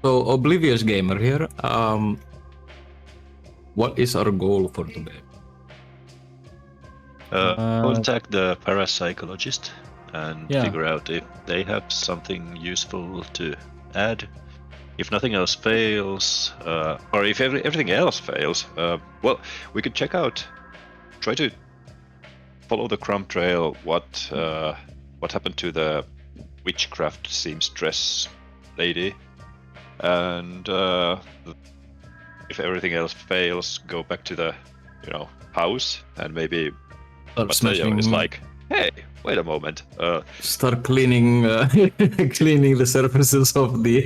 So, Oblivious Gamer here. What is our goal for today? Contact the parapsychologist and figure out if they have something useful to add. If nothing else fails, or if everything else fails, well, we could try to follow the crumb trail. What happened to the witchcraft seamstress lady? And if everything else fails, go back to the house and maybe Mateo is like, hey, wait a moment. Start cleaning cleaning the surfaces of the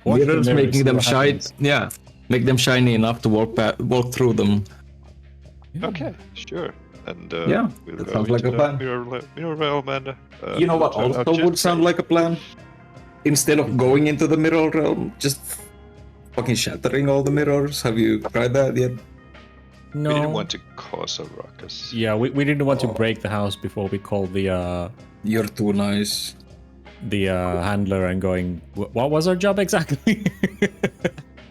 mirrors, making them shine. Yeah, make them shiny enough to walk through them. Okay, sure. And yeah, we'll that go sounds like a plan. Mirror realm and you know what also would sound like a plan? Instead of going into the mirror realm, just fucking shattering all the mirrors. Have you tried that yet? No. We didn't want to cause a ruckus. Yeah, we didn't want to break the house before we called the You're too nice. The handler and going, what was our job exactly?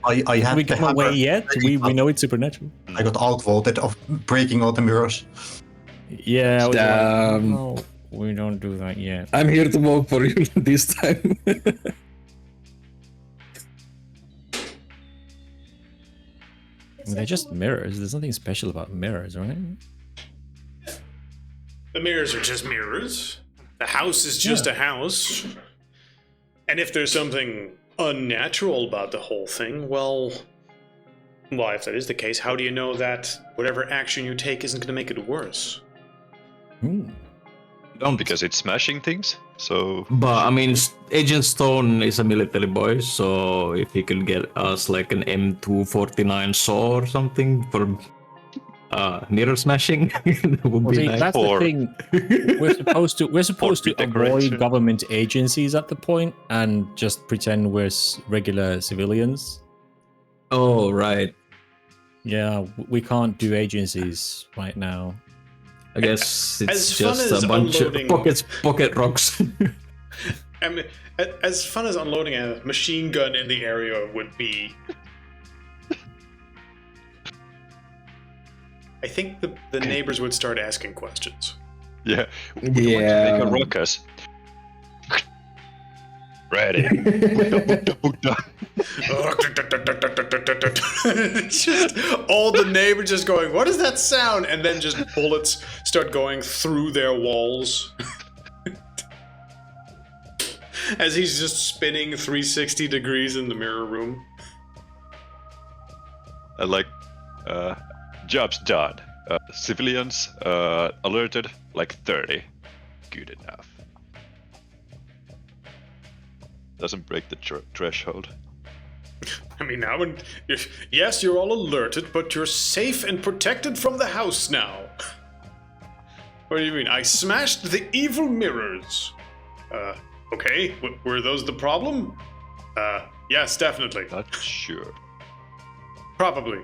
I had we got away yet? We know it's supernatural. I got outvoted of breaking all the mirrors. Yeah, no, we don't do that yet. I'm here to vote for you this time. They're just mirrors. There's nothing special about mirrors, right? The mirrors are just mirrors. The house is just a house. And if there's something unnatural about the whole thing, well, if that is the case, how do you know that whatever action you take isn't going to make it worse? Because it's smashing things, so... But, I mean, Agent Stone is a military boy, so if he could get us, like, an M249 saw or something for mirror smashing, that would be nice. That's the thing. We're supposed to avoid government agencies at the point and just pretend we're regular civilians. Oh, right. Yeah, we can't do agencies right now. I guess it's just a bunch of pocket rocks. I mean, as fun as unloading a machine gun in the area would be, I think the neighbors would start asking questions. Yeah. We want to make a ruckus. Ready. Just all the neighbors just going, what is that sound? And then just bullets start going through their walls. As he's just spinning 360 degrees in the mirror room. Job's done. Civilians alerted, like 30. Good enough. Doesn't break the threshold. I mean, now, yes, you're all alerted, but you're safe and protected from the house now. What do you mean? I smashed the evil mirrors. Okay, were those the problem? Yes, definitely. Not sure. Probably.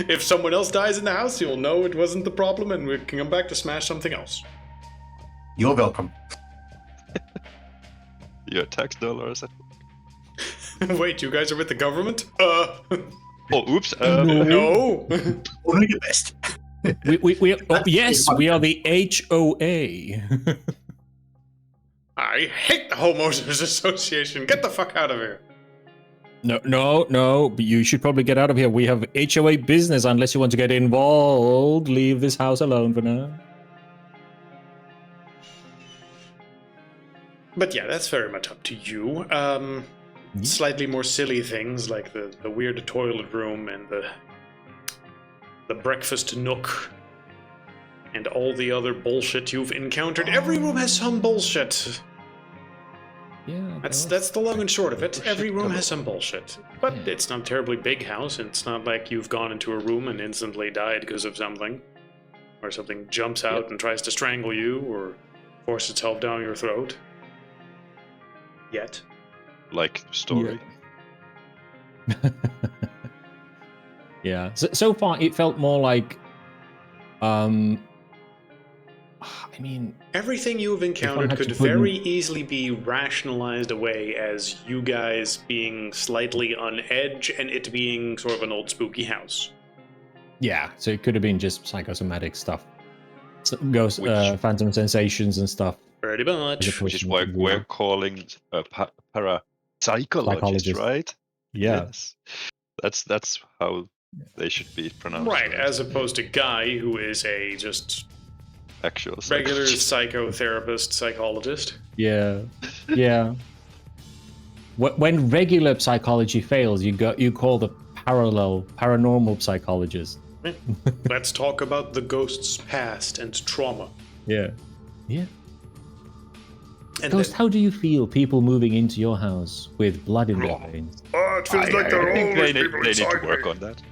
If someone else dies in the house, you'll know it wasn't the problem, and we can come back to smash something else. You're welcome. Your tax dollars. Wait, you guys are with the government? Oh, oops. No. Only the best. Yes, we are the HOA. I hate the Homeowners Association. Get the fuck out of here. No. But you should probably get out of here. We have HOA business. Unless you want to get involved, leave this house alone for now. But yeah, that's very much up to you. Slightly more silly things like the weird toilet room and the breakfast nook and all the other bullshit you've encountered. Every room has some bullshit. Yeah, that's the long and short of it. Every room has some bullshit. But it's not a terribly big house, and it's not like you've gone into a room and instantly died because of something. Or something jumps out and tries to strangle you or force itself down your throat. Yet. Like story. Yeah. So far, it felt more like I mean, everything you've encountered could very easily be rationalized away as you guys being slightly on edge and it being sort of an old spooky house. Yeah, so it could have been just psychosomatic stuff. Ghost, phantom sensations and stuff. Pretty much. Which is why we're calling parapsychologist, right? Yeah. Yes. That's how they should be pronounced. Right, as opposed to Guy, who is a just actual regular psychotherapist, psychologist. Yeah. Yeah. When regular psychology fails, you call the paranormal psychologist. Let's talk about the ghost's past and trauma. Yeah. Yeah. And Ghost, how do you feel people moving into your house with blood in their veins? Oh, it feels like there are always people they need inside to work me. on that.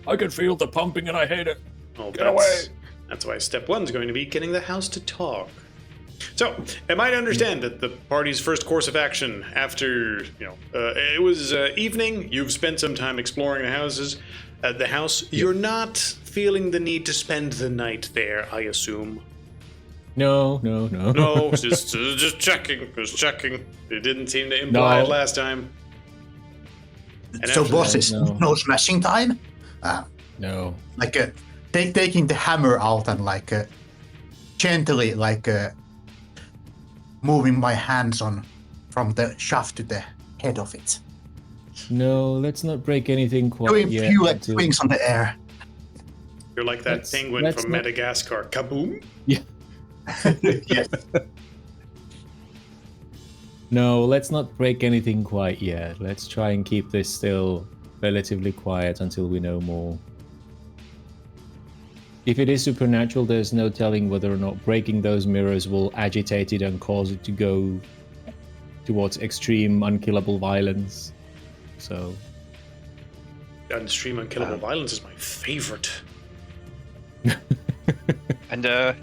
I can feel the pumping and I hate it. Oh, Get away. That's why step one's going to be getting the house to talk. So, am I to understand that the party's first course of action after, it was evening, you've spent some time exploring the houses, the house, you're not feeling the need to spend the night there, I assume? No. No, just checking, It didn't seem to imply it last time. And so bosses, that, no smashing time? No. Like taking the hammer out and gently moving my hands on from the shaft to the head of it. No, let's not break anything quite Doing yet. few wings on the air. You're like that penguin from Madagascar. Kaboom? Yeah. Yes. No, let's not break anything quite yet. Let's try and keep this still relatively quiet until we know more. If it is supernatural, there's no telling whether or not breaking those mirrors will agitate it and cause it to go towards extreme, unkillable violence. So... Extreme unkillable violence is my favorite. And as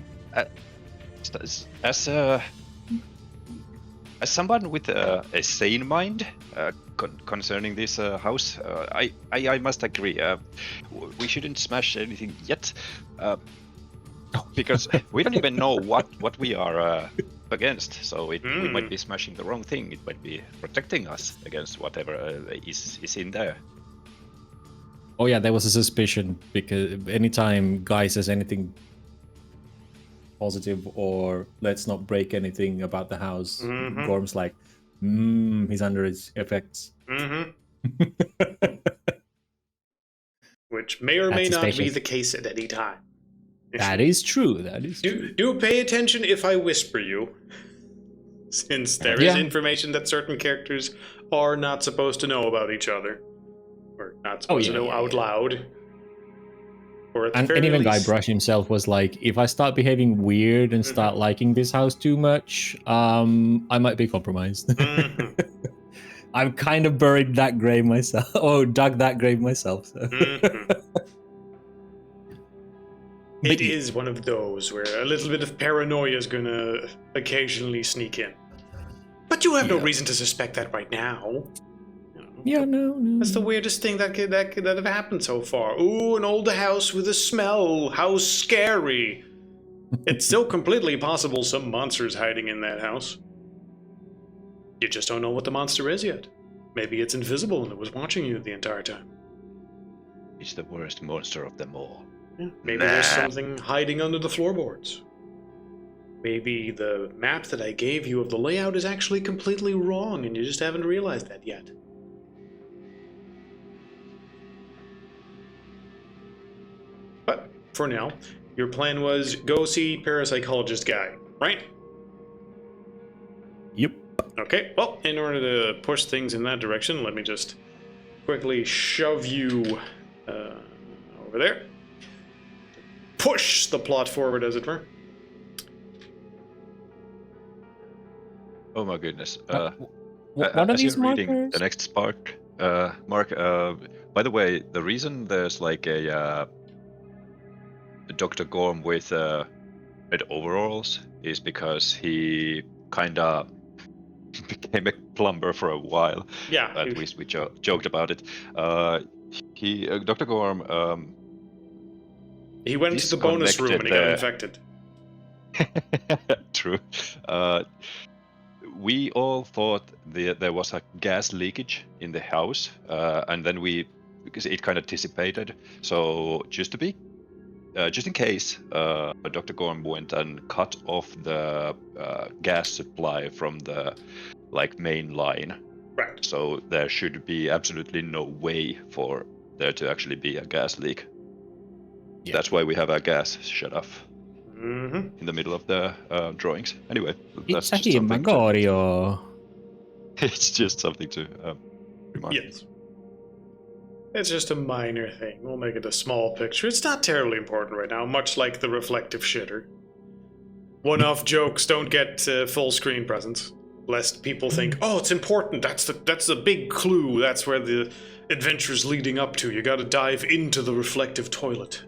someone with a sane mind concerning this house, I must agree. We shouldn't smash anything yet, because we don't even know what we are against. So we might be smashing the wrong thing. It might be protecting us against whatever is in there. Oh yeah, there was a suspicion, because anytime Guy says anything positive or let's not break anything about the house, Gorm's like, he's under its effects. Which may or may not be the case at any time. That is true. Do pay attention if I whisper you, since there is information that certain characters are not supposed to know about each other. Or not supposed to know out loud. Or at the very even least... Guybrush himself was like, if I start behaving weird and start liking this house too much, I might be compromised. I've kind of buried that grave myself, or dug that grave myself. So. It is one of those where a little bit of paranoia is gonna occasionally sneak in. But you have no reason to suspect that right now. Yeah, no. That's the weirdest thing that could have happened so far. Ooh, an old house with a smell. How scary. It's still completely possible some monster's hiding in that house. You just don't know what the monster is yet. Maybe it's invisible and it was watching you the entire time. It's the worst monster of them all. Yeah, maybe there's something hiding under the floorboards. Maybe the map that I gave you of the layout is actually completely wrong and you just haven't realized that yet. But for now, your plan was go see parapsychologist Guy, right? Yep. Okay, well, in order to push things in that direction, let me just quickly shove you over there. Push the plot forward, as it were. Oh my goodness. What are these reading markers? the next part, Mark, by the way, the reason there's like a Dr. Gorm with red overalls is because he kinda became a plumber for a while. Yeah. At least we joked about it. Dr. Gorm He went to the bonus room and he got infected. True. We all thought there was a gas leakage in the house, and then because it kind of dissipated. So just in case, Dr. Gorm went and cut off the gas supply from the main line. Right. So there should be absolutely no way for there to actually be a gas leak. Yeah. That's why we have our gas shut off in the middle of the drawings. Anyway, that's just something. It's just something to remind. Yes. It's just a minor thing. We'll make it a small picture. It's not terribly important right now, much like the reflective shitter. One-off jokes don't get full screen presence, lest people think, oh, it's important. That's the big clue. That's where the adventure's leading up to. You gotta dive into the reflective toilet.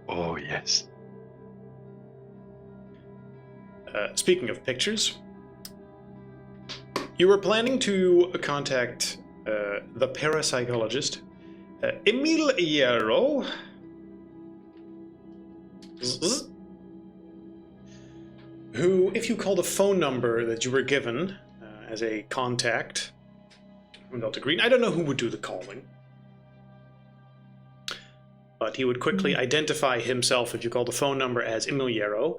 Oh, yes. Speaking of pictures, you were planning to contact the parapsychologist, Emil Hierro, who, if you call the phone number that you were given as a contact from Delta Green, I don't know who would do the calling, but he would quickly identify himself if you call the phone number as Emil Hierro,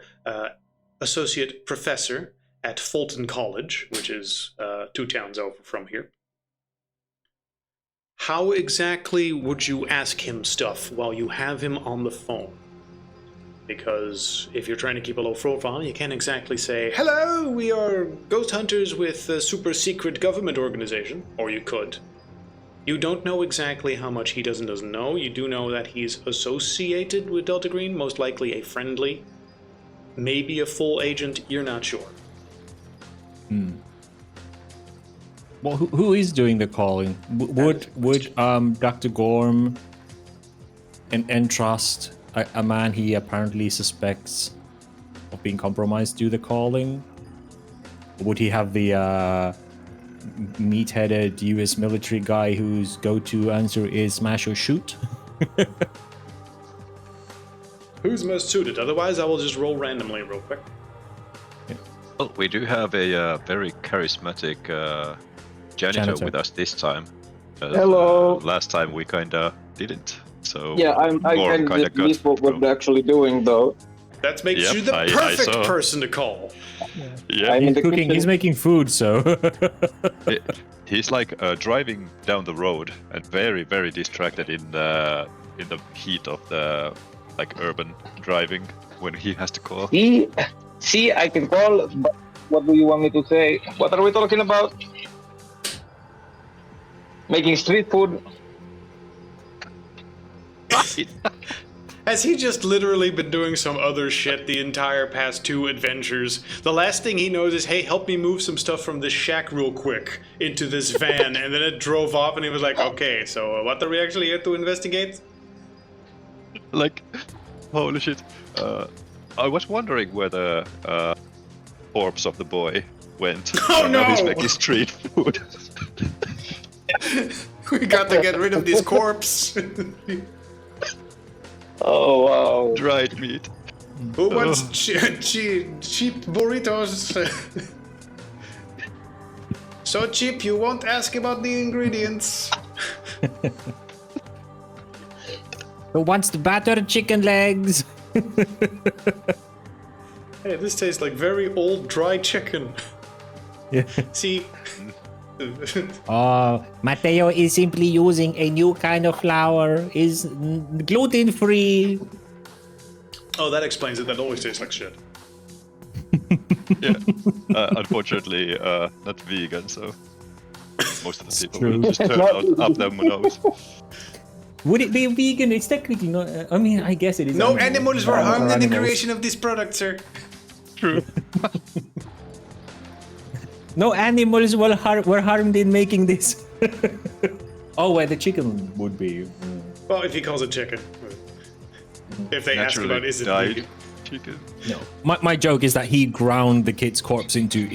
associate professor at Fulton College, which is 2 towns over from here. How exactly would you ask him stuff while you have him on the phone? Because if you're trying to keep a low profile, you can't exactly say, hello, we are ghost hunters with a super secret government organization. Or you could. You don't know exactly how much he doesn't know. You do know that he's associated with Delta Green, most likely a friendly, maybe a full agent, you're not sure. Well, who is doing the calling? Would Dr. Gorm entrust a man he apparently suspects of being compromised do the calling? Would he have the meat-headed U.S. military guy whose go-to answer is smash or shoot? Who's most suited? Otherwise, I will just roll randomly real quick. Yeah. Well, we do have a very charismatic janitor with us this time. Hello. Last time we kinda didn't. So yeah, I can miss what we're actually doing though. That makes you the perfect person to call. Yeah, he's cooking. He's making food, so he's driving down the road and very, very distracted in the heat of the urban driving when he has to call. See, I can call. But what do you want me to say? What are we talking about? Making street food. Has he just literally been doing some other shit the entire past 2 adventures? The last thing he knows is, hey, help me move some stuff from this shack real quick into this van, and then it drove off, and he was like, okay, so what are we actually here to investigate? Holy shit. I was wondering where the corpse of the boy went. Oh no! He's making street food. We got to get rid of this corpse. Oh wow! Dried meat. Who wants cheap burritos? So cheap you won't ask about the ingredients. who wants the battered chicken legs? Hey, this tastes like very old dry chicken. Yeah. See. Matteo is simply using a new kind of flour. Is gluten-free. Oh, that explains it. That always tastes like shit. Yeah. Unfortunately, not vegan, so most of the people will just turn up their nose. Would it be vegan? It's technically not. I mean, I guess it is. No animals were harmed in the creation of this product, sir. True. No animals were harmed in making this. Oh, well, the chicken would be. Well, if he calls it chicken. If they ask about is it vegan? Chicken. No. My joke is that he ground the kid's corpse into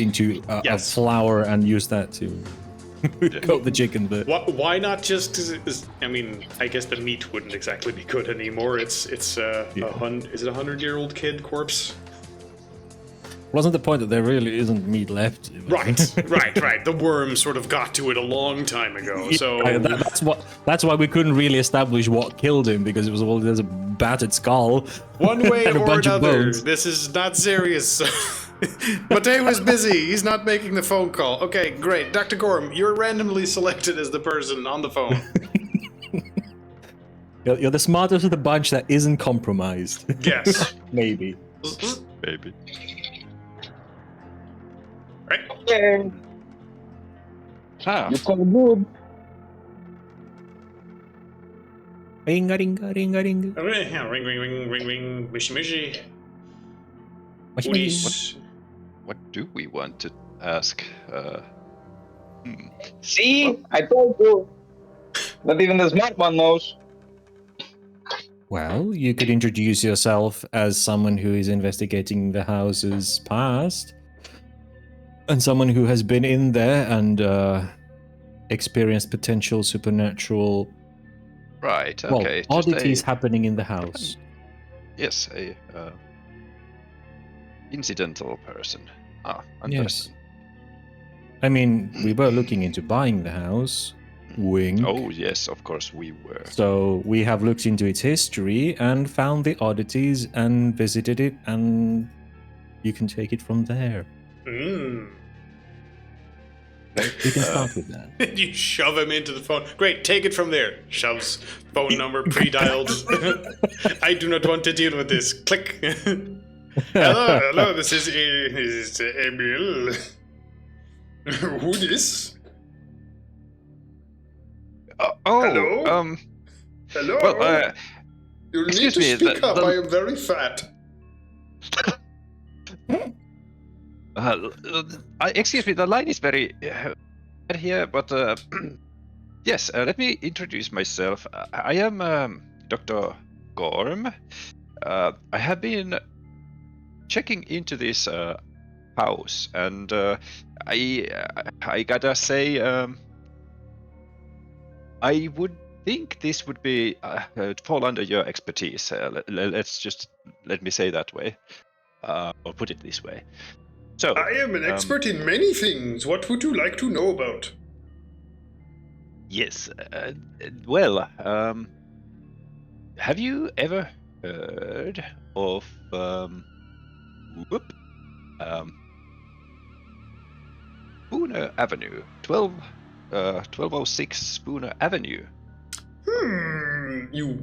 Yes. a flour and used that to. Cook the chicken, but Why not just? I mean, I guess the meat wouldn't exactly be good anymore. It's is it a 100-year-old kid corpse? wasn't the point that there really isn't meat left? Right. The worm sort of got to it a long time ago. So that's why we couldn't really establish what killed him, because it was all there's a battered skull. one way and a or bunch of another, bones. this is not serious. Mateo is busy. He's not making the phone call. Okay, great. Dr. Gorm, you're randomly selected as the person on the phone. You're the smartest of the bunch that isn't compromised. Yes. Maybe. Maybe. Right. Okay. Ah, You call good. Ringa, ringa, ringa, ringa. Ring, ring, mishy, mishy. Mush, Udis. what do we want to ask? See, I told you. Not even the smart one knows. Well, you could introduce yourself as someone who is investigating the house's past, and someone who has been in there and experienced potential supernatural Right. Okay. well, just oddities a- happening in the house. Yes, a incidental person. Yes. Interesting. I mean, we were looking into buying the house. Wink. Oh yes, of course we were. So we have looked into its history and found the oddities and visited it, and you can take it from there. Mm. We can start with that. You shove him into the phone. Great, take it from there. Shoves phone number pre-dialed. I do not want to deal with this. Click. Hello, this is Emil. Who this? Hello? Hello? Well, you need excuse to me, speak up. the- I am very fat. excuse me, the line is very bad here, but yes, let me introduce myself. I am Dr. Gorm. I have been checking into this house, and I gotta say, I would think this would be fall under your expertise. Let me say that way, or put it this way. So I am an expert in many things. What would you like to know about? yes, well, have you ever heard of Spooner Avenue, 1206 Spooner Avenue? You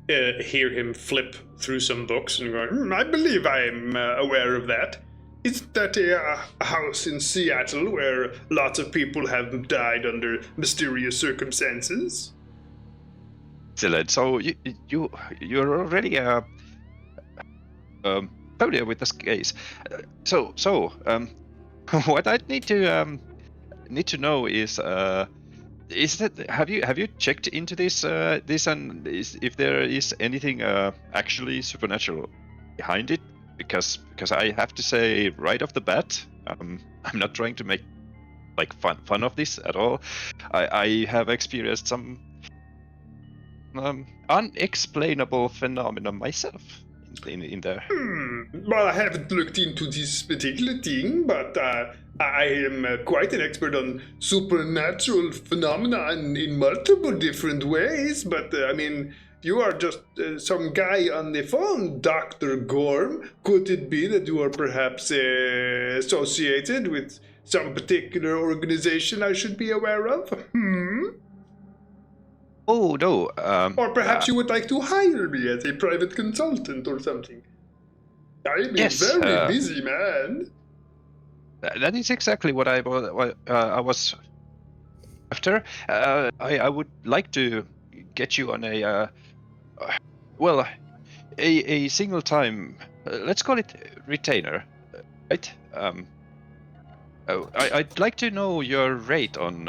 hear him flip through some books and go, I believe I am aware of that. Isn't that a house in Seattle where lots of people have died under mysterious circumstances? Excellent. So you're already familiar with this case. So what I need to know is that have you checked into this and if there is anything actually supernatural behind it? Because I have to say right off the bat, I'm not trying to make like fun of this at all. I have experienced some unexplainable phenomena myself in there. Well, I haven't looked into this particular thing, but I am quite an expert on supernatural phenomena in multiple different ways. But I mean, you are just some guy on the phone, Dr. Gorm. Could it be that you are perhaps associated with some particular organization I should be aware of? Oh no. Or perhaps you would like to hire me as a private consultant or something. I am Yes, a very busy man. That is exactly what I was after. I would like to get you on a single time. Let's call it retainer, right? I'd like to know your rate on.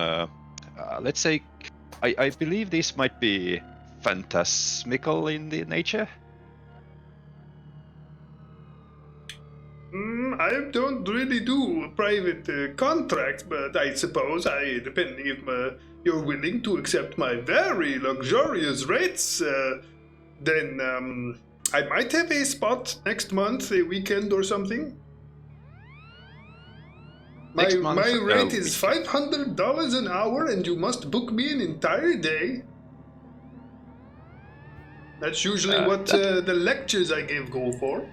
Let's say, I believe this might be phantasmical in the nature. I don't really do private contracts, but I suppose depending if you're willing to accept my very luxurious rates, then I might have a spot next month, a weekend or something. My rate is $500 an hour, and you must book me an entire day. That's usually what the lectures I give go for.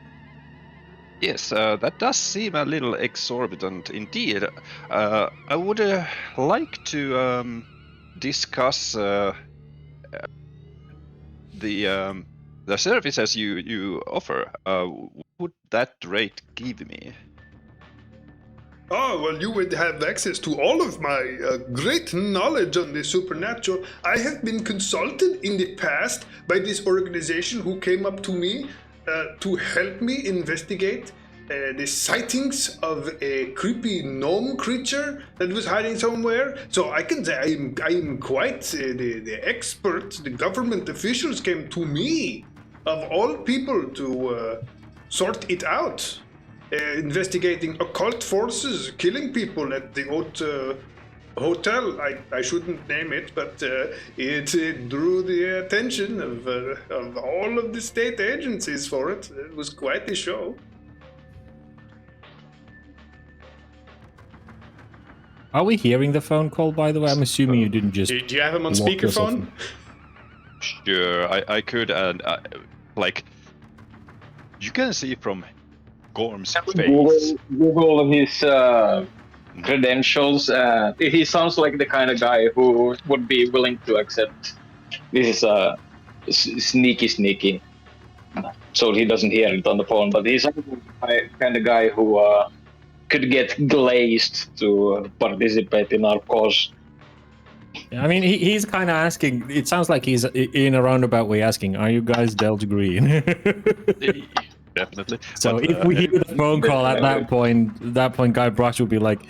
Yes, that does seem a little exorbitant indeed. I would like to discuss the services you offer. Would that rate give me? Oh, well, you would have access to all of my great knowledge on the supernatural. I have been consulted in the past by this organization who came up to me to help me investigate the sightings of a creepy gnome creature that was hiding somewhere. So I can say I am quite the expert. The government officials came to me, of all people, to sort it out. Investigating occult forces killing people at the hotel. I shouldn't name it, but it drew the attention of all of the state agencies for it. It was quite a show. Are we hearing the phone call, by the way? I'm assuming you didn't just... Do you have him on lock yourself speakerphone? in. Sure, I could, and like you can see from Gorm's face. Google his credentials. He sounds like the kind of guy who would be willing to accept this is sneaky. So he doesn't hear it on the phone, but he's the kind of guy who could get glazed to participate in our cause. I mean, he's kind of asking, it sounds like he's in a roundabout way asking, are you guys Delta Green? Definitely. So But, if we hear the phone call at that point, Guy Brush will be like,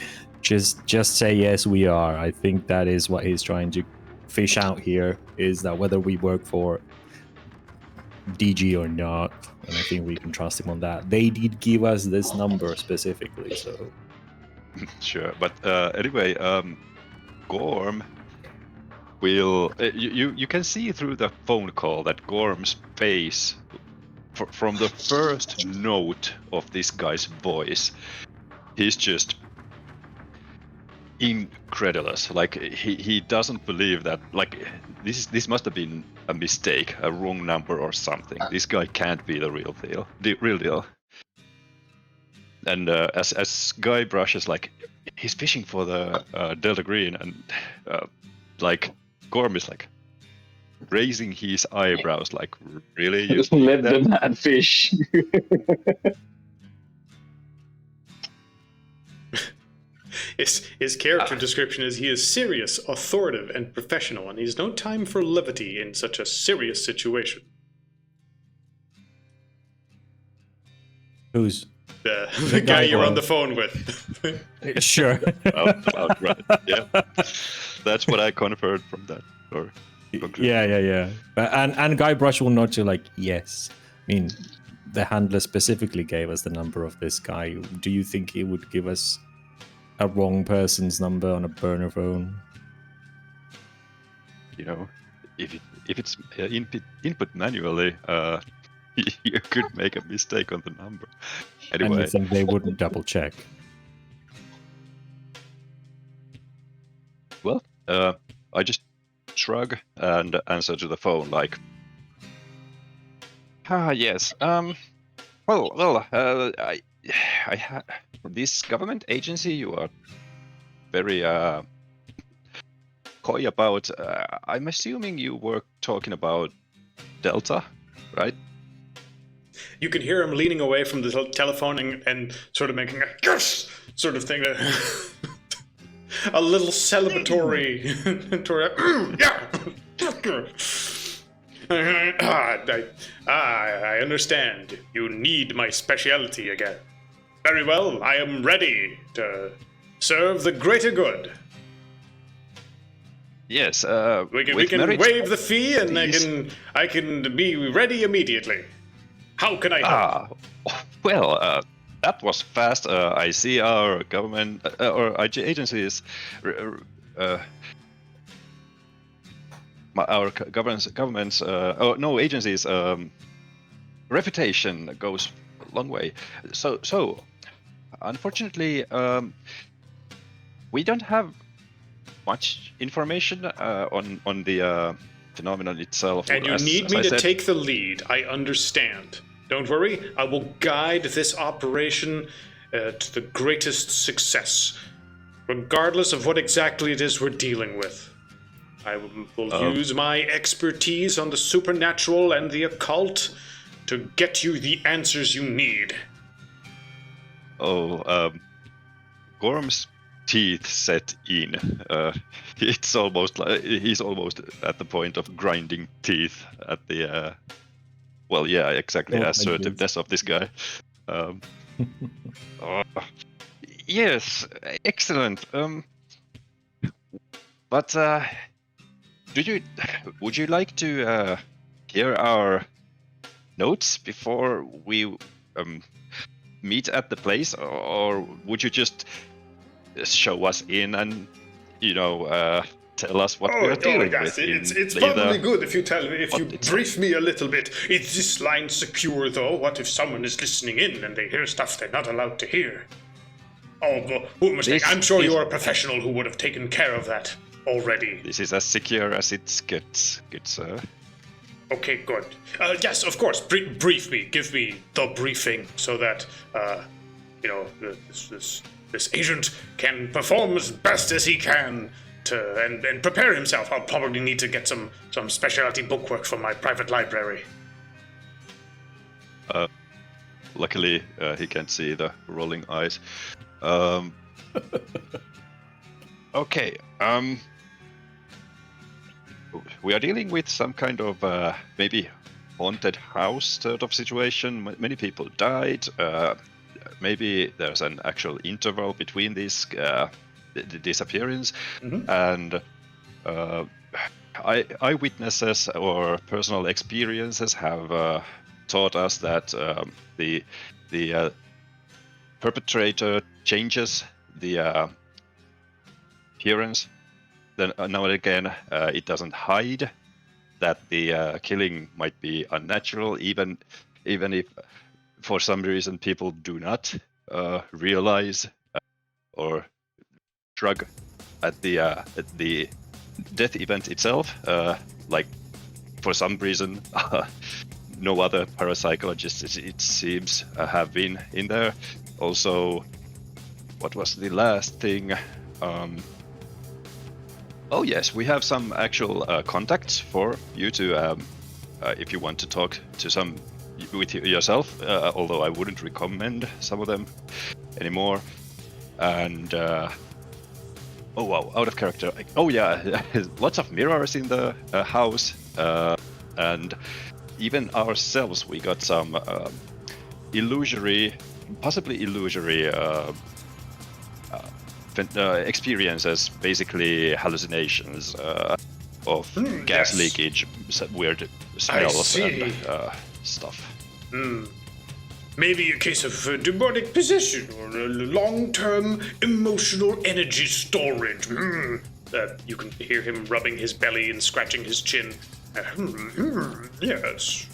just say yes, we are. I think that is what he's trying to fish out here, is that whether we work for DG or not. And I think we can trust him on that. They did give us this number specifically, so... Sure, but anyway, Gorm will... you can see through the phone call that Gorm's face, from the first note of this guy's voice, he's just incredulous. Like he doesn't believe that. Like this must have been a mistake, a wrong number or something. This guy can't be the real deal. The real deal. And as Guy brushes, like he's fishing for the Delta Green, and like Gorm is like raising his eyebrows, like, really? You Let the man fish. His character description is he is serious, authoritative, and professional, and he has no time for levity in such a serious situation. Who's? The guy you're on the phone with. Sure. Oh, right. Yeah. That's what I conferred from that. Or Yeah. And Guy Brush will nod to like, yes. I mean, the handler specifically gave us the number of this guy. Do you think he would give us a wrong person's number on a burner phone? You know, if it's input manually, you could make a mistake on the number. Anyway. And you think they wouldn't double check? Well, I just shrug and answer to the phone like, yes. I this government agency you are very coy about. I'm assuming you were talking about Delta, right? You can hear him leaning away from the telephone and sort of making a yes sort of thing. A little celebratory. I understand. You need my speciality again. Very well, I am ready to serve the greater good. Yes. We can waive the fee, and I can be ready immediately. How can I help? Well, That was fast. I see our government or our agencies. Our governments. No agencies. Reputation goes a long way. So, unfortunately, we don't have much information on the phenomenon itself. And you need me to take the lead. I understand. Don't worry, I will guide this operation to the greatest success, regardless of what exactly it is we're dealing with. I will use my expertise on the supernatural and the occult to get you the answers you need. Gorm's teeth set in. It's almost like he's almost at the point of grinding teeth at the. Well, yeah, exactly. Assertiveness of this guy. Yes, excellent. But would you like to hear our notes before we meet at the place, or would you just show us in and tell us what we're dealing with? It's probably good if you brief me a little bit. Is this line secure, though? What if someone is listening in and they hear stuff they're not allowed to hear? Oh, I'm sure you're a professional who would have taken care of that already. This is as secure as it gets, good sir. Okay, good. Yes, of course. Brief me. Give me the briefing so that this agent can perform as best as he can and prepare himself. I'll probably need to get some specialty bookwork from my private library. Luckily, he can't see the rolling eyes. Okay. We are dealing with some kind of maybe haunted house sort of situation. Many people died. Maybe there's an actual interval between these the disappearance, and eyewitnesses or personal experiences have taught us that the perpetrator changes the appearance. Then now and again, it doesn't hide that the killing might be unnatural, even if for some reason people do not realize or shrug at the death event itself. Like for some reason, no other parapsychologists, it seems, have been in there. Also, what was the last thing? Oh yes, we have some actual contacts for you to, if you want to talk to some with yourself, although I wouldn't recommend some of them anymore. And oh wow, out of character. Oh yeah, lots of mirrors in the house, and even ourselves, we got some possibly illusory experiences, basically hallucinations of gas leakage, weird smells and stuff. Maybe a case of demonic possession or a long-term emotional energy storage. You can hear him rubbing his belly and scratching his chin. Yes.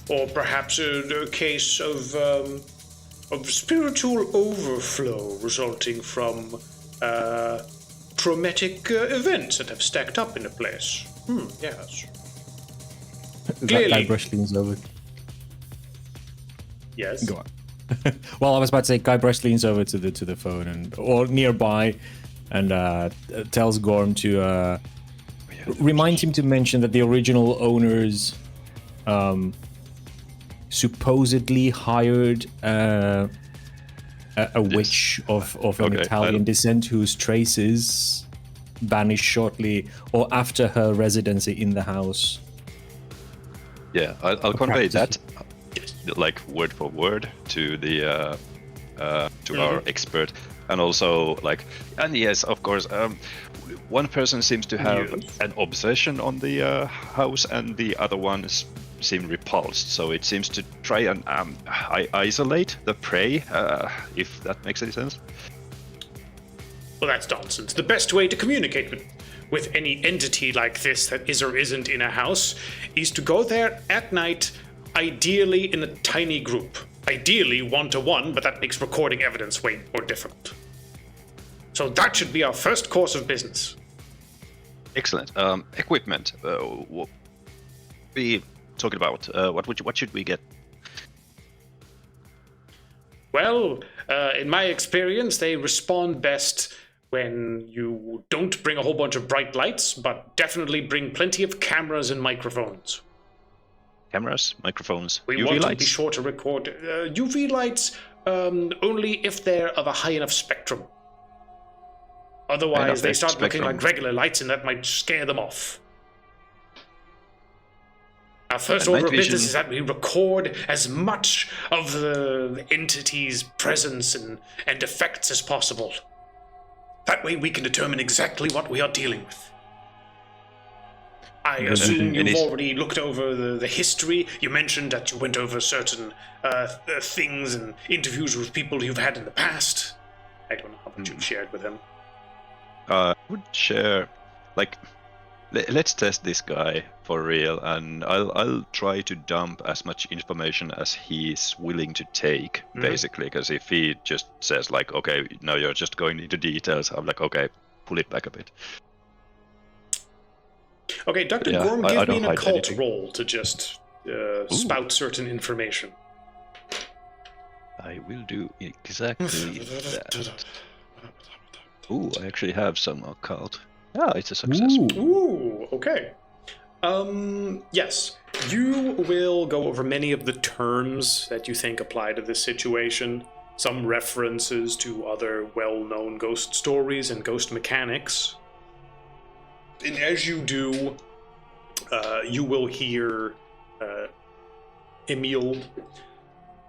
Or perhaps a case of spiritual overflow resulting from traumatic events that have stacked up in a place. Yes. Clearly. Guybrush leans over. Yes. Go on. Well, I was about to say Guybrush leans over to the phone or nearby, and tells Gorm to remind him to mention that the original owners supposedly hired a witch of an Italian descent whose traces vanished shortly or after her residency in the house. Yeah, I'll convey that, like word for word, to the to our expert, and also and yes, of course, one person seems to have an obsession on the house, and the other one seem repulsed, so it seems to try and isolate the prey, if that makes any sense. Well, that's nonsense. The best way to communicate with any entity like this that is or isn't in a house is to go there at night, ideally in a tiny group. Ideally 1-to-1, but that makes recording evidence way more difficult. So that should be our first course of business. Excellent. Equipment. What we talking about? What should we get? Well, in my experience, they respond best when you don't bring a whole bunch of bright lights, but definitely bring plenty of cameras and microphones. Cameras, microphones, We UV want lights? to be sure to record UV lights only if they're of a high enough spectrum. Otherwise, they start looking like regular lights, and that might scare them off. Our first order of business is that we record as much of the entity's presence and effects as possible. That way we can determine exactly what we are dealing with. I assume you've already looked over the history. You mentioned that you went over certain things and interviews with people you've had in the past. I don't know how much you've shared with them. I would share, let's test this guy for real, and I'll try to dump as much information as he's willing to take, basically, because if he just says okay, now you're just going into details, I'm like, okay, pull it back a bit. Okay, Dr. Gorm, give me an occult roll to just spout certain information. I will do exactly that. Ooh, I actually have some occult. Ah, it's a success. Ooh, okay. Yes, you will go over many of the terms that you think apply to this situation, some references to other well-known ghost stories and ghost mechanics. And as you do, you will hear Emil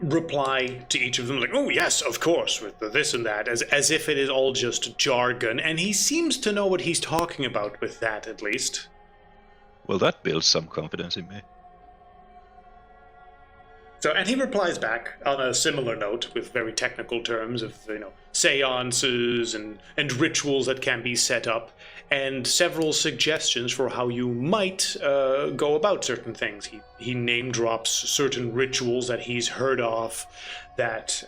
reply to each of them like, oh yes, of course, with the this and that, as if it is all just jargon, and he seems to know what he's talking about with that, at least. Well, that builds some confidence in me. So, and he replies back on a similar note with very technical terms of, seances and rituals that can be set up, and several suggestions for how you might go about certain things. He name drops certain rituals that he's heard of that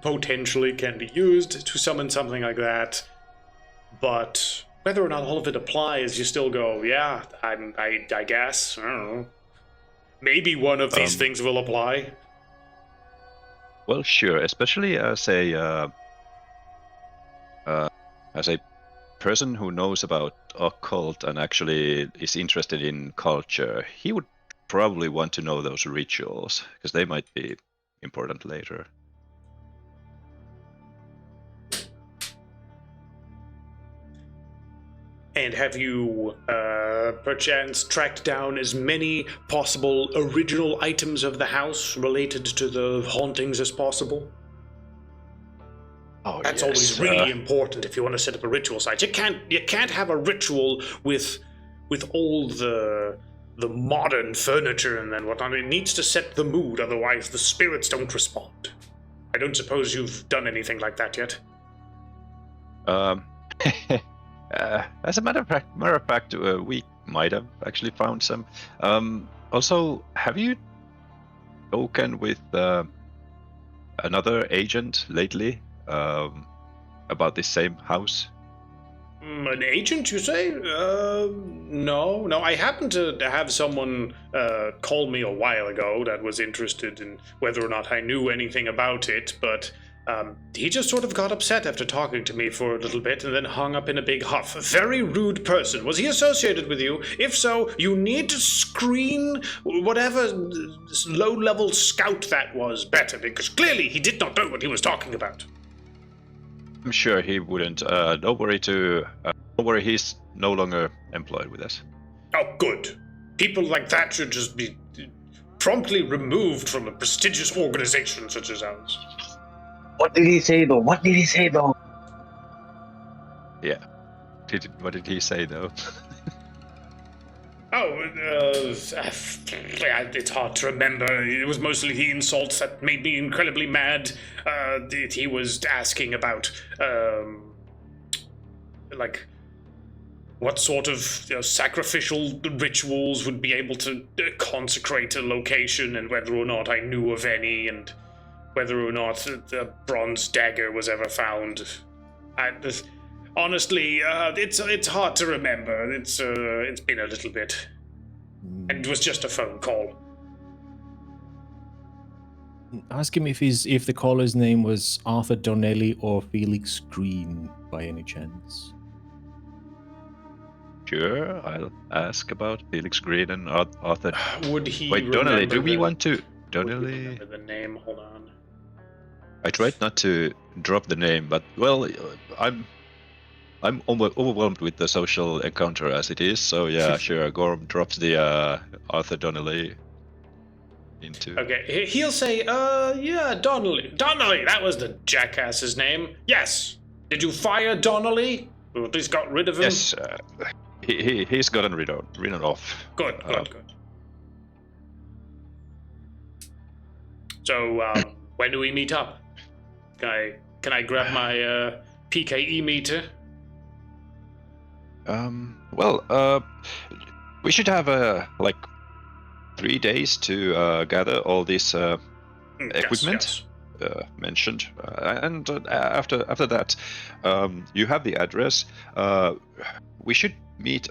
potentially can be used to summon something like that, but whether or not all of it applies, you still go, yeah, I guess, I don't know. Maybe one of these things will apply. Well, sure, especially as a person who knows about occult and actually is interested in culture. He would probably want to know those rituals because they might be important later. And have you, perchance, tracked down as many possible original items of the house related to the hauntings as possible? Oh, That's always really important if you want to set up a ritual site. You can't have a ritual with all the modern furniture and then whatnot. It needs to set the mood, otherwise the spirits don't respond. I don't suppose you've done anything like that yet. As a matter of fact, we might have actually found some. Also, have you spoken with another agent lately about this same house? An agent, you say? No. I happened to have someone call me a while ago that was interested in whether or not I knew anything about it, but he just sort of got upset after talking to me for a little bit and then hung up in a big huff. A very rude person. Was he associated with you? If so, you need to screen whatever low-level scout that was better, because clearly he did not know what he was talking about. I'm sure he wouldn't. Don't worry, he's no longer employed with us. Oh, good. People like that should just be promptly removed from a prestigious organization such as ours. What did he say though? Yeah. What did he say though? It's hard to remember. It was mostly the insults that made me incredibly mad. He was asking about, like, what sort of sacrificial rituals would be able to consecrate a location, and whether or not I knew of any, and whether or not the bronze dagger was ever found. Honestly, it's hard to remember. It's been a little bit. And it was just a phone call. Ask him if the caller's name was Arthur Donnelly or Felix Green by any chance. Sure, I'll ask about Felix Green and Arthur. Would he? Wait, Donnelly. Do we want to Donnelly? Remember the name? Hold on. I tried not to drop the name, but well, I'm overwhelmed with the social encounter as it is. So yeah, sure. Gorm drops the Arthur Donnelly into. Okay, he'll say, yeah, Donnelly. Donnelly, that was the jackass's name. Yes. Did you fire Donnelly? Or at least got rid of him? Yes, he's gotten ridden off. Good. So, when do we meet up? Can I grab my PKE meter? Well, we should have like 3 days to gather all this equipment mentioned, and after that, you have the address. We should meet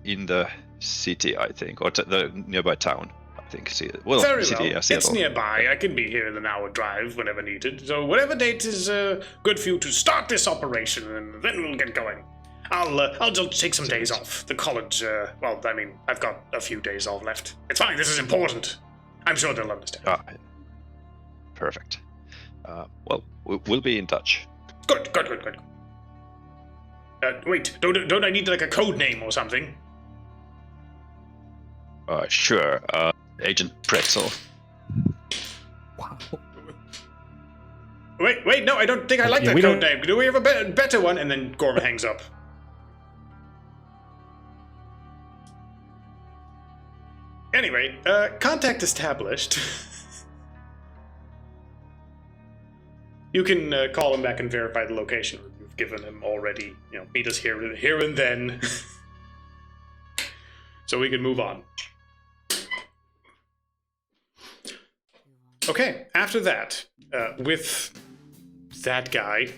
in the city, I think, or the nearby town. I think. Well, Very city, well. yeah, It's Seattle. nearby. I can be here in an hour drive whenever needed. So whatever date is good for you to start this operation, and then we'll get going. I'll just take some days off. The college, well, I mean, I've got a few days off left. It's fine. This is important. I'm sure they'll understand. Perfect. Well, we'll be in touch. Good. Wait, don't I need like a code name or something? Sure. Agent Pretzel. Wow. Wait, no, I don't think I like that we code don't- name. Do we have a better one? And then Gorm hangs up. Anyway, contact established. You can call him back and verify the location you've given him already. Meet us here and then. So we can move on. Okay, after that, with that guy,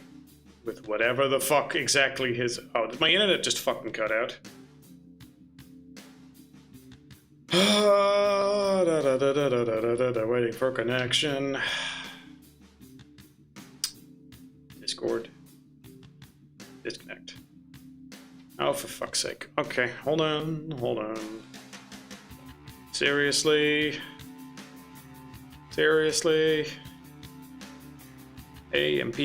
with whatever the fuck exactly his... Oh, did my internet just fucking cut out? Waiting for connection. Discord. Disconnect. Oh, for fuck's sake. Okay, hold on. Seriously? AMP.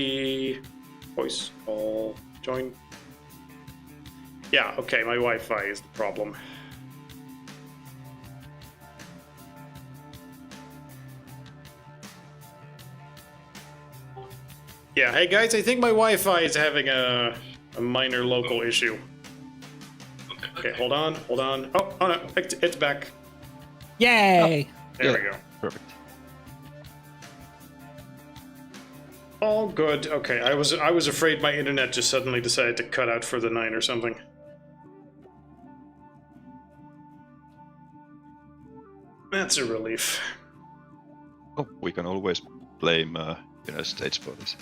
Voice call. Join. Yeah, okay, my Wi-Fi is the problem. Yeah, hey guys, I think my Wi-Fi is having a minor local issue. Okay, hold on. Oh no, it's back. Yay! There we go. Perfect. All good. Okay, I was afraid my internet just suddenly decided to cut out for the night or something. That's a relief. Oh, we can always blame United States for this.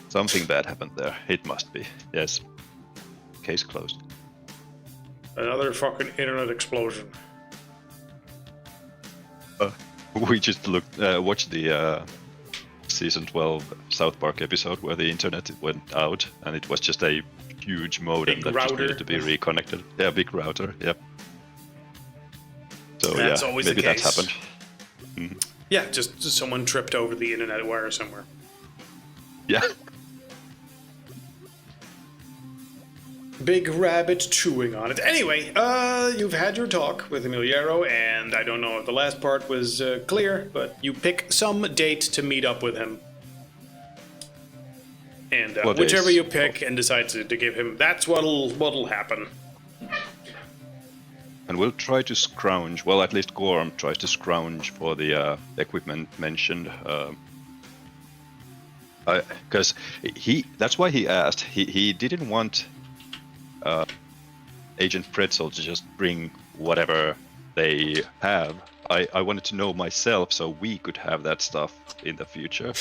Something bad happened there. It must be. Yes. Case closed. Another fucking internet explosion. We just watched the season 12 South Park episode where the internet went out and it was just a huge modem Big that router. just needed to be reconnected. Yeah, big router. Yep. So That's yeah, always maybe the that case. happened. Yeah, just someone tripped over the internet wire somewhere. Yeah. Big rabbit chewing on it. Anyway, you've had your talk with Emiliero, and I don't know if the last part was clear, but you pick some date to meet up with him. And What whichever days? you pick and decide to give him, that's what'll happen. And we'll try to scrounge. Well, at least Gorm tries to scrounge for the equipment mentioned. Because that's why he asked. He didn't want Agent Pretzel to just bring whatever they have. I wanted to know myself so we could have that stuff in the future.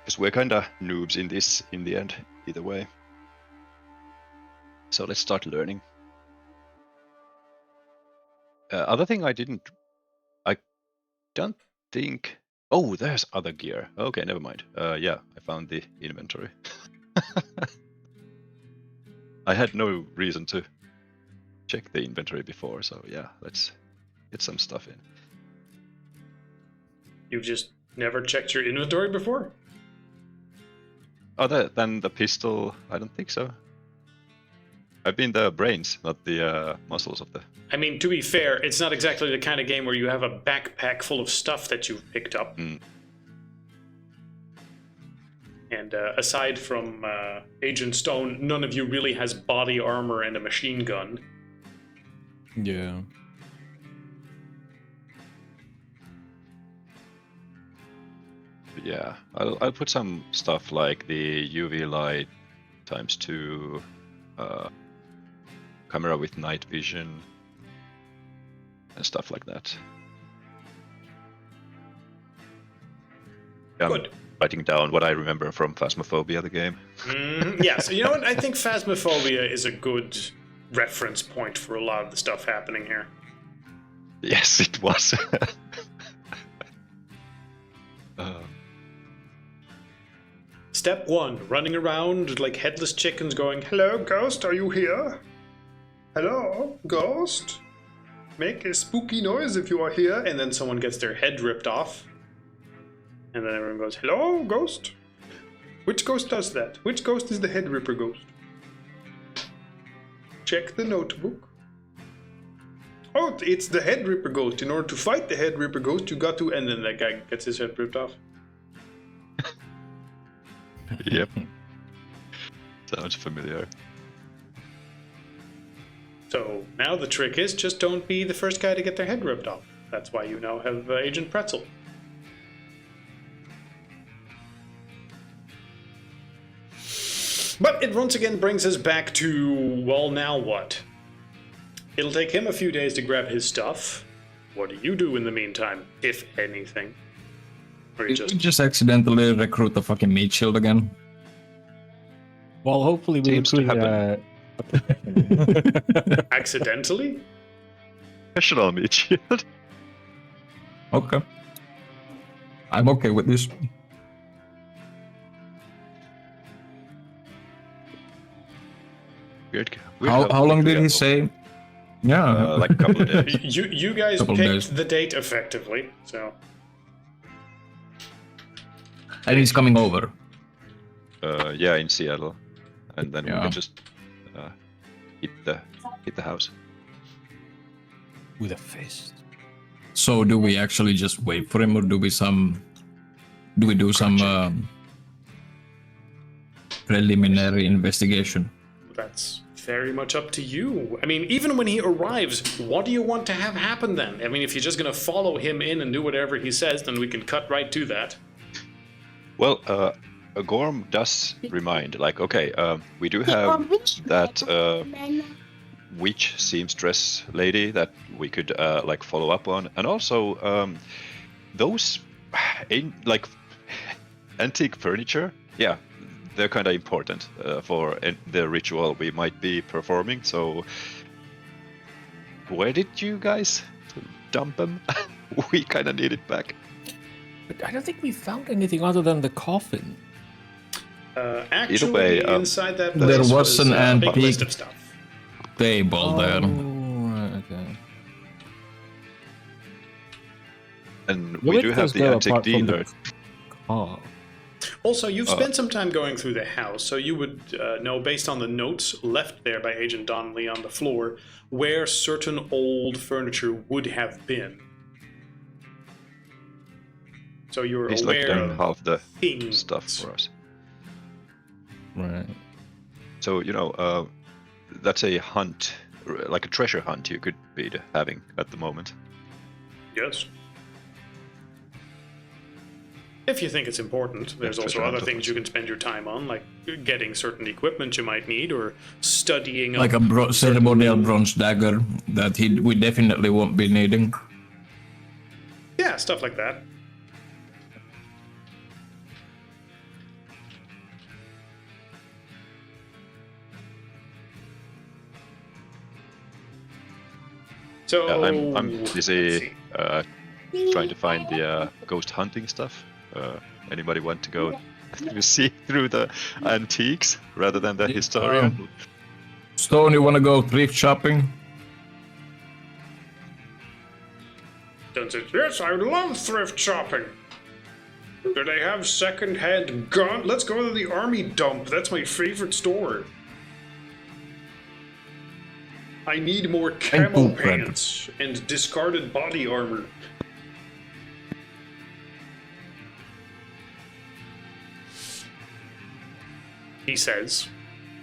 Because we're kind of noobs in this in the end, either way. So let's start learning. Other thing I don't think. Oh, there's other gear. Okay, never mind. Yeah, I found the inventory. I had no reason to check the inventory before, so yeah, let's get some stuff in. You've just never checked your inventory before? Other than the pistol, I don't think so. I've been the brains, not the muscles of the... I mean, to be fair, it's not exactly the kind of game where you have a backpack full of stuff that you've picked up. Mm. And aside from Agent Stone, none of you really has body armor and a machine gun. Yeah. Yeah, I'll put some stuff like the UV light ×2, camera with night vision, and stuff like that. Yeah, Good. I'm writing down what I remember from Phasmophobia, the game. Yeah, so you know what? I think Phasmophobia is a good reference point for a lot of the stuff happening here. Yes, it was. Step 1, running around like headless chickens going, "Hello, ghost, are you here? Hello, ghost? Make a spooky noise if you are here." And then someone gets their head ripped off. And then everyone goes, "Hello, ghost? Which ghost does that? Which ghost is the head ripper ghost? Check the notebook. Oh, it's the head ripper ghost. In order to fight the head ripper ghost, you got to..." And then that guy gets his head ripped off. Yep. Sounds familiar. So now the trick is just don't be the first guy to get their head ripped off. That's why you now have Agent Pretzel. But it once again brings us back to, well, now what? It'll take him a few days to grab his stuff. What do you do in the meantime, if anything? Or you Just accidentally recruit the fucking meat shield again. Well, hopefully we Seems to recruit accidentally? Professional meat shield. Okay. I'm okay with this. Weird How long did he say? Yeah. Like a couple of days. You guys Couple picked days. the date effectively, so... And he's coming over. Yeah, in Seattle, and then we Yeah. can just hit the house. with a fist. So do we actually just wait for him, or do we do some preliminary investigation? That's very much up to you. I mean, even when he arrives, what do you want to have happen then? I mean, if you're just going to follow him in and do whatever he says, then we can cut right to that. Well, Gorm does remind, like, okay, we do have that witch seamstress lady that we could like follow up on, and also those like antique furniture. Yeah, they're kind of important for the ritual we might be performing. So, where did you guys dump them? We kind of need it back. But I don't think we found anything other than the coffin. Actually, way, inside that there place was an a big antique list of stuff. table there. Right, okay. And Where we do did have those the go antique apart from the dealer. car? Also, you've spent some time going through the house, so you would know, based on the notes left there by Agent Donnelly on the floor, where certain old furniture would have been. So you're He's like aware done of half the things. stuff for us. Right. So, you know, that's a hunt like a treasure hunt you could be having at the moment. Yes. If you think it's important, there's also treasure other hunt, things you can spend your time on, like getting certain equipment you might need, or studying. Like up a ceremonial bronze dagger that we definitely won't be needing. Yeah, stuff like that. So I'm busy trying to find the ghost hunting stuff. Anybody want to go to see through the antiques rather than the historian? Stone, you wanna go thrift shopping? Stone says, yes, I love thrift shopping. Do they have second-hand gun? Let's go to the army dump. That's my favorite store. I need more camo pants and discarded body armor. He says.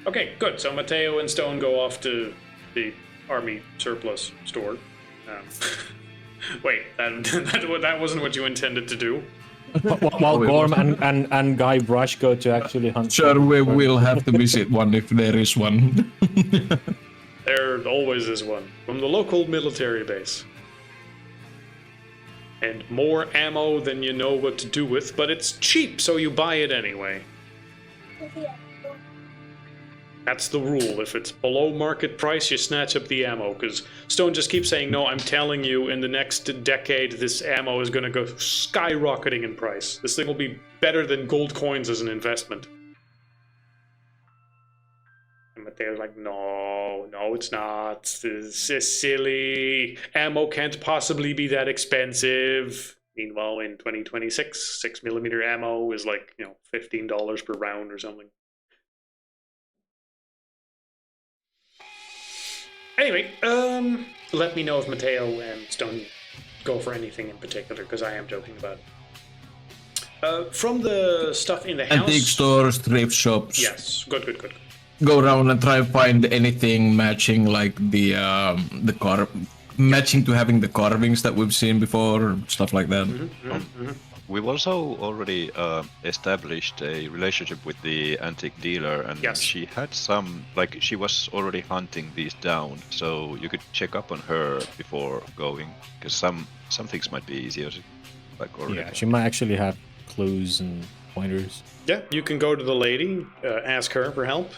Okay, good. So Mateo and Stone go off to the army surplus store. Wait, that wasn't what you intended to do. While Gorm and Guy Brush go to actually hunt. Sure, we will have to visit one if there is one. There always is one. From the local military base. And more ammo than you know what to do with, but it's cheap, so you buy it anyway. That's the rule. If it's below market price, you snatch up the ammo, because Stone just keeps saying, no, I'm telling you, in the next decade, this ammo is going to go skyrocketing in price. This thing will be better than gold coins as an investment. And Mateo's like, no, it's not. This is silly. Ammo can't possibly be that expensive. Meanwhile, in 2026, 6mm ammo is like, $15 per round or something. Anyway, let me know if Mateo and Stone go for anything in particular, because I am joking about it. From the stuff in the house... Antique stores, thrift shops. Yes, good. Go around and try to find anything matching, like matching to having the carvings that we've seen before, stuff like that. We've also already established a relationship with the antique dealer, and yes. She had some, she was already hunting these down, so you could check up on her before going, because some things might be easier. Yeah, she might actually have clues and pointers. Yeah, you can go to the lady, ask her for help.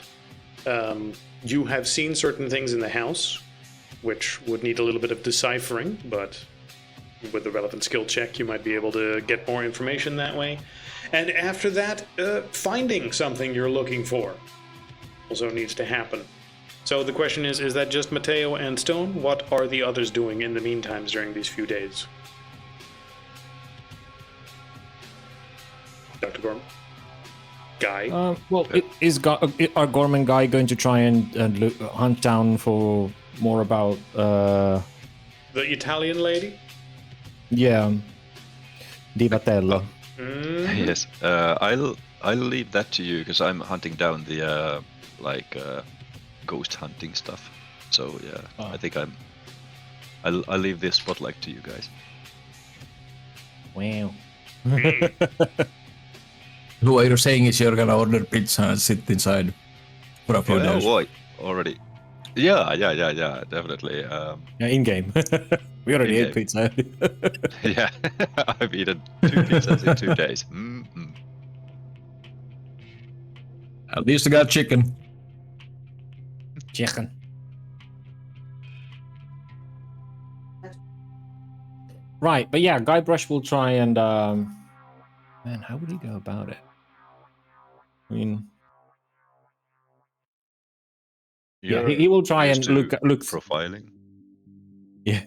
You have seen certain things in the house, which would need a little bit of deciphering, but with the relevant skill check, you might be able to get more information that way. And after that, finding something you're looking for also needs to happen. So the question is that just Mateo and Stone? What are the others doing in the meantime during these few days? Dr. Gorman? Guy? Are Gorm and Guy going to try and hunt down for more about... the Italian lady? Yeah, Divatello. Yes, I'll leave that to you, because I'm hunting down the ghost hunting stuff. So yeah, I think I'll leave this spotlight to you guys. Wow. What you're saying is you're gonna order pizza and sit inside for a few days. Oh, already? Yeah, definitely. Yeah, in game. We already ate pizza. Yeah, I've eaten 2 pizzas in 2 days. At least I got chicken. Chicken. Right, but yeah, Guybrush will try and man, how would he go about it? I mean, he will try and look profiling. Yeah.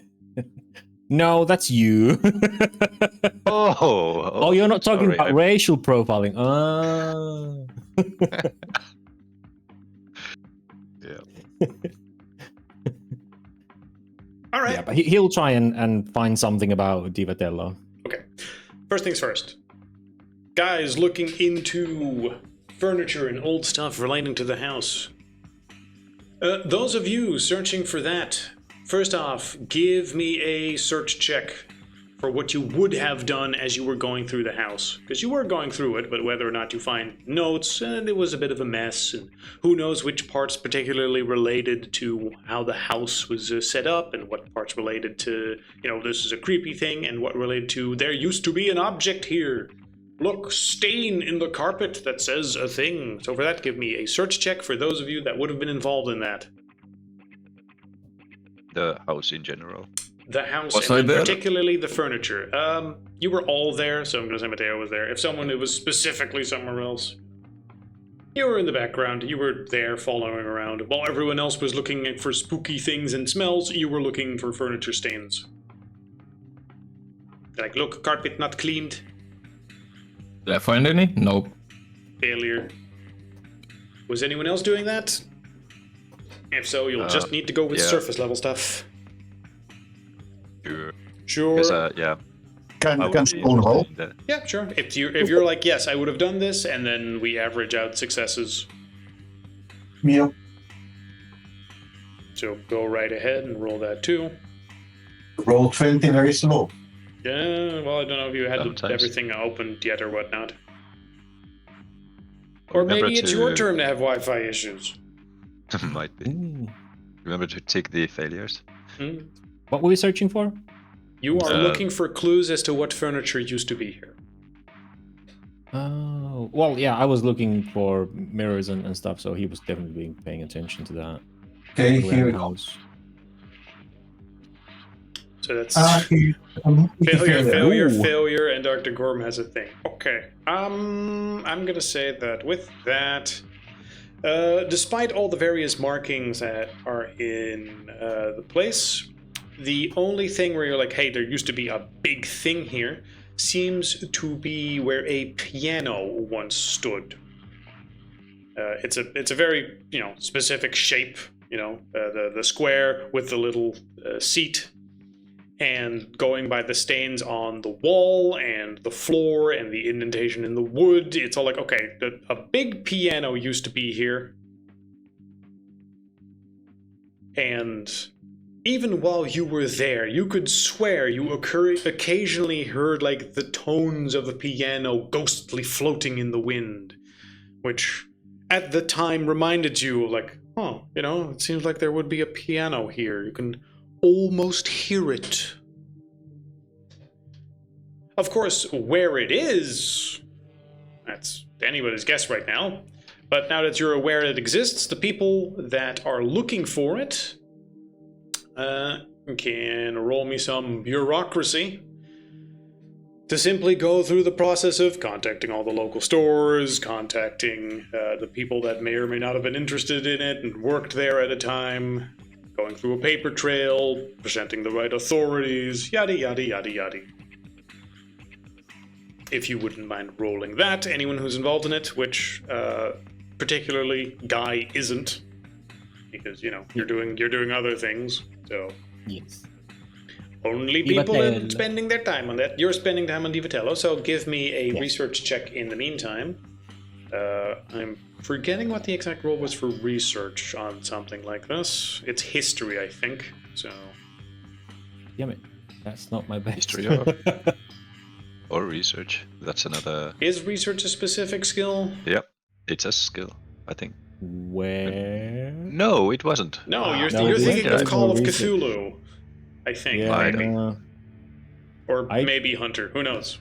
No, that's you. Oh, you're not talking sorry, about racial profiling. Yeah. All right. Yeah, but he'll try and find something about Divatello. Okay. First things first. Guys looking into furniture and old stuff relating to the house. Those of you searching for that, first off, give me a search check for what you would have done as you were going through the house. Because you were going through it, but whether or not you find notes, and it was a bit of a mess, and who knows which parts particularly related to how the house was set up, and what parts related to, this is a creepy thing, and what related to, there used to be an object here. Look, stain in the carpet that says a thing. So for that, give me a search check for those of you that would have been involved in that. The house in general. The house, Was and I there? particularly the furniture. You were all there, so I'm going to say Mateo was there. If someone who was specifically somewhere else, you were in the background. You were there following around. While everyone else was looking for spooky things and smells, you were looking for furniture stains. Like, look, carpet not cleaned. Did I find any? Nope. Failure. Was anyone else doing that? If so, you'll just need to go with yeah. surface level stuff. Sure. Sure. 'Cause, yeah. I would Can be stone hole? interested in that. Yeah, sure. If you're like, yes, I would have done this, and then we average out successes. Yeah. So go right ahead and roll that too. Roll 20 very slow. Yeah, well, I don't know if you had Sometimes. everything opened yet or whatnot. Or Remember maybe it's to- your turn to have Wi-Fi issues. Might be. Ooh. Remember to tick the failures. Hmm. What were we searching for? You are Uh, looking for clues as to what furniture used to be here. Oh, well, yeah, I was looking for mirrors and stuff, so he was definitely paying attention to that. Okay, Around here we the go. house. So that's Ooh. failure, and Dr. Gorm has a thing. Okay. I'm gonna say that with that, despite all the various markings that are in the place, the only thing where you're like, hey, there used to be a big thing here, seems to be where a piano once stood. It's a very specific shape. The square with the little seat. And going by the stains on the wall and the floor and the indentation in the wood, it's all like, okay, a big piano used to be here. And even while you were there, you could swear you occasionally heard like the tones of the piano ghostly floating in the wind, which at the time reminded you like, oh, it seems like there would be a piano here. You can almost hear it. Of course, where it is, that's anybody's guess right now. But now that you're aware it exists, the people that are looking for it can roll me some bureaucracy to simply go through the process of contacting all the local stores, contacting the people that may or may not have been interested in it and worked there at a time, going through a paper trail, presenting the right authorities, yada yada yada yada. If you wouldn't mind rolling that, anyone who's involved in it, which particularly Guy isn't, because you're doing other things, so Yes. only people are Divatello. spending their time on that. You're spending time on Divatello, so give me a Yes. research check in the meantime. I'm forgetting what the exact role was for research on something like this. It's history, I think. So Damn it. That's not my best. History or research. That's another. is research a specific skill? Yep. It's a skill, I think. Where? No, it wasn't. No, you're No, you're it thinking isn't. of Call of Research. Cthulhu, I think. Yeah, Maybe. Or I- maybe Hunter. Who knows?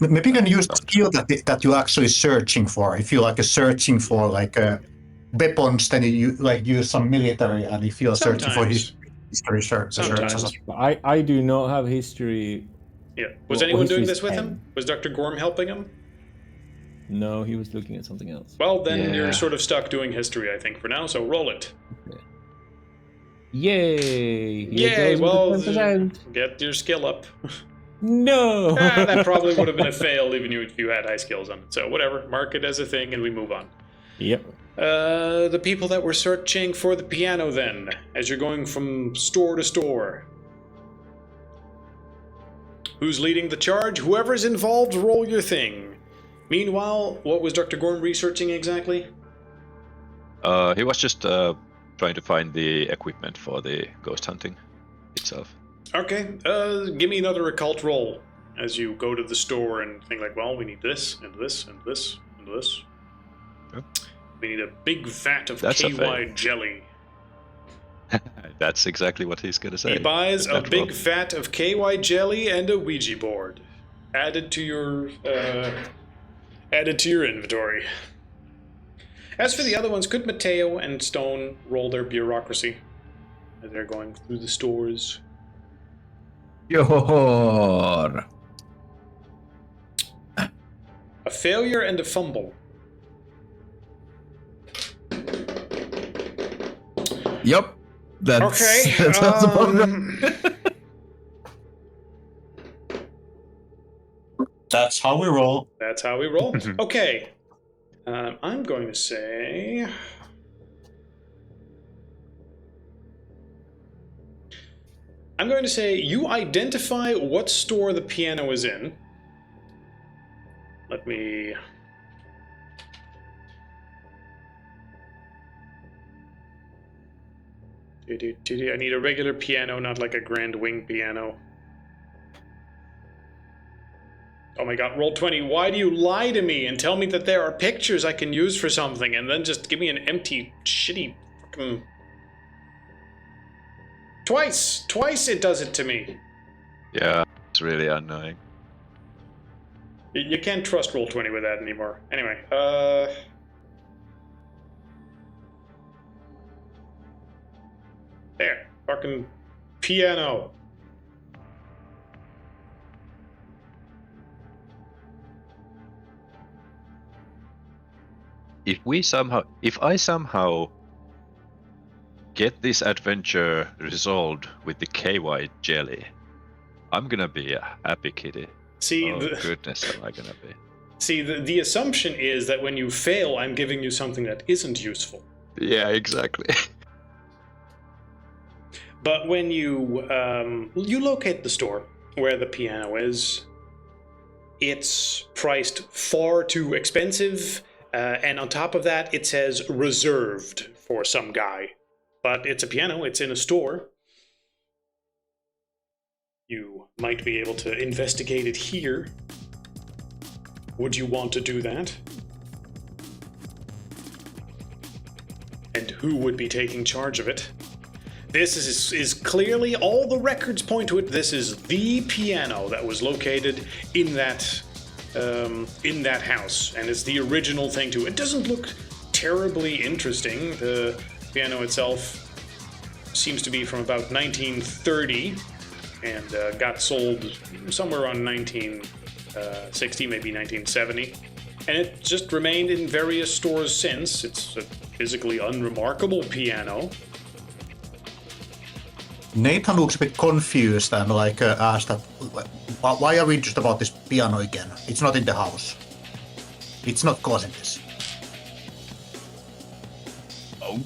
Maybe you can use the skill that you're actually searching for. If you're searching for weapons, then you use some military, and if you're searching for Sometimes. history, search. Sometimes. I do not have history. Yeah. Was Well, anyone doing history's this with him? 10. Was Dr. Gorm helping him? No, he was looking at something else. Well, then Yeah. you're sort of stuck doing history, I think, for now, so roll it. Yay! Here Yay, goes with well, the 10%. get your skill up. No! That probably would have been a fail even if you had high skills on it. So whatever, mark it as a thing and we move on. Yep. The people that were searching for the piano then, as you're going from store to store. Who's leading the charge? Whoever's involved, roll your thing. Meanwhile, what was Dr. Gorm researching exactly? He was just trying to find the equipment for the ghost hunting itself. Okay, give me another occult roll as you go to the store and think like, well, we need this and this and this and this. Yep. We need a big vat of That's a KY fail. jelly. That's exactly what he's gonna say. He buys a That big roll. vat of KY jelly and a Ouija board, added to your inventory. As for the other ones, could Mateo and Stone roll their bureaucracy as they're going through the stores? Yor. A failure and a fumble. Yep. That's, Okay. that's about right. That's how we roll. That's how we roll. Okay. I'm going to say... you identify what store the piano is in. Let me... I need a regular piano, not like a grand wing piano. Oh my god, roll 20. Why do you lie to me and tell me that there are pictures I can use for something and then just give me an empty, shitty fucking... Twice it does it to me. Yeah, it's really annoying. You can't trust roll 20 with that anymore. Anyway, there. Fucking piano. If I somehow get this adventure resolved with the KY jelly, I'm gonna be a happy kitty. See, Oh goodness, am I gonna be? See, the assumption is that when you fail, I'm giving you something that isn't useful. Yeah, exactly. But when you locate the store where the piano is, it's priced far too expensive, and on top of that, it says reserved for some guy. But it's a piano, it's in a store. You might be able to investigate it here. Would you want to do that? And who would be taking charge of it? This is clearly, all the records point to it, this is the piano that was located in that house, and it's the original thing too. It doesn't look terribly interesting. The piano itself seems to be from about 1930 and got sold somewhere around 1960, maybe 1970. And it just remained in various stores since. It's a physically unremarkable piano. Nathan looks a bit confused and asked that, why are we just about this piano again? It's not in the house. It's not causing this.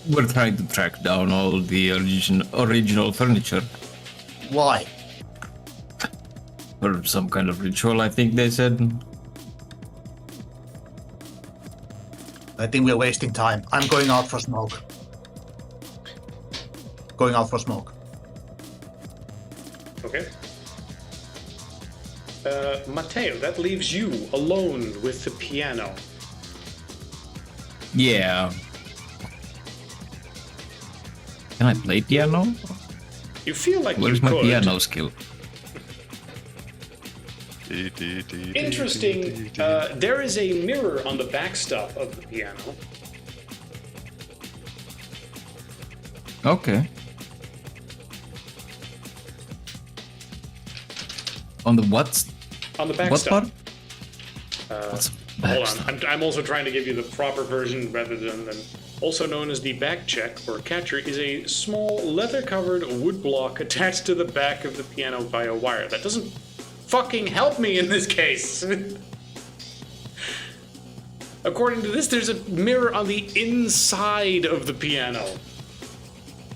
We're trying to track down all the original furniture Why? for some kind of ritual, I think they said. I think we're wasting time. I'm going out for smoke. Going out for smoke. Okay. Matteo, that leaves you alone with the piano. Yeah. Can I play piano? You feel like Where's you my could. piano skill? Interesting. There is a mirror on the backstop of the piano. Okay. On the what? On the What backstop. part? What's Hold backstop? on. I'm also trying to give you the proper version rather than also known as the back check or catcher is a small leather-covered wood block attached to the back of the piano via wire. That doesn't fucking help me in this case. According to this, there's a mirror on the inside of the piano.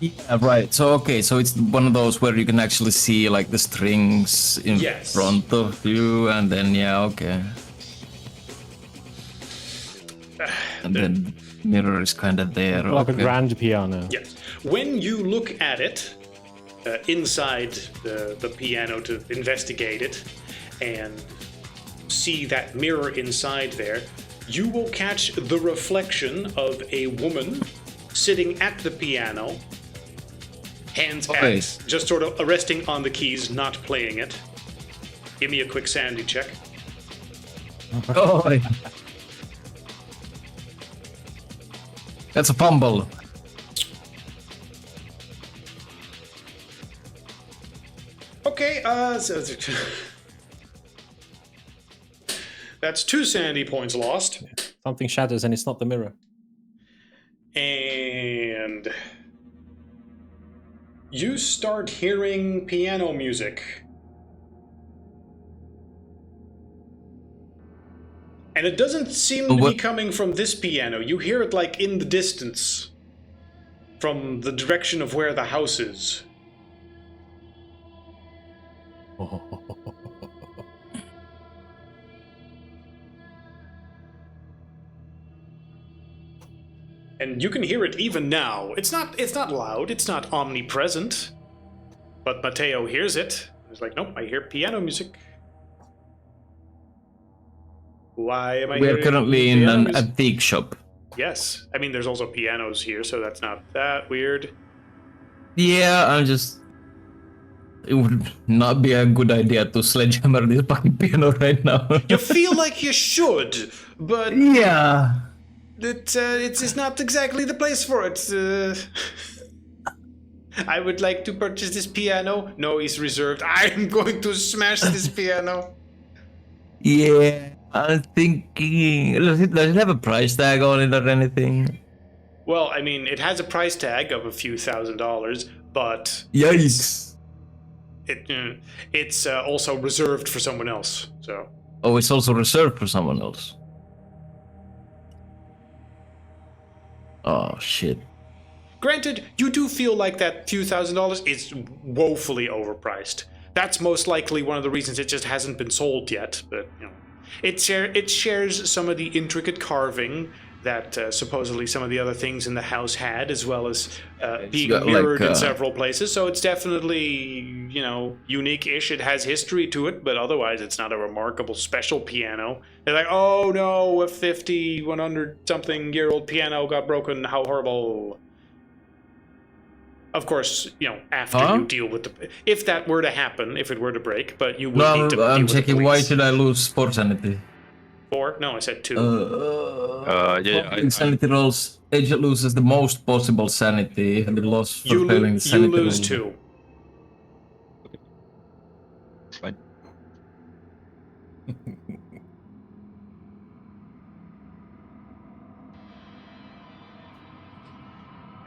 Yeah, right. So okay, so it's one of those where you can actually see like the strings in Yes. front of you, and then yeah, okay. And And then mirror is kind of there. Like a okay. grand piano. Yes. When you look at it, inside the piano to investigate it, and see that mirror inside there, you will catch the reflection of a woman sitting at the piano, hands at, just sort of resting on the keys, not playing it. Give me a quick sanity check. Oh, that's a fumble. Okay, that's 2 sanity points lost. Something shatters and it's not the mirror. And you start hearing piano music. And it doesn't seem to be coming from this piano. You hear it like in the distance, from the direction of where the house is. And you can hear it even now. It's not loud, it's not omnipresent. But Mateo hears it. He's like, nope, I hear piano music. Why am I We're hearing currently in piano an music? antique shop. Yes. I mean, there's also pianos here, so that's not that weird. Yeah, I'm just... It would not be a good idea to sledgehammer this fucking piano right now. You feel like you should, but Yeah. it's not exactly the place for it. I would like to purchase this piano. No, he's reserved. I'm going to smash this piano. Yeah, I'm thinking... Does it have a price tag on it or anything? Well, I mean, it has a price tag of a few $1,000s, but Yikes. it's also reserved for someone else. So. Oh, it's also reserved for someone else. Oh, shit. Granted, you do feel like that few $1,000s is woefully overpriced. That's most likely one of the reasons it just hasn't been sold yet. But you know, it shares some of the intricate carving that supposedly some of the other things in the house had, as well as being mirrored in several places. So it's definitely, you know, unique-ish. It has history to it, but otherwise it's not a remarkable special piano. They're like, oh no, a 50, 100-something-year-old piano got broken. How horrible. Of course, you know, after you deal with the... If that were to happen, if it were to break, but you would need to deal I'm with checking the why police. should I lose 4 sanity? 4? No, I said 2. Sanity rolls. Agent loses the most possible sanity, and the loss for failing the sanity You lose roll. 2. It's fine.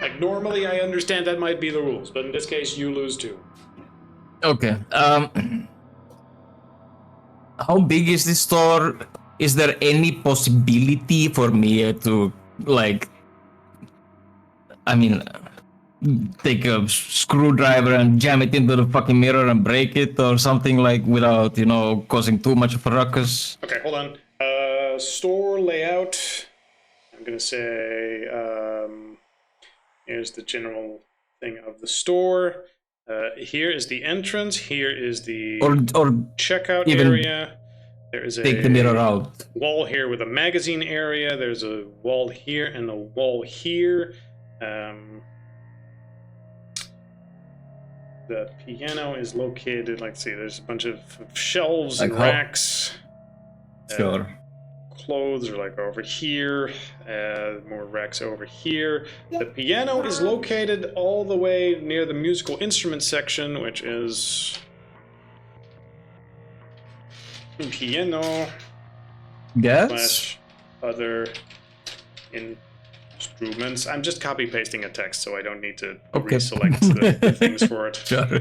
Like, normally I understand that might be the rules, but in this case, you lose 2. Okay. How big is this store? Is there any possibility for me to, like, I mean, take a screwdriver and jam it into the fucking mirror and break it or something, like, without, you know, causing too much of a ruckus? Okay, hold on. Store layout. I'm gonna say, here's the general thing of the store. Here is the entrance. Here is the Or checkout even area. There is take the mirror out. wall here with a magazine area. There's a wall here and a wall here. The piano is located, let's see, there's a bunch of shelves and racks. Sure. Clothes are like over here. More racks over here. The piano is located all the way near the musical instrument section, which is piano Yes? / other instruments. I'm just copy pasting a text, so I don't need to reselect the things for it. Sure.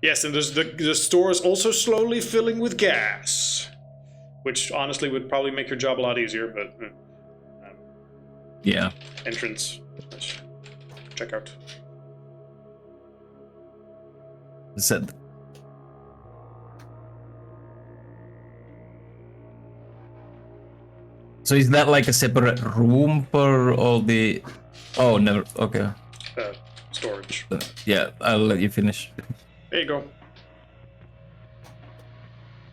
Yes, and there's the store is also slowly filling with gas, which honestly would probably make your job a lot easier, but Yeah. entrance, checkout. Said. So is that like a separate room for all the? Oh, never. Okay. Storage. Yeah, I'll let you finish. There you go.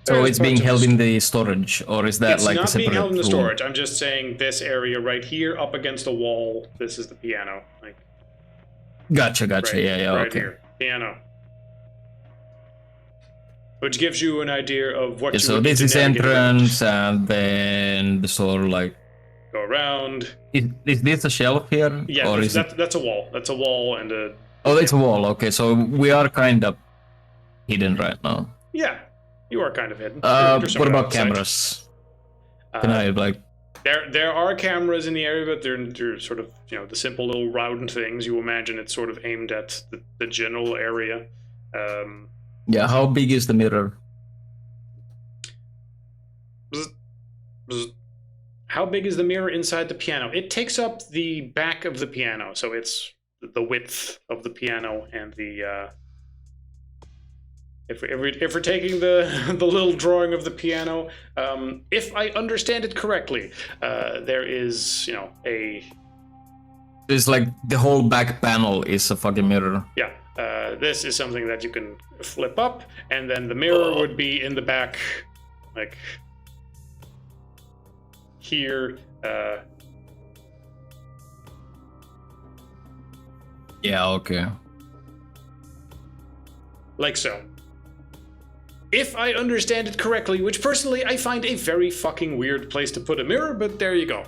So There's it's being parts of held the in the storage, or is that It's like a not separate being held in the room? storage. I'm just saying this area right here, up against a wall. This is the piano. Like Gotcha. right, Yeah. right Okay. here, piano. Which gives you an idea of what Yeah, you so would need this to is navigate around. entrance, and then the store like. Go around. Is this a shelf here? Yeah, or is it? that's a wall. That's a wall and a. Oh, it's a wall. Okay, so we are kind of hidden right now. Yeah, you are kind of hidden. What somewhere about outside. cameras? Can I like? There are cameras in the area, but they're sort of the simple little round things. You imagine it's sort of aimed at the general area. Yeah, how big is the mirror? How big is the mirror inside the piano? It takes up the back of the piano, so it's the width of the piano and the. If we're taking the little drawing of the piano, if I understand it correctly, there is a. It's like the whole back panel is a fucking mirror. Yeah, this is something that you can flip up, and then the mirror would be in the back, like here. Yeah. Okay. Like so. If I understand it correctly, which personally I find a very fucking weird place to put a mirror, but there you go.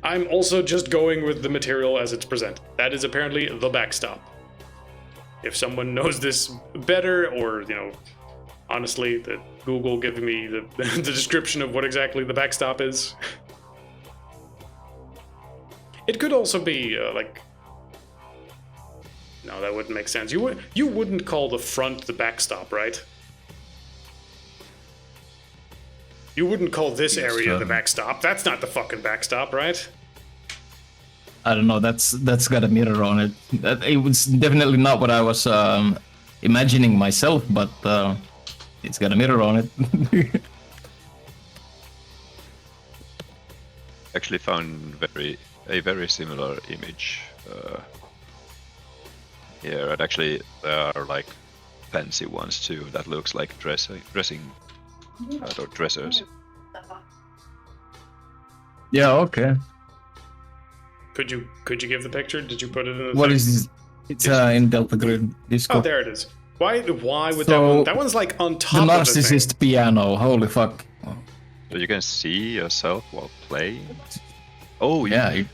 I'm also just going with the material as it's presented. That is apparently the backstop. If someone knows this better, or, honestly, the Google giving me the description of what exactly the backstop is. It could also be, no, that wouldn't make sense. You wouldn't call the front the backstop, right? You wouldn't call this area the backstop. That's not the fucking backstop, right? I don't know. That's got a mirror on it. It was definitely not what I was imagining myself, but it's got a mirror on it. Actually, found a very similar image here, and actually there are like fancy ones too. That looks like dressing or dressers. Yeah. Okay. Could you give the picture? Did you put it in the What thing? is this? It's in Delta Grid Discord. Oh, there it is. Why would So, that one? That one's like on The top of the thing. narcissist piano. Holy fuck. So you can see yourself while playing. Oh Yeah.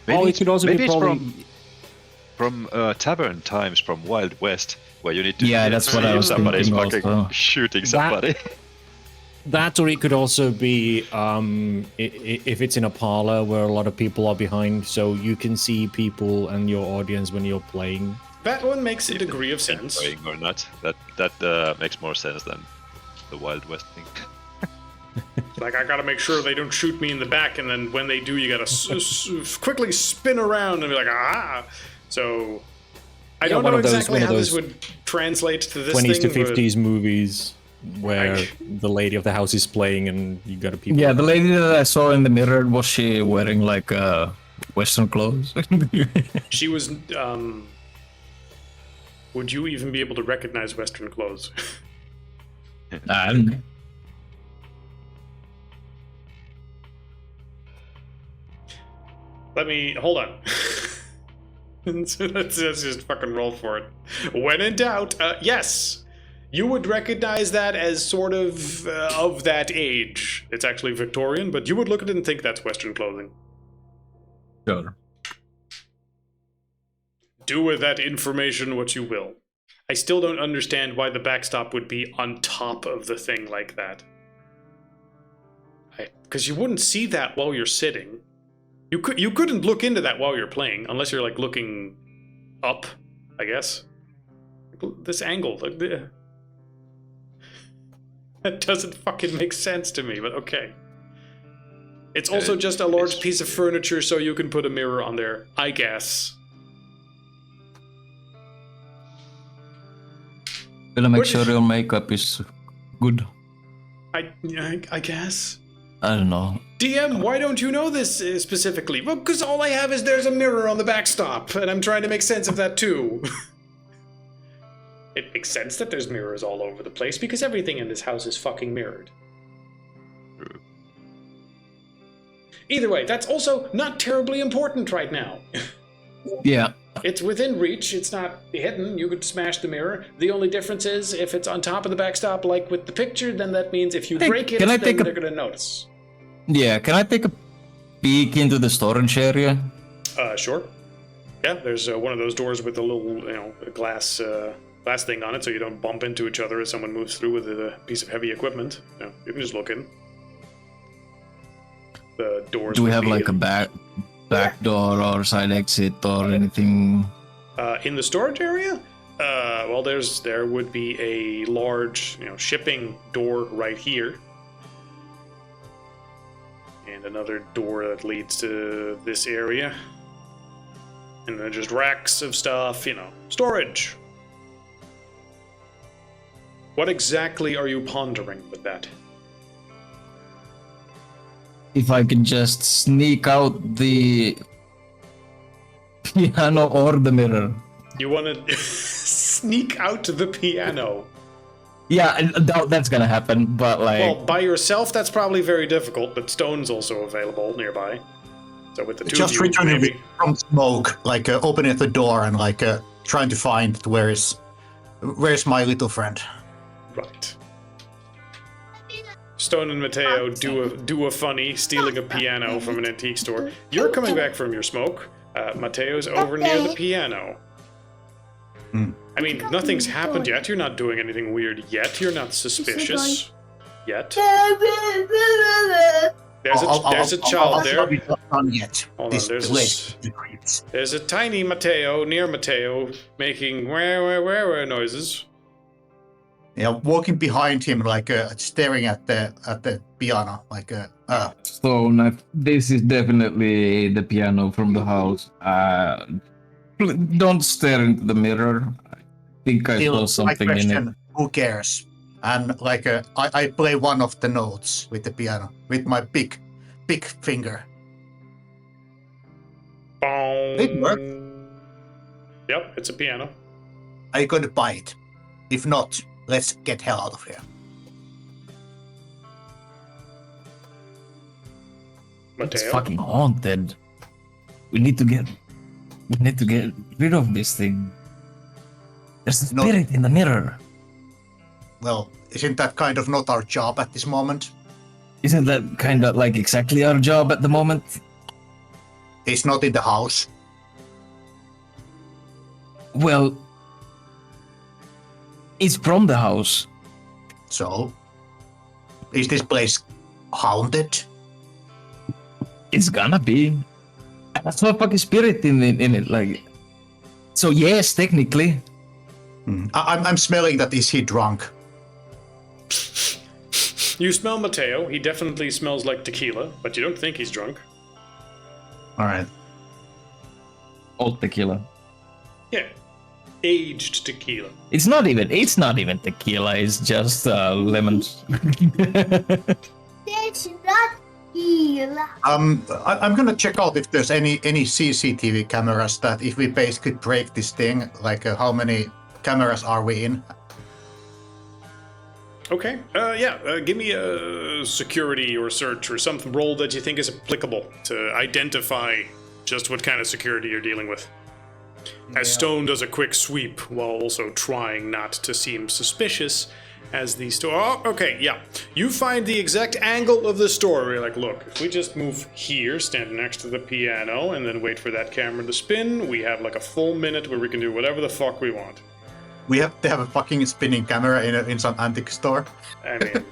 maybe it could also maybe be it's probably... from tavern times from Wild West, where you need to Yeah, that's what I was somebody's thinking fucking also. shooting somebody. That, or it could also be if it's in a parlor where a lot of people are behind, so you can see people and your audience when you're playing. That one makes a degree of sense. Playing or not, that makes more sense than the Wild West thing. Like, I gotta make sure they don't shoot me in the back, and then when they do, you gotta quickly spin around and be like, ah! So, I don't know exactly how this would translate to this 20s thing. to 50s movies where the lady of the house is playing and you got people. Yeah, the lady that I saw in the mirror, was she wearing like Western clothes? She was, would you even be able to recognize Western clothes? Hold on. let's just fucking roll for it. When in doubt, yes. You would recognize that as sort of that age. It's actually Victorian, but you would look at it and think that's Western clothing. Sure. Do with that information what you will. I still don't understand why the backstop would be on top of the thing like that. Because you wouldn't see that while you're sitting. You couldn't look into that while you're playing, unless you're like looking up, I guess. This angle, like that doesn't fucking make sense to me, but okay. It's also just a large piece of furniture, so you can put a mirror on there, I guess. Gonna make sure your makeup is good. I guess. I don't know. DM, why don't you know this specifically? Well, because all I have is there's a mirror on the backstop, and I'm trying to make sense of that too. It makes sense that there's mirrors all over the place, because everything in this house is fucking mirrored. Either way, that's also not terribly important right now. Yeah. It's within reach, it's not hidden, you could smash the mirror. The only difference is, if it's on top of the backstop, like with the picture, then that means if you break it, then they're gonna notice. Yeah, can I take a peek into the storage area? Sure. Yeah, there's one of those doors with a little, glass thing on it, so you don't bump into each other as someone moves through with a piece of heavy equipment. You can just look in. The doors. Do we have like a back door or side exit or anything? In the storage area? Well, there would be a large, shipping door right here. And another door that leads to this area. And then just racks of stuff, storage. What exactly are you pondering with that? If I could just sneak out the piano or the mirror. You want to sneak out the piano? Yeah, I doubt that's gonna happen, but like... Well, by yourself, that's probably very difficult, but stone's also available nearby. So with the two just of you, returning maybe. from smoke, like opening the door and like trying to find where's my little friend. Right. Stone and Mateo do a funny, stealing a piano from an antique store. You're coming back from your smoke. Mateo's over near the piano. I mean, nothing's happened yet. You're not doing anything weird yet. You're not suspicious yet. There's a child there. Hold on, there's a tiny Mateo near Mateo making wah noises. Yeah, walking behind him, like staring at the piano, like So this is definitely the piano from the house. Don't stare into the mirror. I think I saw something in it. Who cares? And like I play one of the notes with the piano with my big finger. It worked. Yep, it's a piano. Are you going to buy it? If not, let's get hell out of here. Mateo? It's fucking haunted. We need to get rid of this thing. There's a spirit in the mirror. Well, isn't that kind of not our job at this moment? Isn't that kind of like exactly our job at the moment? It's not in the house. Well, it's from the house. So, is this place haunted? It's gonna be. That's no fucking spirit in it. Like, so yes, technically. I'm smelling that. Is he drunk? You smell Mateo. He definitely smells like tequila, but you don't think he's drunk. All right. Old tequila. Yeah, aged tequila. It's not even tequila. It's just lemons. That's not tequila. I'm gonna check out if there's any CCTV cameras that if we basically break this thing, like how many cameras are we in? Okay. Give me a security or search or some role that you think is applicable to identify just what kind of security you're dealing with. As Stone does a quick sweep while also trying not to seem suspicious as the store. Oh, okay, yeah. You find the exact angle of the store where you're like, look, if we just move here, stand next to the piano, and then wait for that camera to spin, we have like a full minute where we can do whatever the fuck we want. We have to have a fucking spinning camera in some antique store. I mean,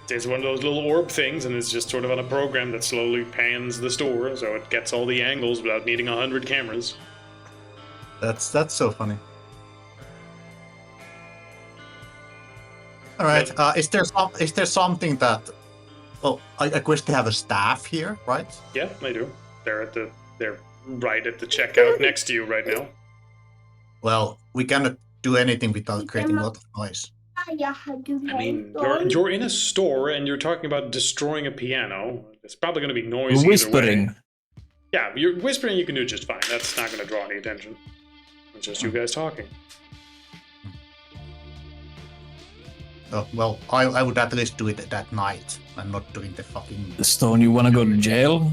it's one of those little orb things, and it's just sort of on a program that slowly pans the store, so it gets all the angles without needing 100 cameras. That's so funny. All right. Is there something that? Oh, I guess they have a staff here, right? Yeah, they do. They're right at the checkout next to you right now. Well, we cannot do anything without creating a lot of noise. I mean, you're in a store and you're talking about destroying a piano. It's probably going to be noisy. Whispering. Either way. Yeah, you're whispering. You can do just fine. That's not going to draw any attention. It's just you guys talking. Well, I would at least do it that night and not doing the fucking. Stone, you wanna go to jail?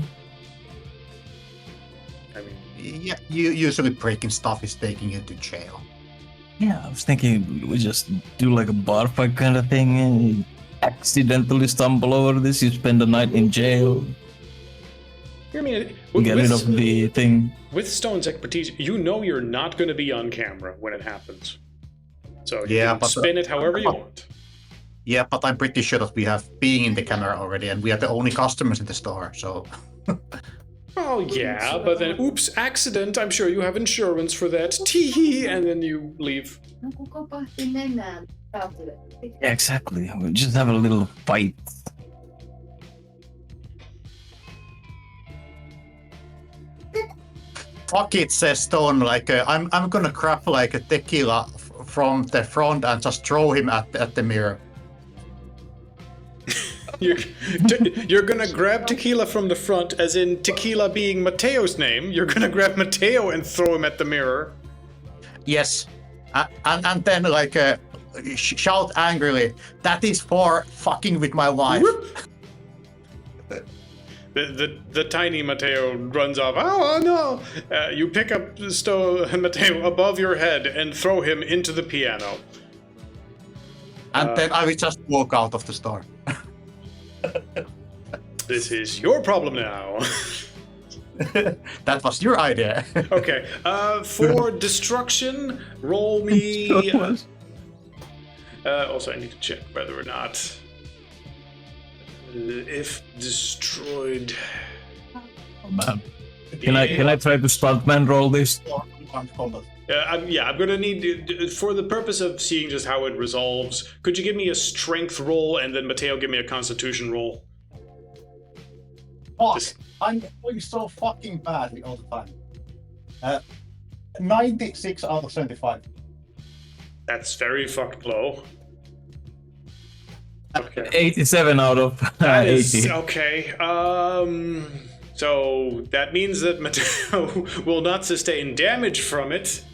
I mean, Yeah, usually breaking stuff is taking you to jail. Yeah, I was thinking we just do like a bar fight kind of thing and accidentally stumble over this, you spend the night in jail, I mean, get rid of the thing. with Stone's expertise, you know you're not going to be on camera when it happens. So you can spin it however you want. Yeah, but I'm pretty sure that we have being in the camera already, and we are the only customers in the store, so... Oh yeah, but then, oops, accident, I'm sure you have insurance for that, tee and then you leave. Yeah, exactly. We'll just have a little fight. Fuck it, says Stone, like, I'm gonna grab, like, a tequila from the front and just throw him at the mirror. You're gonna grab tequila from the front, as in tequila being Mateo's name. You're gonna grab Mateo and throw him at the mirror. Yes. And then, like, shout angrily, that is for fucking with my wife. Whoop. The tiny Mateo runs off. Oh no! You pick up Mateo above your head and throw him into the piano. And then I will just walk out of the store. This is your problem now. That was your idea. Okay. For destruction, roll me. Also, I need to check whether or not. If destroyed. Oh, man. Can I try to stuntman roll this? I'm gonna need, for the purpose of seeing just how it resolves, could you give me a strength roll and then Mateo give me a constitution roll? Fuck, I'm doing so fucking badly all the time. 96 out of 75. That's very fucking low. Okay. 87 out of That 80. is okay. So that means that Mateo will not sustain damage from it.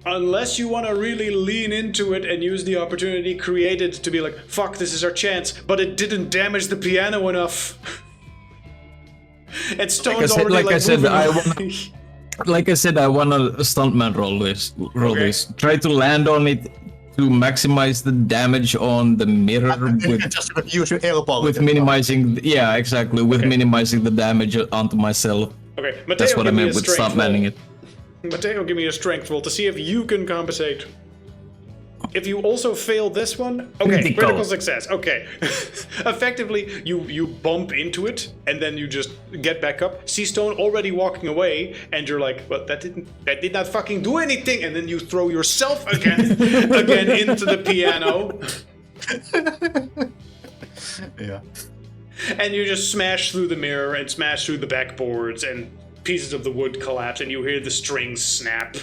Unless you want to really lean into it and use the opportunity created to be like, fuck, this is our chance, but it didn't damage the piano enough. And Stone's already like I said, I want a stuntman roll this. This. Try to land on it to maximize the damage on the mirror with just use your elbow with minimizing. Yeah, exactly. With minimizing the damage onto myself. Okay, Mateo, that's what I meant with stuntmanning it. Mateo, give me a strength roll to see if you can compensate. If you also fail this one, okay, critical success. Okay, effectively, you bump into it and then you just get back up. See Stone already walking away, and you're like, "Well, that did not fucking do anything." And then you throw yourself again into the piano. Yeah. And you just smash through the mirror and smash through the backboards, and pieces of the wood collapse, and you hear the strings snap.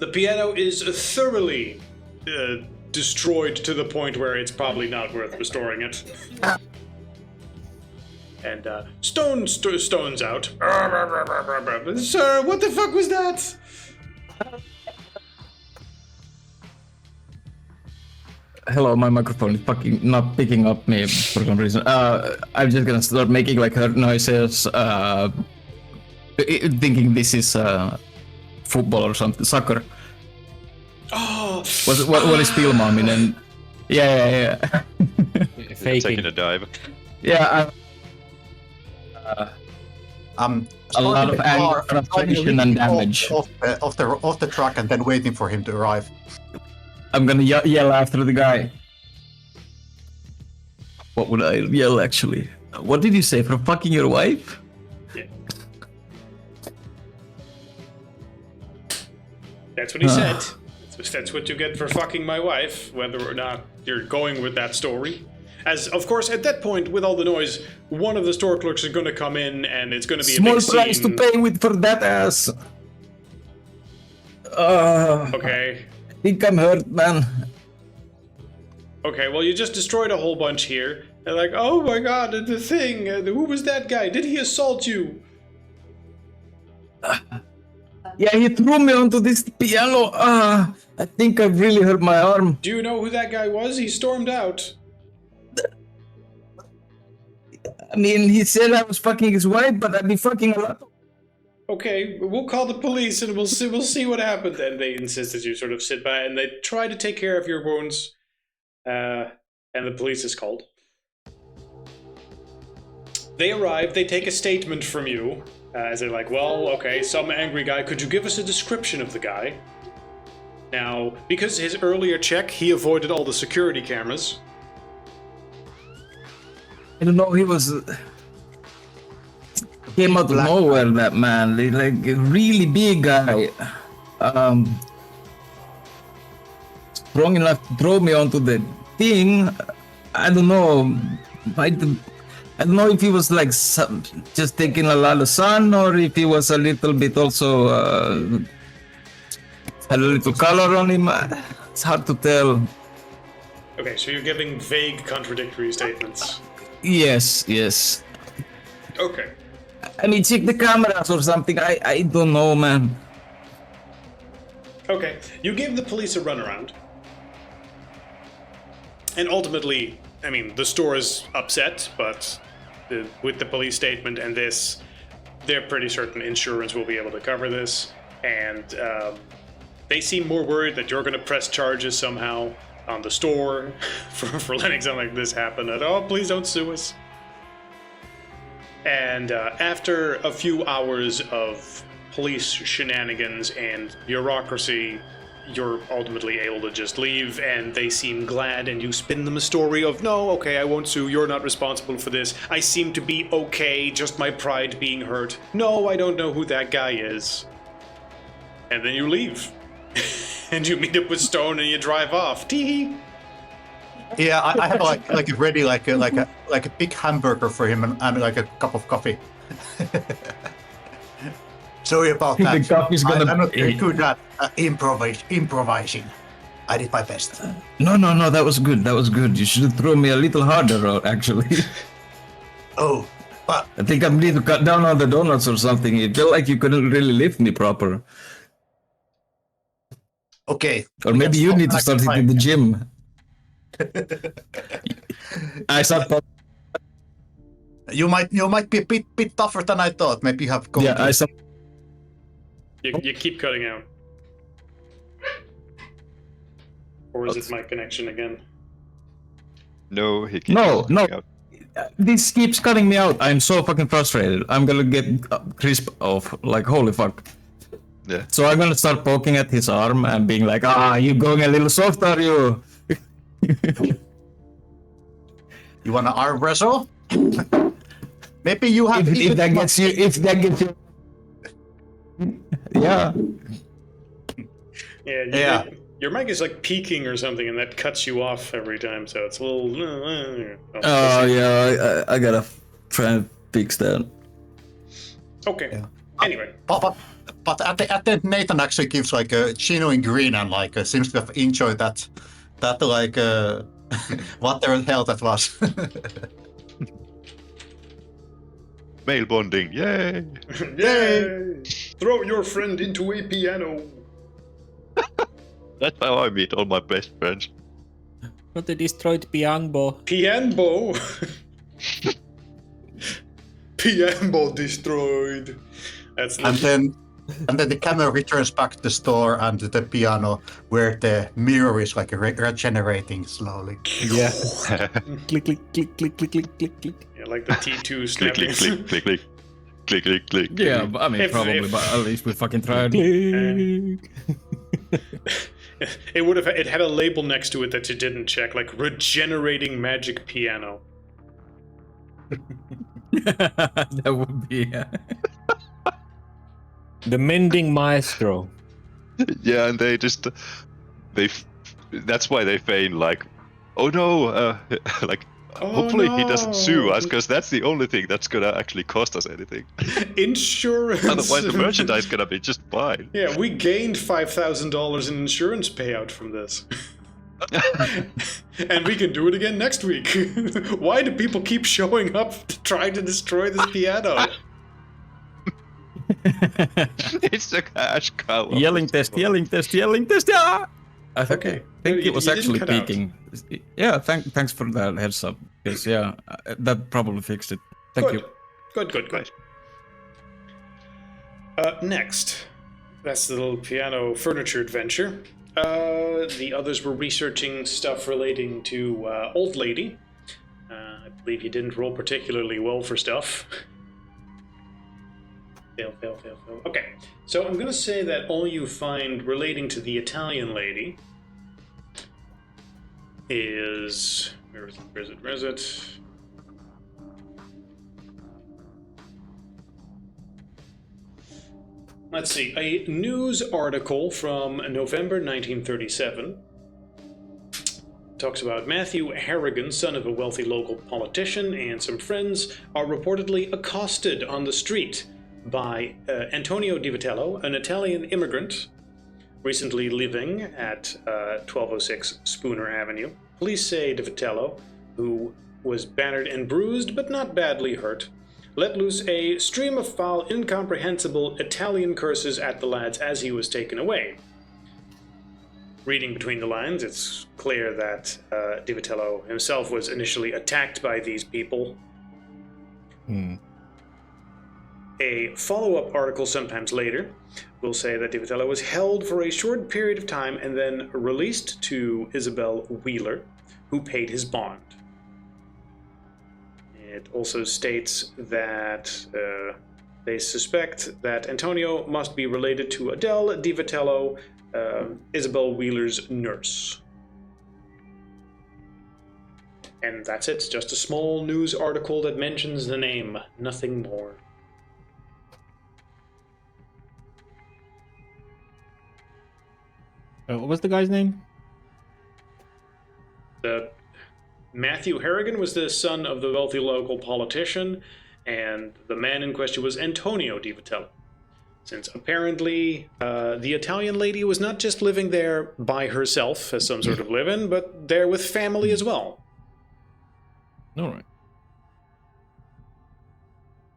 The piano is thoroughly destroyed to the point where it's probably not worth restoring it. And Stone's out. Sir, what the fuck was that? Hello, my microphone is fucking not picking up me for some reason. I'm just gonna start making like hurt noises, thinking this is football or something, soccer. Oh, what is Pilmaamin and yeah. Taking a dive. Yeah, a lot of anger, frustration, and damage. Off the truck and then waiting for him to arrive. I'm gonna yell after the guy. What would I yell actually? What did you say, for fucking your wife? Yeah. That's what he said. That's what you get for fucking my wife, whether or not you're going with that story. As, of course, at that point, with all the noise, one of the store clerks is going to come in, and it's going to be small a big price scene. to pay with for that ass. Okay. I think I'm hurt, man. Okay, well, you just destroyed a whole bunch here. And like, oh my god, the thing. Who was that guy? Did he assault you? Yeah, he threw me onto this piano. I think I've really hurt my arm. Do you know who that guy was? He stormed out. I mean, he said I was fucking his wife, but I'd be fucking a lot. Okay, we'll call the police and we'll see what happened. And they insist that you sort of sit by and they try to take care of your wounds. And the police is called. They arrive, they take a statement from you. As they're like, well, okay, some angry guy. Could you give us a description of the guy? Now, because his earlier check, he avoided all the security cameras. I don't know, he was... Came out of nowhere, that man. Like, a really big guy. Strong enough to throw me onto the thing. I don't know. I don't know if he was like just taking a lot of sun or if he was a little bit also had a little color on him. It's hard to tell. Okay, so you're giving vague contradictory statements. Yes. Okay. I mean, check the cameras or something. I don't know, man. Okay, you give the police a runaround. And ultimately, I mean, the store is upset, but with the police statement and this, they're pretty certain insurance will be able to cover this. And they seem more worried that you're going to press charges somehow on the store for letting something like this happen. And, oh, please don't sue us. And after a few hours of police shenanigans and bureaucracy, you're ultimately able to just leave, and they seem glad, and you spin them a story of, no, okay, I won't sue, you're not responsible for this, I seem to be okay, just my pride being hurt. No, I don't know who that guy is. And then you leave. And you meet up with Stone and you drive off. Tee-hee. Yeah, I have like ready like a big hamburger for him and like a cup of coffee. Sorry about that. The coffee's gonna... I'm not very good at improvising. I did my best. No, that was good. You should have thrown me a little harder, actually. Oh, but... I think I need to cut down on the donuts or something. It felt like you couldn't really lift me proper. Okay. Or maybe you need to start hitting the gym. I start... You might be a bit tougher than I thought. Maybe you have... Yeah, I start... You keep cutting out. Or is it my connection again? No, he keeps No. out. This keeps cutting me out. I'm so fucking frustrated. I'm gonna get crisp off. Like, holy fuck. Yeah. So I'm gonna start poking at his arm and being like, you going a little soft, are you? You wanna arm wrestle? Maybe you have... If that gets you... Yeah. Yeah. Your mic is like peaking or something, and that cuts you off every time, so it's a little... Yeah, I gotta try and fix that. Okay. Yeah. Anyway. But at the end, Nathan actually gives like a genuine grin and like seems to have enjoyed that like what the hell that was. Male bonding, yay! Yay! Throw your friend into a piano. That's how I meet all my best friends. Not the destroyed piano. Piano. Piano destroyed. That's and then the camera returns back to the store and to the piano where the mirror is like regenerating slowly. Yeah. Click, click, click, click, click, click, click, click. Yeah, like the T2 click, click, click, click, click, click, click, click. Yeah, I mean, probably, but at least we fucking tried. It had a label next to it that you didn't check, like regenerating magic piano. That would be... The mending maestro. Yeah, and that's why they feign like, oh no, like, hopefully he doesn't sue no. us, because that's the only thing that's gonna actually cost us anything. Insurance. Otherwise, the merchandise gonna be just fine. Yeah, we gained $5,000 in insurance payout from this. And we can do it again next week. Why do people keep showing up to try to destroy this piano? It's a cash cow. Yelling test. Ah! Okay. I think it was You didn't actually cut out. peaking. Yeah, thanks for that heads up. Because that probably fixed it. Thank you. Good. Next, that's the little piano furniture adventure. The others were researching stuff relating to Old Lady. I believe you didn't roll particularly well for stuff. Fail. Okay, so I'm gonna say that all you find relating to the Italian lady is... Where is it? Let's see, a news article from November 1937 talks about Matthew Harrigan, son of a wealthy local politician, and some friends are reportedly accosted on the street by Antonio Di Vitello, an Italian immigrant recently living at 1206 Spooner Avenue. Police say Di Vitello, who was battered and bruised but not badly hurt, let loose a stream of foul, incomprehensible Italian curses at the lads as he was taken away. Reading between the lines, it's clear that Di Vitello himself was initially attacked by these people. A follow-up article sometimes later will say that Di Vitello was held for a short period of time and then released to Isabel Wheeler, who paid his bond. It also states that they suspect that Antonio must be related to Adele Di Vitello, Isabel Wheeler's nurse. And that's it. It's just a small news article that mentions the name, nothing more. What was the guy's name? Matthew Harrigan was the son of the wealthy local politician, and the man in question was Antonio Di Vitello. Since apparently the Italian lady was not just living there by herself as some sort of live-in, but there with family as well. All right.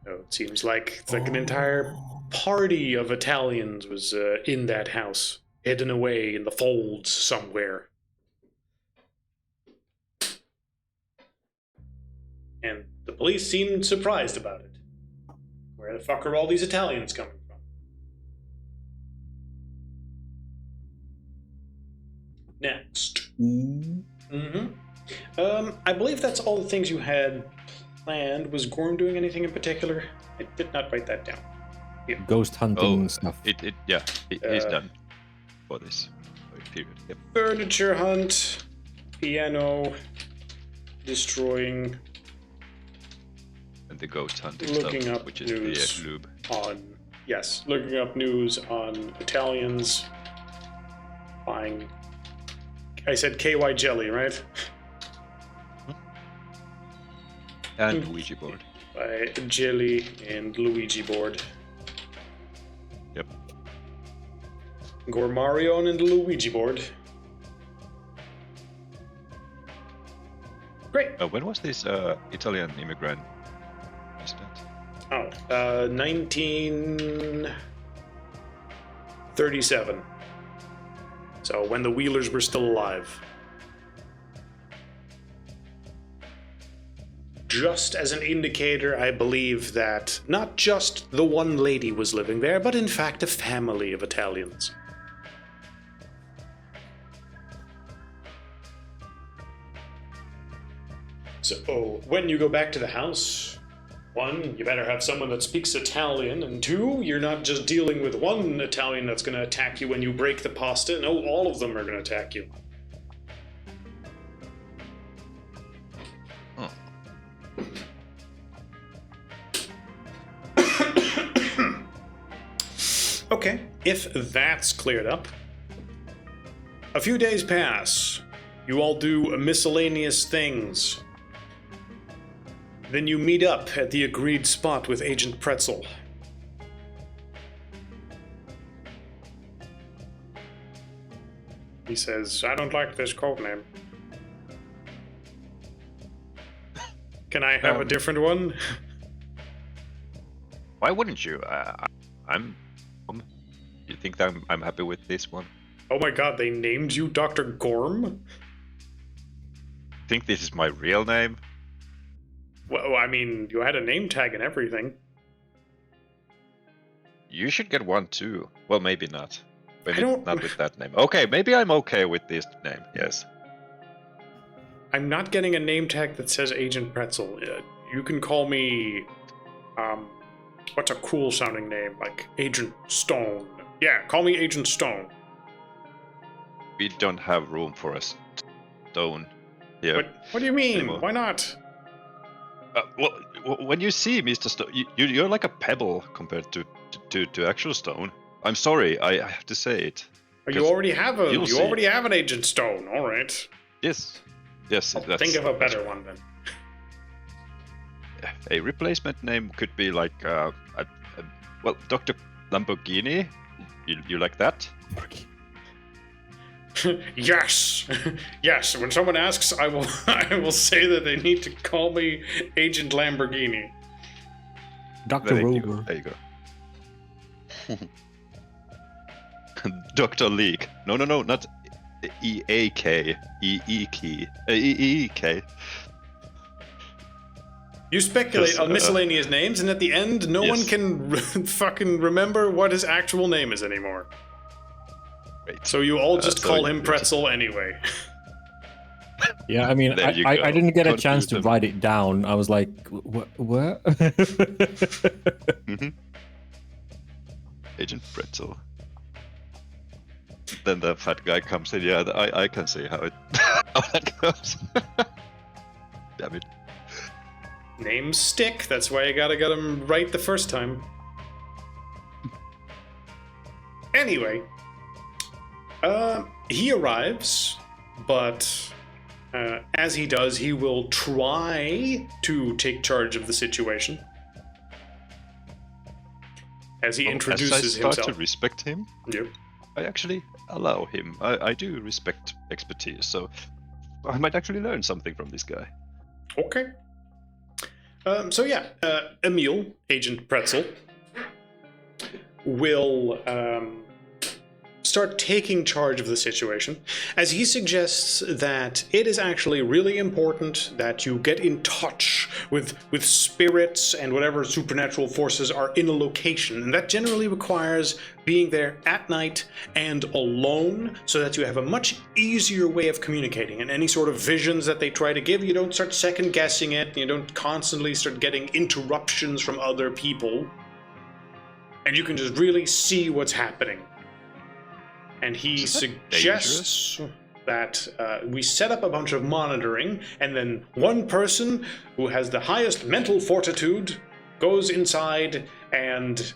So it seems like it's like an entire party of Italians was in that house, hidden away in the folds somewhere. And the police seemed surprised about it. Where the fuck are all these Italians coming from? Next. I believe that's all the things you had planned. Was Gorm doing anything in particular? I did not write that down. Yeah. Ghost hunting stuff. He's done for this period. Yep. Furniture hunt, piano, destroying, And the ghost hunting looking stuff, up which is news the lube. looking up news on Italians buying. I said KY jelly, right? And Ouija board. By jelly and Luigi board. Yep. Gormarion and the Luigi board. Great. When was this Italian immigrant incident? 1937. So when the Wheelers were still alive. Just as an indicator, I believe that not just the one lady was living there, but in fact a family of Italians. So, when you go back to the house, 1, you better have someone that speaks Italian, and 2, you're not just dealing with one Italian that's going to attack you when you break the pasta. No, all of them are going to attack you. Okay, if that's cleared up, a few days pass. You all do miscellaneous things. Then you meet up at the agreed spot with Agent Pretzel. He says, I don't like this codename. Can I have a different one? Why wouldn't you? I'm. You think that I'm happy with this one? Oh my god, they named you Dr. Gorm? Think this is my real name? Well, I mean, you had a name tag and everything. You should get one too. Well, maybe not. Maybe I don't- not with that name. Okay, maybe I'm okay with this name. Yes. I'm not getting a name tag that says Agent Pretzel. You can call me, what's a cool sounding name? Like Agent Stone. Yeah, call me Agent Stone. We don't have room for a stone here. What do you mean? Anymore. Why not? Well, when you see Mr. Stone, you're like a pebble compared to actual stone. I'm sorry, I have to say it. You already have you'll already have an Agent Stone. All right. Yes. I'll think of a better one then. A replacement name could be like, well, Dr. Lamborghini. You like that? Yes, yes. When someone asks, I will say that they need to call me Agent Lamborghini. Dr. Rover. There you go. Dr. Leak. No, not EAK. EEK. You speculate on miscellaneous names, and at the end, no one can fucking remember what his actual name is anymore. Great. So you all just so call him you- Pretzel anyway. Yeah, I mean, There you I go. didn't get a Confuse chance to them. write it down. I was like, what? Agent Pretzel. Then the fat guy comes in. Yeah, I can see how that goes. Damn it. Names stick. That's why you gotta get them right the first time. Anyway, he arrives, but as he does, he will try to take charge of the situation. As he introduces As I start himself. to respect him, Yep. I actually allow him. I do respect expertise, so I might actually learn something from this guy. Okay. So yeah, Emil, Agent Pretzel, will start taking charge of the situation, as he suggests that it is actually really important that you get in touch with spirits and whatever supernatural forces are in a location, and that generally requires being there at night and alone, so that you have a much easier way of communicating. And any sort of visions that they try to give, you don't start second guessing it, you don't constantly start getting interruptions from other people, and you can just really see what's happening. And he Is that suggests that we set up a bunch of monitoring, and then one person who has the highest mental fortitude goes inside and,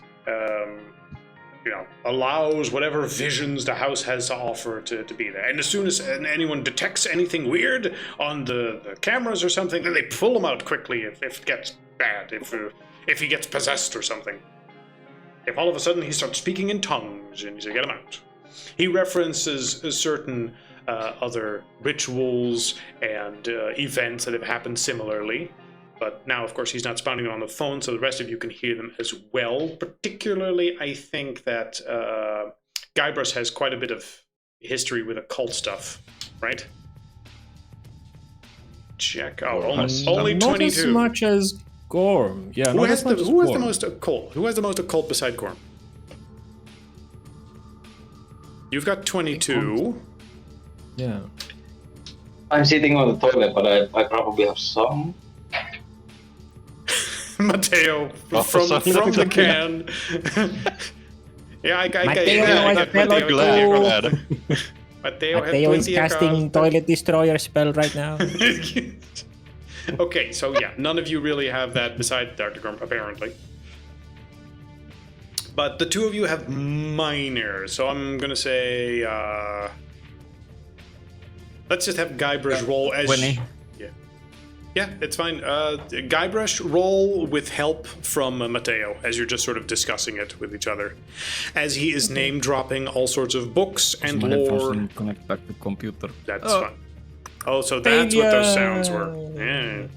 allows whatever visions the house has to offer to be there. And as soon as anyone detects anything weird on the cameras or something, then they pull him out quickly if it gets bad, if he gets possessed or something. If all of a sudden he starts speaking in tongues, and you say, get him out. He references certain other rituals and events that have happened similarly, but now, of course, he's not spouting them on the phone, so the rest of you can hear them as well. Particularly, I think that Guybrush has quite a bit of history with occult stuff, right? Check. Oh, only Not 22. as much as Gorm. Yeah, Who not has as much as the Gorm. most occult? Who has the most occult beside Gorm? You've got 22. Yeah. I'm sitting on the toilet, but I probably have some. Matteo Oh, from sorry. the can. Yeah, I Matteo got is fellow Matteo. Glad. Matteo had Matteo is 20 casting across. toilet destroyer spell right now. Okay, so yeah, none of you really have that beside Dr. Gorm, apparently. But the two of you have minor, so I'm gonna say, let's just have Guybrush roll as... 20. Yeah. Yeah, it's fine. Guybrush, roll with help from Mateo as you're just sort of discussing it with each other. As he is name dropping all sorts of books and My headphones lore. didn't connect back to computer. That's fine. Oh, so that's what those sounds were. Yeah.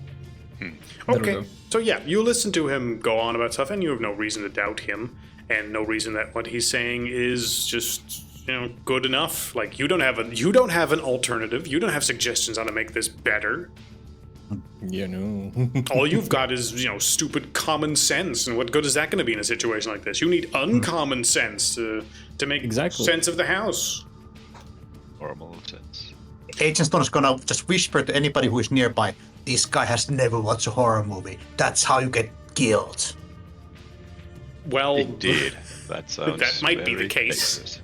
There we Okay. go. So yeah, you listen to him go on about stuff, and you have no reason to doubt him, and no reason that what he's saying is just good enough. Like you don't have an alternative. You don't have suggestions on how to make this better. Yeah, no. All you've got is, stupid common sense, and what good is that going to be in a situation like this? You need uncommon sense to make Exactly. sense of the house. Normal sense. Agent Stone is gonna just whisper to anybody who is nearby, this guy has never watched a horror movie. That's how you get killed. Well, Indeed. That sounds that might be the very case. dangerous.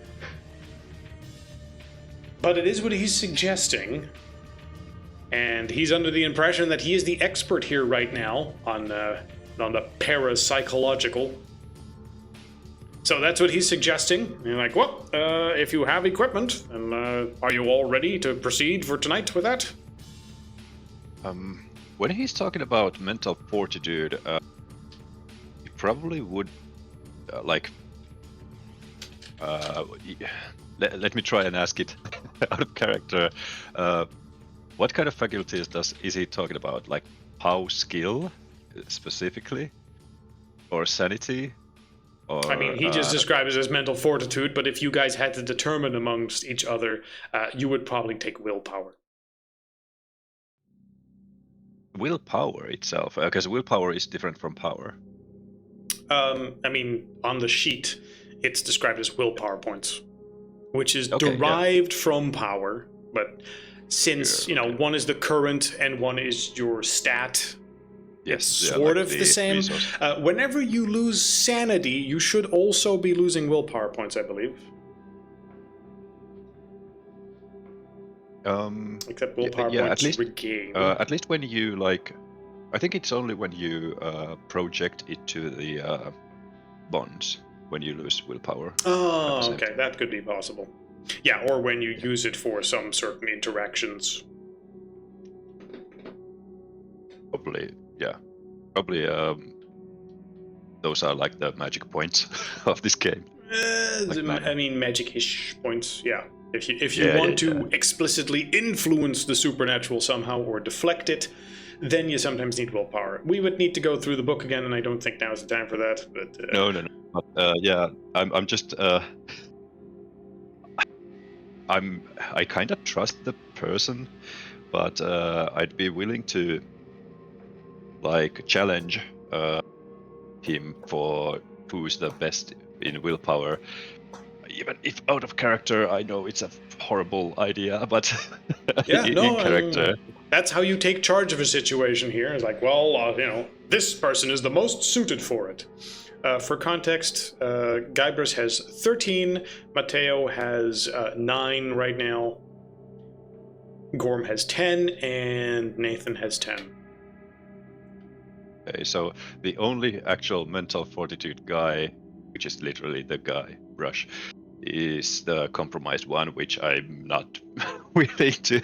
But it is what he's suggesting, and he's under the impression that he is the expert here right now on the parapsychological. So that's what he's suggesting. And you're like, well, if you have equipment, and are you all ready to proceed for tonight with that? When he's talking about mental fortitude, he probably would let me try and ask it out of character. What kind of faculties is he talking about? Like power skill specifically, or sanity? Or, I mean, he just describes it as mental fortitude, but if you guys had to determine amongst each other, you would probably take willpower. Willpower itself, because willpower is different from power. I mean, on the sheet, it's described as willpower points, which is Okay, derived from power, but since, one is the current and one is your stat, it's sort of the same. Whenever you lose sanity, you should also be losing willpower points, I believe. Except willpower points regained. At least when you I think it's only when you project it to the bonds when you lose willpower. Oh, okay, that could be possible. Yeah, or when you use it for some certain interactions. Probably, yeah. Probably those are like the magic points of this game. I mean, magic-ish points, yeah. If you want to explicitly influence the supernatural somehow or deflect it, then you sometimes need willpower. We would need to go through the book again, and I don't think now's the time for that. But No. But, I'm just I kind of trust the person, but I'd be willing to challenge him for who's the best in willpower. Even if out of character, I know it's a horrible idea, but in character. That's how you take charge of a situation here. It's like, well, this person is the most suited for it. For context, Guybrush has 13, Mateo has 9 right now, Gorm has 10, and Nathan has 10. Okay, so the only actual mental fortitude guy, which is literally the guy, Rush, is the compromised one, which I'm not willing to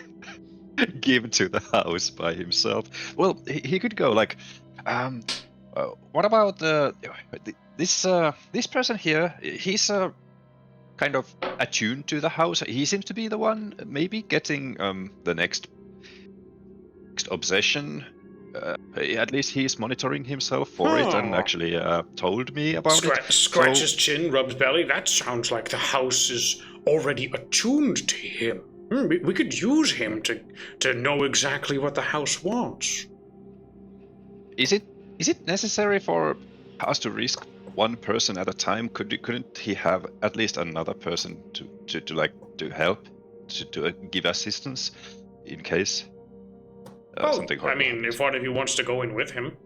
give to the house by himself. Well, he could go what about this person here? He's kind of attuned to the house. He seems to be the one maybe getting the next obsession. At least he's monitoring himself for it and actually told me about it. Scratch his chin, rubs belly. That sounds like the house is already attuned to him. We could use him to know exactly what the house wants. Is it necessary for us to risk one person at a time? Couldn't he have at least another person to help to give assistance in case? Something horrible happens. If one of you wants to go in with him.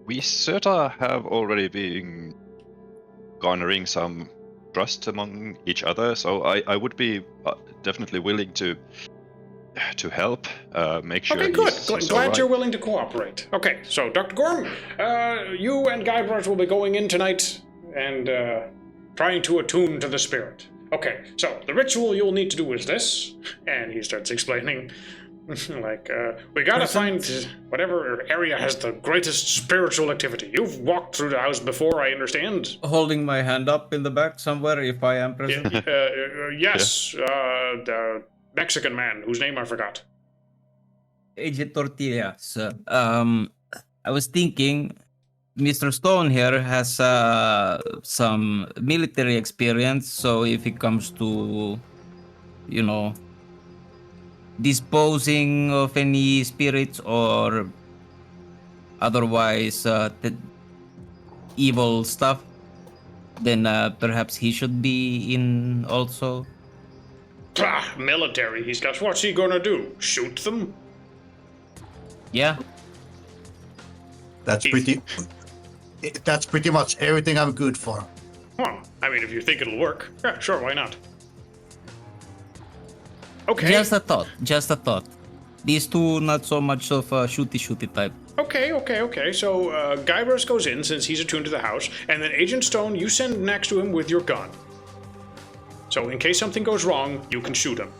We sorta have already been garnering some trust among each other, so I would be definitely willing to help, make sure Okay, good. he's Glad right. you're willing to cooperate. Okay, so Dr. Gorm, you and Guybrush will be going in tonight and trying to attune to the spirit. Okay, so the ritual you'll need to do is this, and he starts explaining. We gotta find whatever area has the greatest spiritual activity. You've walked through the house before, I understand. Holding my hand up in the back somewhere if I am present. Yes, the Mexican man whose name I forgot. Agent Tortillas. I was thinking Mr. Stone here has some military experience, so if it comes to, disposing of any spirits or otherwise evil stuff, then perhaps he should be in also. Military. What's he gonna do? Shoot them? Yeah. That's pretty much everything I'm good for. Well, I mean, if you think it'll work, yeah, sure, why not? Okay. Just a thought. These two not so much of a shooty type. Okay. So, Guybrush goes in since he's attuned to the house, and then Agent Stone, you send next to him with your gun. So, in case something goes wrong, you can shoot him.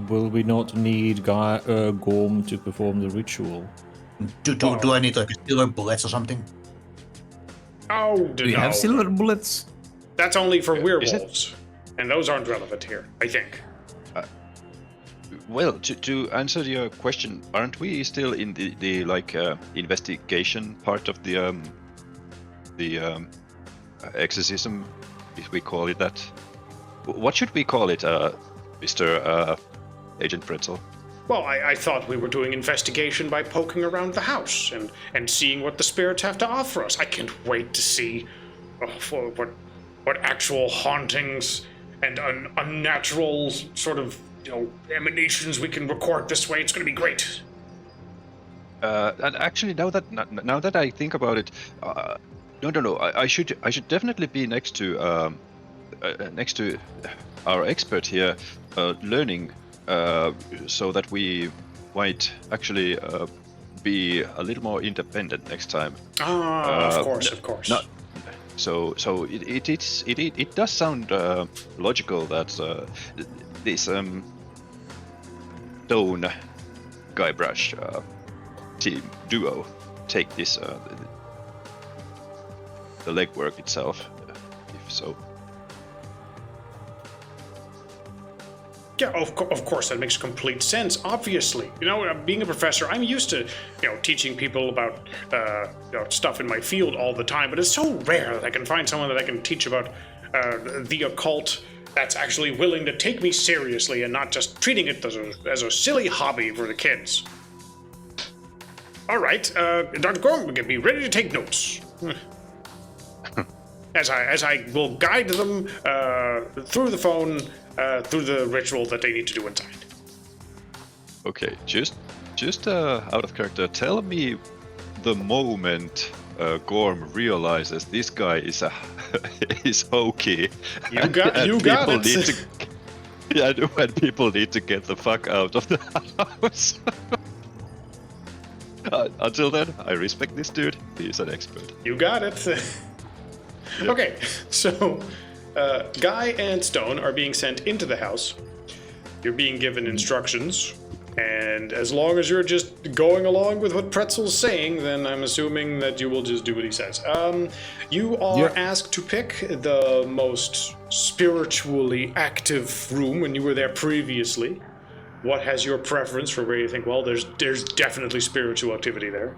Will we not need Gorm to perform the ritual? Do I need like silver bullets or something? Oh, Do you have silver bullets? That's only for werewolves, and those aren't relevant here, I think. Well, to answer your question, aren't we still in the investigation part of the exorcism, if we call it that? What should we call it, Mr. Agent Pretzel? Well, I thought we were doing investigation by poking around the house and seeing what the spirits have to offer us. I can't wait to see what actual hauntings and unnatural sort of emanations we can record this way. It's going to be great. And actually, now that I think about it, no. I should definitely be next to our expert here, learning, so that we might actually be a little more independent next time. Of course. So it does sound logical that this Stone Guybrush team duo take this the legwork itself, if so. Yeah, of course, that makes complete sense. Obviously, being a professor, I'm used to, teaching people about, stuff in my field all the time. But it's so rare that I can find someone that I can teach about the occult that's actually willing to take me seriously and not just treating it as a silly hobby for the kids. All right, Dr. Gorm, be ready to take notes. As I will guide them through the phone. Through the ritual that they need to do inside. Okay, just out of character, tell me the moment Gorm realizes this guy is is hokey. You got it. When people need to get the fuck out of the house. Until then, I respect this dude. He's an expert. You got it. Okay, so Guy and Stone are being sent into the house. You're being given instructions, and as long as you're just going along with what Pretzel's saying, then I'm assuming that you will just do what he says. You are asked to pick the most spiritually active room when you were there previously. What has your preference for where you think, well, there's definitely spiritual activity there?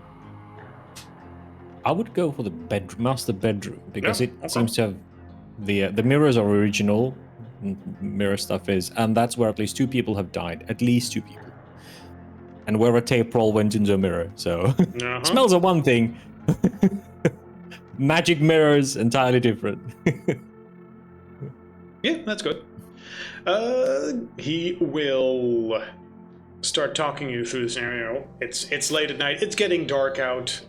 I would go for the master bedroom, because it seems to have the mirrors are original, mirror stuff is, and that's where at least 2 people have died, at least 2 people, and where a tape roll went into a mirror. So smells are one thing, magic mirrors entirely different. Yeah, that's good. He will start talking you through the scenario. It's late at night. It's getting dark out.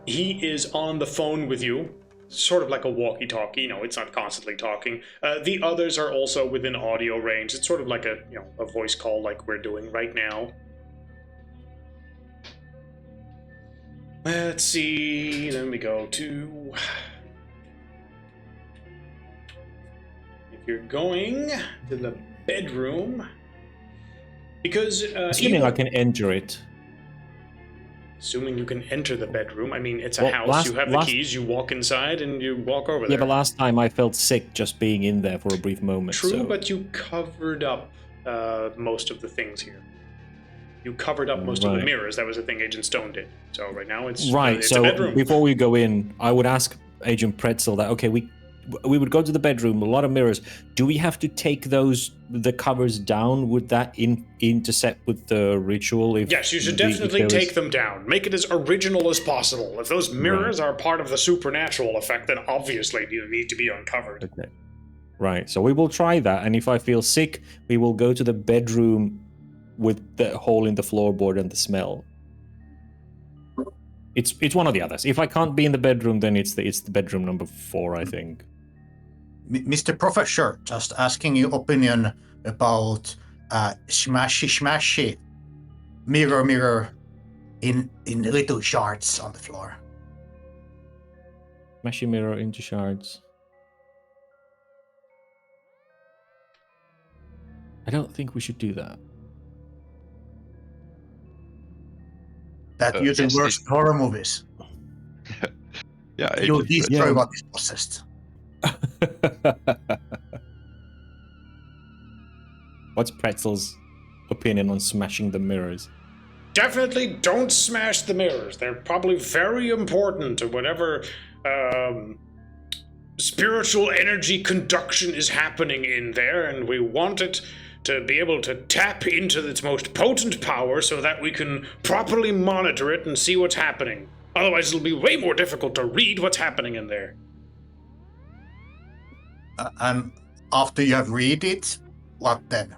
He is on the phone with you, sort of like a walkie-talkie. It's not constantly talking. The others are also within audio range. It's sort of like a voice call like we're doing right now. Let's see. Then we go to. If you're going to the bedroom, because Assuming I can enter it. Assuming you can enter the bedroom. I mean, it's a Well, house. You have the keys. You walk inside and you walk over there. Yeah, but last time I felt sick just being in there for a brief moment. True, so. but you covered up most of the things here. You covered up most of the mirrors. That was the thing Agent Stone did. So right now it's it's a bedroom. Before we go in, I would ask Agent Pretzel that, okay, we would go to the bedroom, a lot of mirrors. Do we have to take the covers down? Would that intercept with the ritual? Yes, you should definitely take them down. Make it as original as possible. If those mirrors are part of the supernatural effect, then obviously you need to be uncovered. Okay. Right, so we will try that, and if I feel sick, we will go to the bedroom with the hole in the floorboard and the smell. It's one of the others. If I can't be in the bedroom, then it's the bedroom number 4, I think. Mr. Professor, just asking your opinion about smashy mirror in little shards on the floor. Smashy mirror into shards. I don't think we should do that. That usually works in horror movies. Yeah, you'll destroy what is possessed. What's Pretzel's opinion on smashing the mirrors? Definitely don't smash the mirrors. They're probably very important to whatever spiritual energy conduction is happening in there, and we want it to be able to tap into its most potent power so that we can properly monitor it and see what's happening. Otherwise, it'll be way more difficult to read what's happening in there. And after you have read it, what then?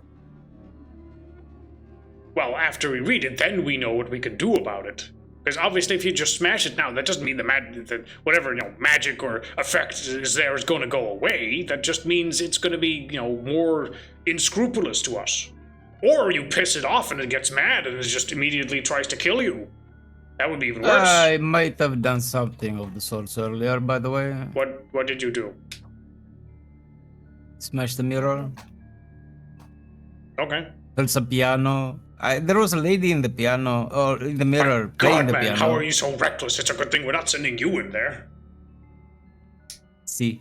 Well, after we read it, then we know what we can do about it. Because obviously, if you just smash it now, that doesn't mean that whatever magic or effect is there is going to go away. That just means it's going to be more unscrupulous to us. Or you piss it off and it gets mad and it just immediately tries to kill you. That would be even worse. I might have done something of the sorts earlier, by the way. What did you do? Smash the mirror. Okay. There's a piano. There was a lady in the piano, or in the mirror, playing the piano. How are you so reckless? It's a good thing we're not sending you in there. See.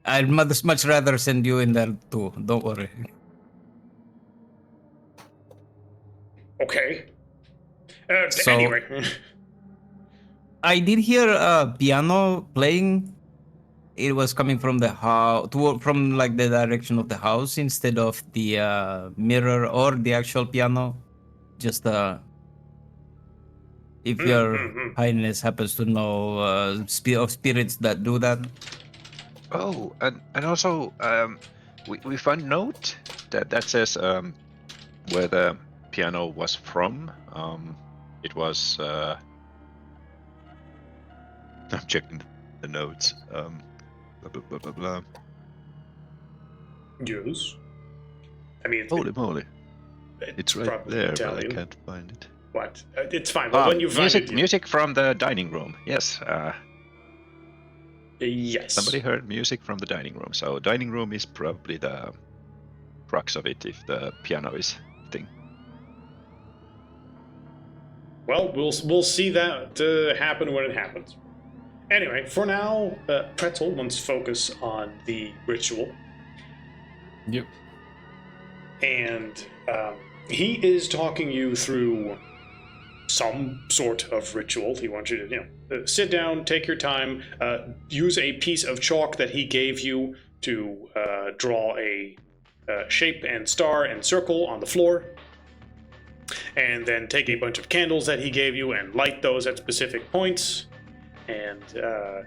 I'd much rather send you in there too, don't worry. Okay. So, anyway. I did hear a piano playing. It was coming from the house, from like the direction of the house instead of the mirror or the actual piano. Just if your highness happens to know of spirits that do that. Oh, and also we found a note that says where the piano was from. It was. I'm checking the notes. Blah, blah, blah, blah. Yes. I mean, holy moly! It's right there, Italian. but I can't find it. What? It's fine. But when you find it, music from the dining room. Yes. Yes. Somebody heard music from the dining room, so dining room is probably the crux of it if the piano is thing. Well, we'll see that happen when it happens. Anyway, for now, Pretzel wants to focus on the ritual. Yep. And he is talking you through some sort of ritual. He wants you to, sit down, take your time, use a piece of chalk that he gave you to draw a shape and star and circle on the floor. And then take a bunch of candles that he gave you and light those at specific points. And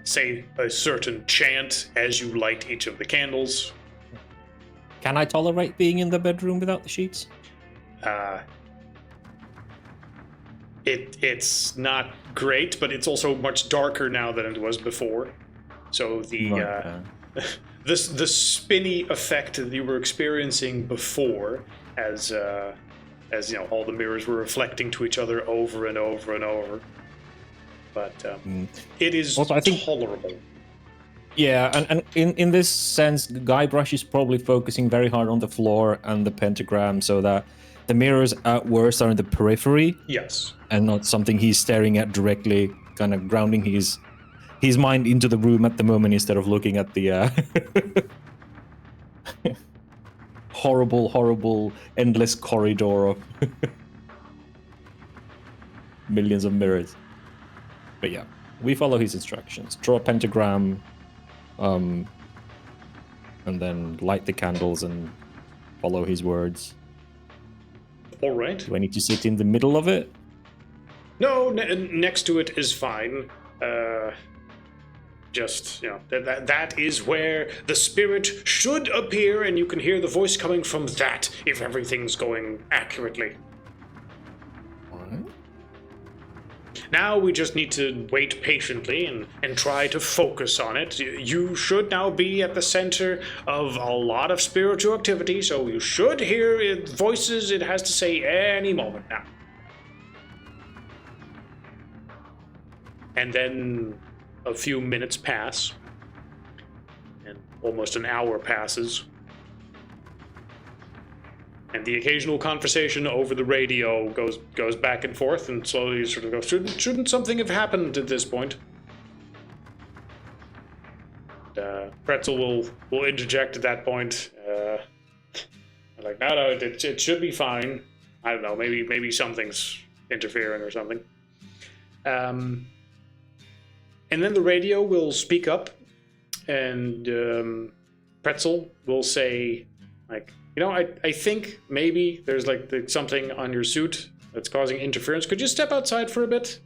say a certain chant as you light each of the candles. Can I tolerate being in the bedroom without the sheets? It's not great, but it's also much darker now than it was before. So the the spinny effect that you were experiencing before, as all the mirrors were reflecting to each other over and over and over, but it is Also, I think- tolerable. Yeah, and in this sense, Guybrush is probably focusing very hard on the floor and the pentagram, so that the mirrors at worst are in the periphery Yes. and not something he's staring at directly, kind of grounding his mind into the room at the moment instead of looking at the horrible, endless corridor of millions of mirrors. But yeah, we follow his instructions. Draw a pentagram, and then light the candles and follow his words. All right. Do I need to sit in the middle of it? No, next to it is fine. Just, that is where the spirit should appear, and you can hear the voice coming from that if everything's going accurately. Alright. Now we just need to wait patiently and try to focus on it. You should now be at the center of a lot of spiritual activity, so you should hear voices it has to say any moment now. And then a few minutes pass, and almost an hour passes. And the occasional conversation over the radio goes back and forth, and slowly sort of goes, shouldn't something have happened at this point? Pretzel will interject at that point. Like, no, it should be fine. I don't know, maybe something's interfering or something. And then the radio will speak up, and Pretzel will say, like, I think maybe there's something on your suit that's causing interference. Could you step outside for a bit?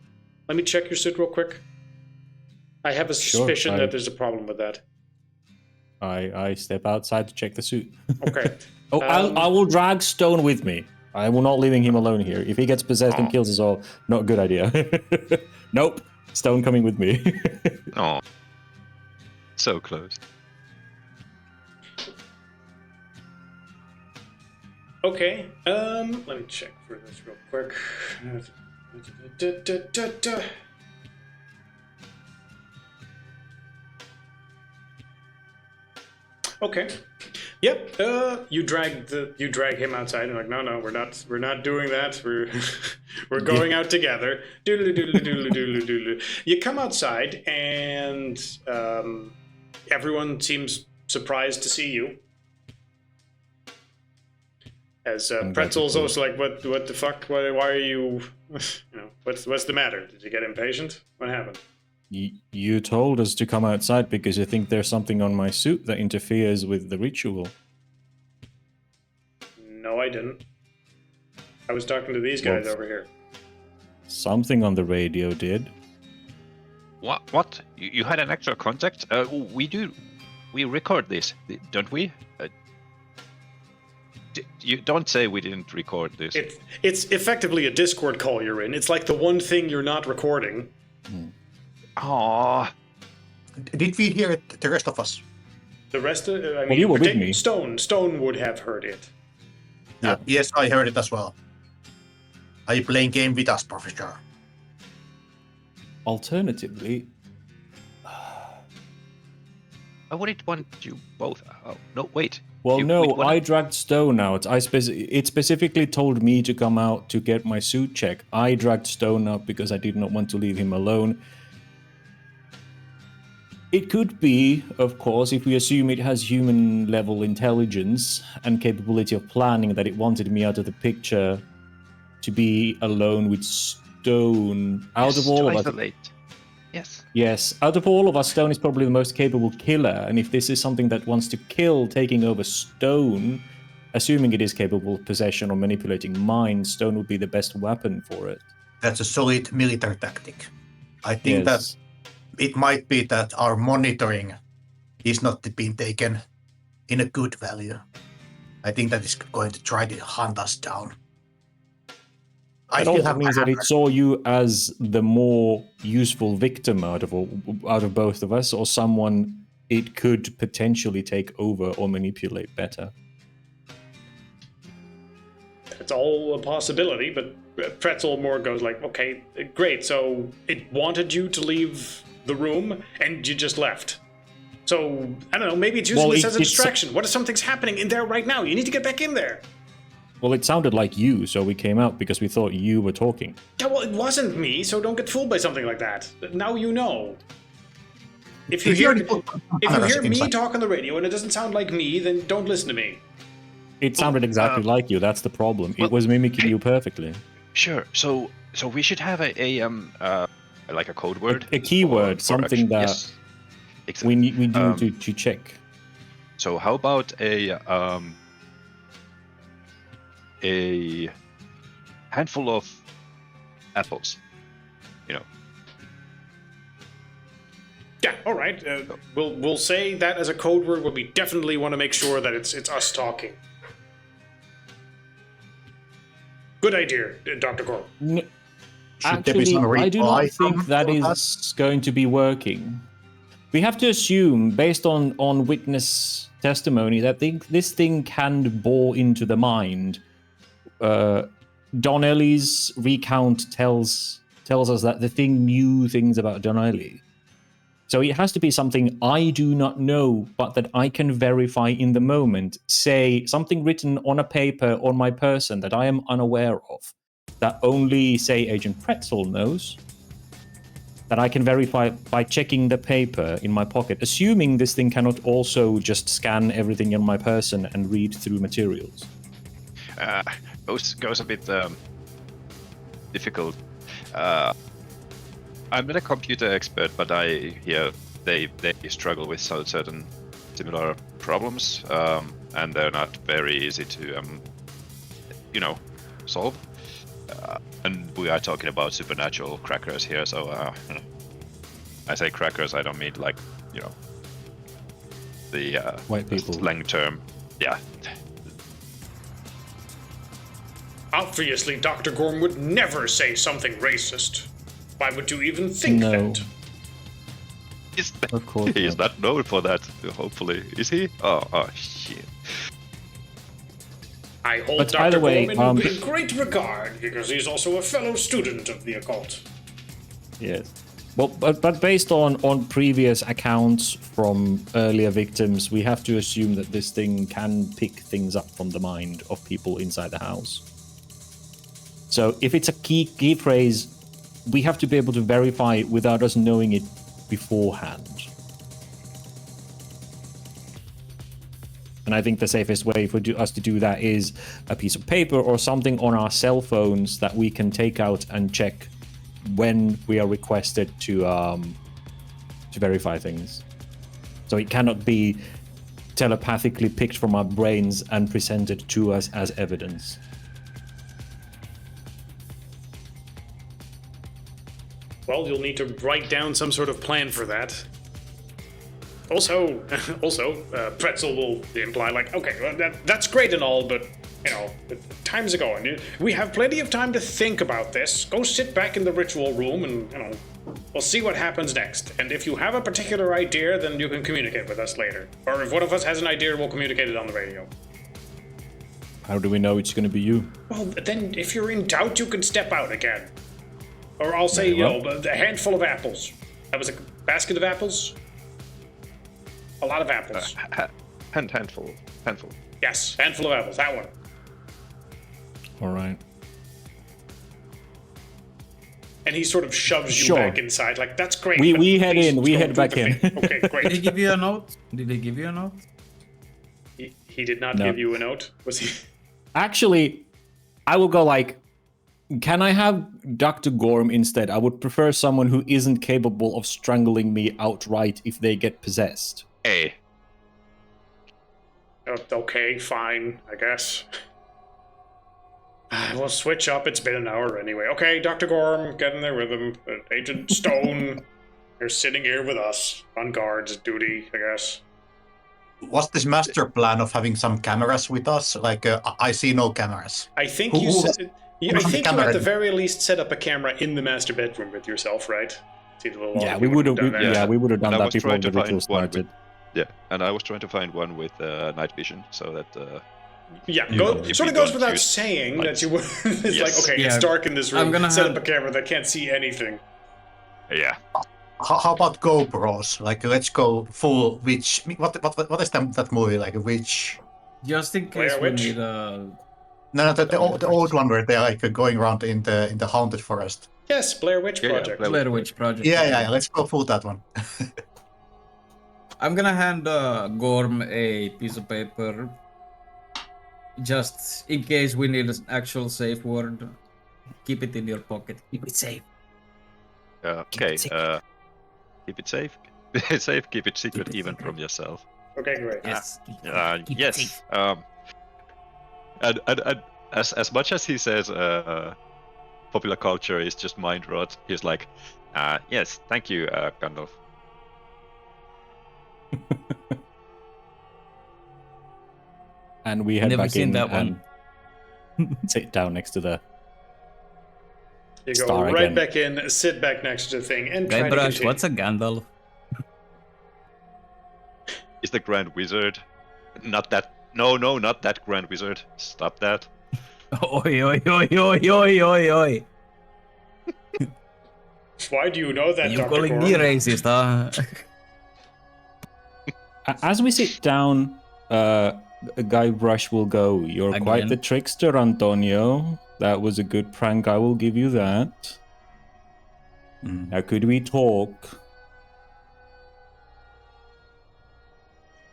Let me check your suit real quick. I have a suspicion that there's a problem with that. I step outside to check the suit. Okay. I will drag Stone with me. I will not leaving him alone here. If he gets possessed and kills us all, not a good idea. Nope. Stone coming with me. Oh, so close. Okay, let me check for this real quick. Okay. Yep. You drag him outside and like, no, we're not doing that. We're going out together. Doodle doodle doodle doodle doodle. You come outside and everyone seems surprised to see you. As Pretzel's also like, what the fuck? Why are you? What's the matter? Did you get impatient? What happened? You told us to come outside because you think there's something on my suit that interferes with the ritual. No, I didn't. I was talking to these guys over here. Something on the radio did. What? You had an extra contact? We do. We record this, don't we? You don't say we didn't record this. It's effectively a Discord call you're in. It's like the one thing you're not recording. Aww. Did we hear it, the rest of us? The rest of you were with me. Stone would have heard it. Yeah. Yes, I heard it as well. Are you playing game with us, Professor? Alternatively, I wouldn't want you both. Oh, no, wait. Well, I dragged Stone out. It specifically told me to come out to get my suit check. I dragged Stone out because I did not want to leave him alone. It could be, of course, if we assume it has human-level intelligence and capability of planning, that it wanted me out of the picture to be alone with Stone. Out of all of us... Yes, out of all of us, Stone is probably the most capable killer, and if this is something that wants to kill, taking over Stone, assuming it is capable of possession or manipulating minds, Stone would be the best weapon for it. That's a solid military tactic. I think that it might be that our monitoring is not being taken in a good value. I think that is going to try to hunt us down. It also means that it saw you as the more useful victim out of both of us, or someone it could potentially take over or manipulate better. It's all a possibility, but Pretzel more goes like, okay, great. So it wanted you to leave the room, and you just left. So I don't know. Maybe it's using this as a distraction. What if something's happening in there right now? You need to get back in there. Well, it sounded like you, so we came out because we thought you were talking. Yeah, well, it wasn't me, so don't get fooled by something like that. Now you know. If you hear me talk on the radio and it doesn't sound like me, then don't listen to me. It sounded exactly like you. That's the problem. It was mimicking you perfectly. Sure. So we should have a like a code word, a keyword, something that yes. Exactly. we need to check. So how about a handful of apples? You know. Yeah. All right. We'll say that as a code word. But we definitely want to make sure that it's us talking. Good idea, Dr. Gore. Actually, I do not think that is going to be working. We have to assume, based on witness testimony, that this thing can bore into the mind. Donnelly's recount tells us that the thing knew things about Donnelly. So it has to be something I do not know, but that I can verify in the moment. Say, something written on a paper on my person that I am unaware of, that only, say, Agent Pretzel knows, that I can verify by checking the paper in my pocket, assuming this thing cannot also just scan everything in my person and read through materials. Goes a bit difficult. I'm not a computer expert, but I hear they struggle with certain similar problems, and they're not very easy to solve. And we are talking about supernatural crackers here, so I say crackers, I don't mean like the white people slang term. Yeah. Obviously, Dr. Gorm would never say something racist. Why would you even think that? Of course. He is not known for that, hopefully. Is he? Oh, shit. I hold Dr. Gorm in great regard because he's also a fellow student of the occult. Yes. Well, but based on previous accounts from earlier victims, we have to assume that this thing can pick things up from the mind of people inside the house. So if it's a key phrase, we have to be able to verify it without us knowing it beforehand. And I think the safest way for us to do that is a piece of paper or something on our cell phones that we can take out and check when we are requested to verify things. So it cannot be telepathically picked from our brains and presented to us as evidence. Well, you'll need to write down some sort of plan for that. Also, Pretzel will imply like, okay, well, that's great and all, but time's going. We have plenty of time to think about this. Go sit back in the ritual room, and we'll see what happens next. And if you have a particular idea, then you can communicate with us later. Or if one of us has an idea, we'll communicate it on the radio. How do we know it's going to be you? Well, then, if you're in doubt, you can step out again. Or I'll say, a handful of apples. That was a basket of apples? A lot of apples. Handful. Yes, handful of apples, that one. All right. And he sort of shoves you back inside, like, that's great. We head in, we head back in. Okay, great. Did he give you a note? He did not give you a note? Was he? Actually, I will go like, can I have Dr. Gorm instead? I would prefer someone who isn't capable of strangling me outright if they get possessed. Hey. Okay, fine, I guess. We'll switch up. It's been an hour anyway. Okay, Dr. Gorm, get in there with him. Agent Stone, you're sitting here with us on guard's duty, I guess. Was this master plan of having some cameras with us? Like, I see no cameras. I think you said... I think you at the very least set up a camera in the master bedroom with yourself, right? We would have done that before the ritual started. And I was trying to find one with night vision so that Yeah, If sort you of goes don't without use saying lights. that you would. It's Yes. like, okay, Yeah, it's dark in this I'm room. gonna Set have- up a camera that can't see anything. Yeah. How about GoPros? Like, let's go full witch. What is that movie like? A witch? Just in Blair case we Witch? need No, the old one where they're like going around in the haunted forest. Yes, Blair Witch Yeah, Project. Blair Blair Witch Project. Yeah. Let's go full that one. I'm gonna hand Gorm a piece of paper, just in case we need an actual safe word. Keep it in your pocket. Keep it safe. Okay. Keep it safe. Keep it safe. Keep it secret, it even secret. from yourself. Okay, great. Yes. Keep it Yes. safe. And as much as he says popular culture is just mind rot, he's like, yes, thank you, Gandalf. And we head Never back seen in that and sit down next to the You go Star right again. back in, sit back next to the thing, and try to Guybrush, continue. what's a Gandalf? Is the Grand Wizard? Not that. No, not that Grand Wizard. Stop that. Oi, oi, oi, oi, oi, oi, oi. Why do you know that, You Dr. calling Gorm? me racist, huh? As we sit down, Guybrush will go. You're quite Again? the trickster, Antonio. That was a good prank, I will give you that. Now, could we talk?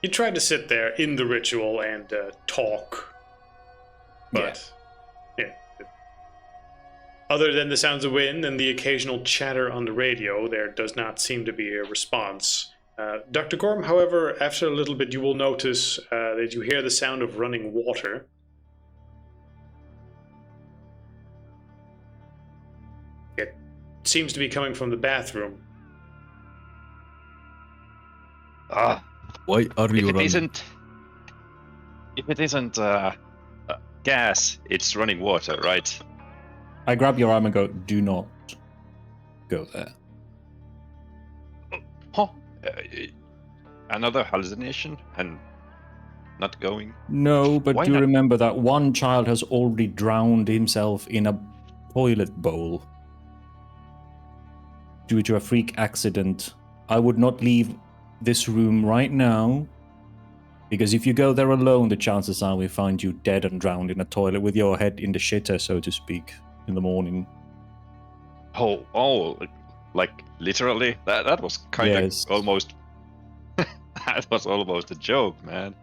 You tried to sit there in the ritual and talk, but yeah. Other than the sounds of wind and the occasional chatter on the radio, there does not seem to be a response. Dr. Gorm, however, after a little bit, you will notice that you hear the sound of running water. It seems to be coming from the bathroom. Ah, Why are you running? If it isn't gas, it's running water, right? I grab your arm and go, do not go there. Huh? Another hallucination and not going. No, but Why do not? remember that one child has already drowned himself in a toilet bowl due to a freak accident. I would not leave this room right now, because if you go there alone, the chances are we find you dead and drowned in a toilet with your head in the shitter, so to speak, in the morning. Oh, like literally? That was kind of Yes. almost. That was almost a joke, man.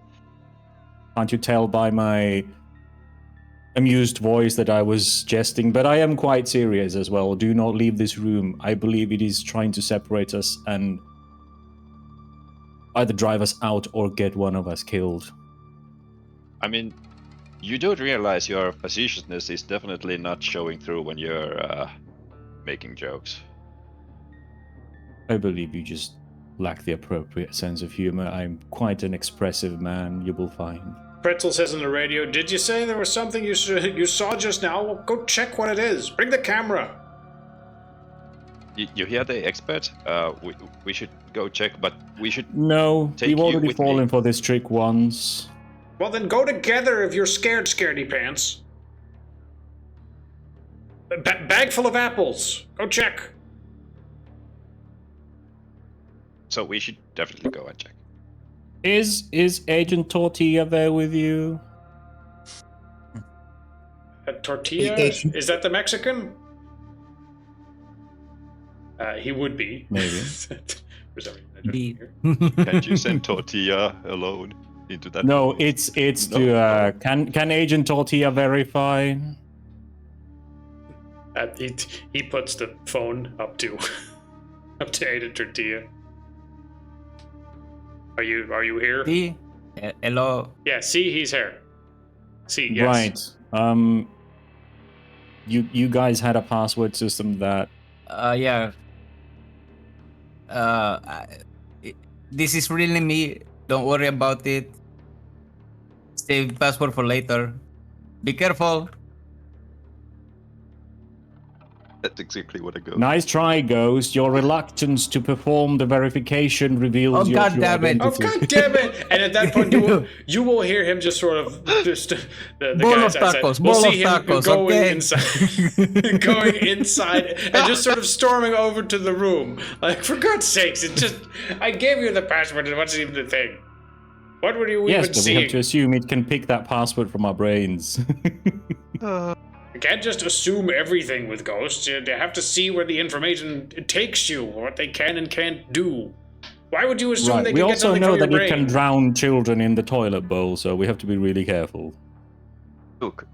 Can't you tell by my amused voice that I was jesting? But I am quite serious as well. Do not leave this room. I believe it is trying to separate us and either drive us out or get one of us killed. I mean, you do realize your facetiousness is definitely not showing through when you're making jokes. I believe you just lack the appropriate sense of humor. I'm quite an expressive man, you will find. Pretzel says on the radio, "Did you say there was something you saw just now? Well, go check what it is. Bring the camera." You hear the expert? We should go check, but we should. No, Take you've you already with me. fallen for this trick once. Well, then go together if you're scared, scaredy pants. Bag full of apples. Go check. So we should definitely go and check. Is Agent Tortilla there with you? Tortilla? Hey, Is that the Mexican? He would be. Maybe. For some reason, I don't Be- hear. Can't you send Tortilla alone into that? No, it's No. to can Agent Tortilla verify? He puts the phone up to Ada Tortilla. Are you here? See? Hello. Yeah, see, he's here. See, yes. Right. You guys had a password system that Yeah. This is really me. Don't worry about it. Save password for later. Be careful. That's exactly what I go. Nice try, Ghost. Your reluctance to perform the verification reveals Oh, your God true damn it. Oh, identity. God damn it! And at that point, you will hear him just sort of the Bowl guys of outside. tacos, We'll bowl see of him tacos, going okay? inside, going inside, and just sort of storming over to the room. Like, for God's sakes, it's just I gave you the password, and what's even the thing? What were you Yes, even but seeing? we have to assume it can pick that password from our brains. You can't just assume everything with ghosts. You have to see where the information takes you, what they can and can't do. Why would you assume they We can get also something know from your that it brain? can drown children in the toilet bowl, so we have to be really careful. Look,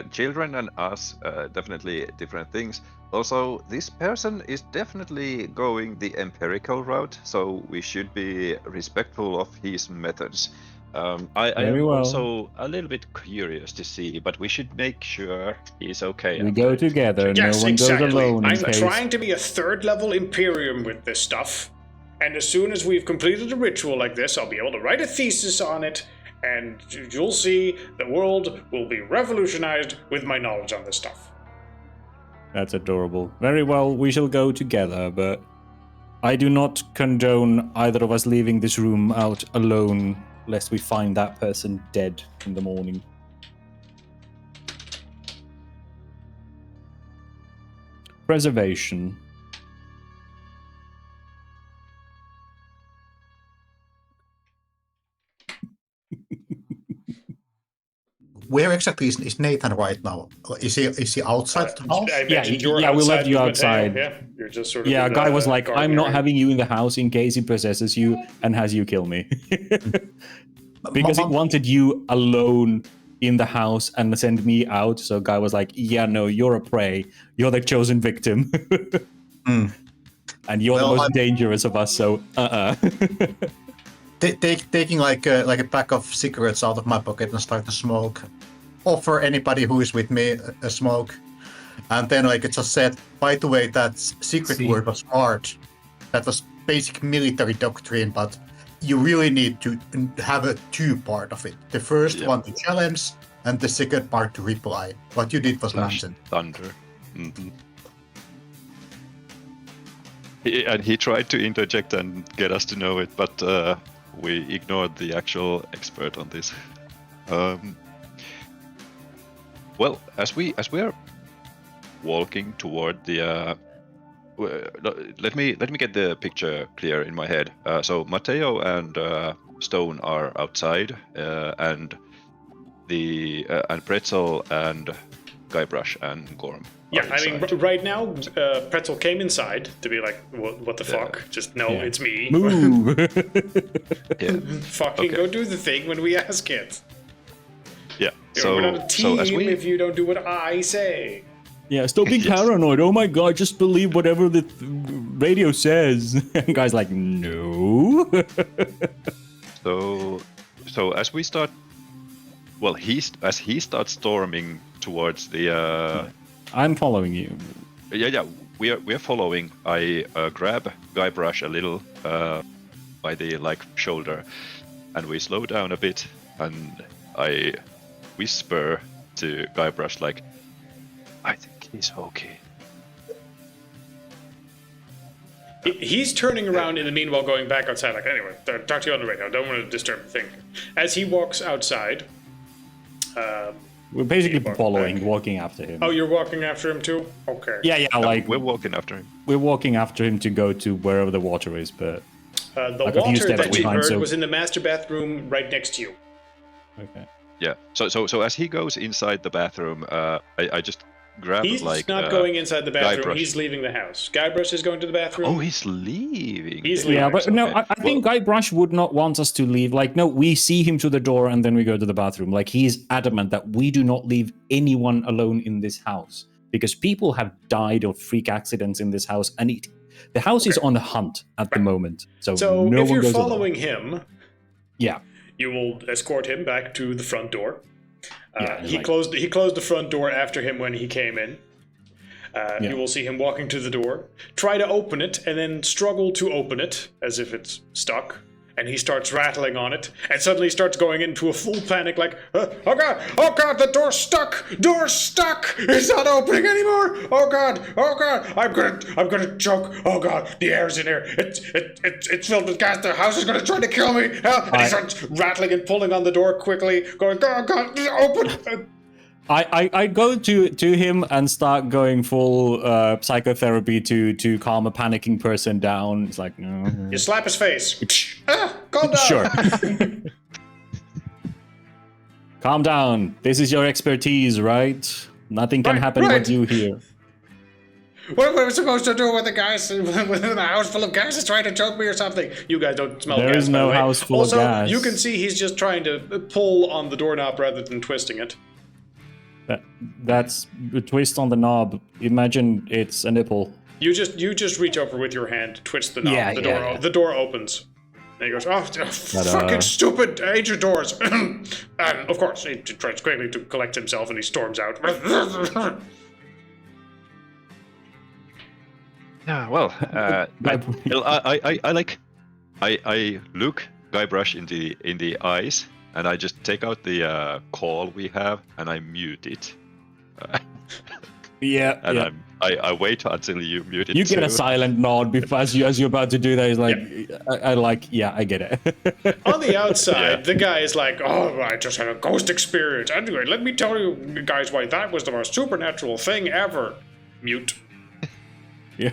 children and us, definitely different things. Also, this person is definitely going the empirical route, so we should be respectful of his methods. I Very am well. also a little bit curious to see, but we should make sure he's okay. We after go it. together, Yes, no one exactly. goes alone in I'm case. trying to be a third-level Imperium with this stuff, and as soon as we've completed a ritual like this, I'll be able to write a thesis on it, and you'll see the world will be revolutionized with my knowledge on this stuff. That's adorable. Very well, we shall go together, but I do not condone either of us leaving this room out alone, lest we find that person dead in the morning. Preservation. Where exactly is Nathan right now? Is he outside the house? I Yeah, mentioned you were yeah, we outside left you with Mateo, outside. Yeah, you're just sort of. Yeah, a in guy the was like, garden I'm not area. having you in the house in case he possesses you and has you kill me. Because it wanted you alone in the house and send me out. So guy was like, yeah, no, you're a prey. You're the chosen victim. And you're the most dangerous of us, so Taking like a pack of cigarettes out of my pocket and start to smoke. Offer anybody who is with me a smoke. And then like it just said, by the way, that secret word was art. That was basic military doctrine, but you really need to have a two-part of it. The first one to challenge, and the second part to reply. What you did was nonsense. Thunder. Mm-hmm. And he tried to interject and get us to know it, but we ignored the actual expert on this. Well, as we are walking toward the, let me get the picture clear in my head. So Mateo and Stone are outside, and and Pretzel and Guybrush and Gorm. Yeah, I mean, right now, Pretzel came inside to be like, what the fuck? Just, no, it's me. Move! Fucking go do the thing when we ask it. Yeah, We're not a team if you don't do what I say. Yeah, stop being paranoid. Oh my god, just believe whatever the radio says. And guy's like, no. So as we start, well, as he starts storming towards the. I'm following you. Yeah, we are following. I grab Guybrush a little by the shoulder, and we slow down a bit, and I whisper to Guybrush like, I think he's okay. He's turning around in the meanwhile, going back outside. Like, anyway, talk to you on the radio. Don't want to disturb the thing. As he walks outside. We're basically walking after him. Oh, you're walking after him too? Okay. Yeah, we're walking after him. We're walking after him to go to wherever the water is, but... the water that you heard was in the master bathroom right next to you. Okay. Yeah, so as he goes inside the bathroom, I just grab He's not going inside the bathroom. Guybrush. He's leaving the house. Guybrush is going to the bathroom. Oh, he's leaving. He's leaving. Yeah, but no, I think Guybrush would not want us to leave. Like, no, we see him to the door and then we go to the bathroom. Like, he's adamant that we do not leave anyone alone in this house because people have died of freak accidents in this house, and the house is on the hunt at the moment. So no if one you're goes following alone. him, yeah, you will escort him back to the front door. He like- closed the front door after him when he came in. You will see him walking to the door, try to open it, and then struggle to open it as if it's stuck. and he starts rattling on it, and suddenly starts going into a full panic, like, oh god, the door's stuck, it's not opening anymore, oh god, I'm gonna choke, oh god, the air's in here, it's filled with gas, the house is gonna try to kill me, and he starts rattling and pulling on the door quickly, going, oh god, open. I go to him and start going full psychotherapy to calm a panicking person down. It's like, no. You slap his face. Calm down. Sure. Calm down. This is your expertise, right? Nothing can happen with you here. What am I supposed to do with the guys within a house full of guys that's trying to choke me or something? You guys don't smell gas. There is no house full of gas. Also, you can see he's just trying to pull on the doorknob rather than twisting it. That's a twist on the knob. Imagine it's a nipple. You just reach over with your hand, twist the knob. Yeah, the door opens. And he goes, oh, fucking stupid agent doors. And of course, he tries quickly to collect himself and he storms out. Yeah, well, I look Guybrush in the eyes, and I just take out the call we have, and I mute it. I wait until you mute it. You get a silent nod because as you're about to do that. He's like, I get it. On the outside, the guy is like, oh, I just had a ghost experience. Anyway, let me tell you guys why that was the most supernatural thing ever. Mute. Yeah.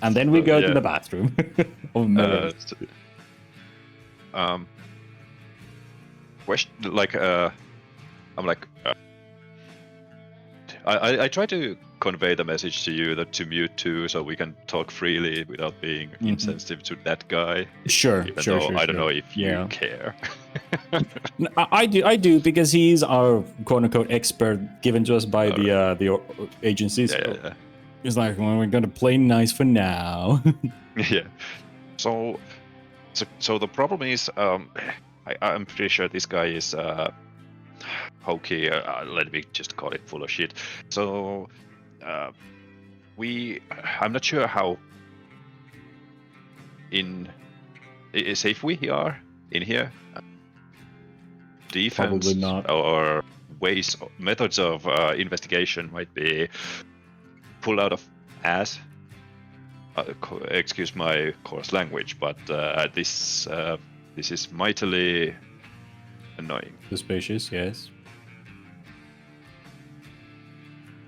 And then we go to the bathroom. Question, like, I'm like, I try to convey the message to you that to mute too, so we can talk freely without being insensitive to that guy. Sure. I don't know if you care. I do because he's our quote unquote expert given to us by the agencies. Yeah. He's like, well, we're gonna play nice for now. Yeah. So the problem is, I'm pretty sure this guy is hokey. Let me just call it full of shit. So I'm not sure how safe we are in here. Defense Probably not. Or methods of investigation might be pulled out of ass. Excuse my coarse language, but this is mightily annoying. Suspicious, yes.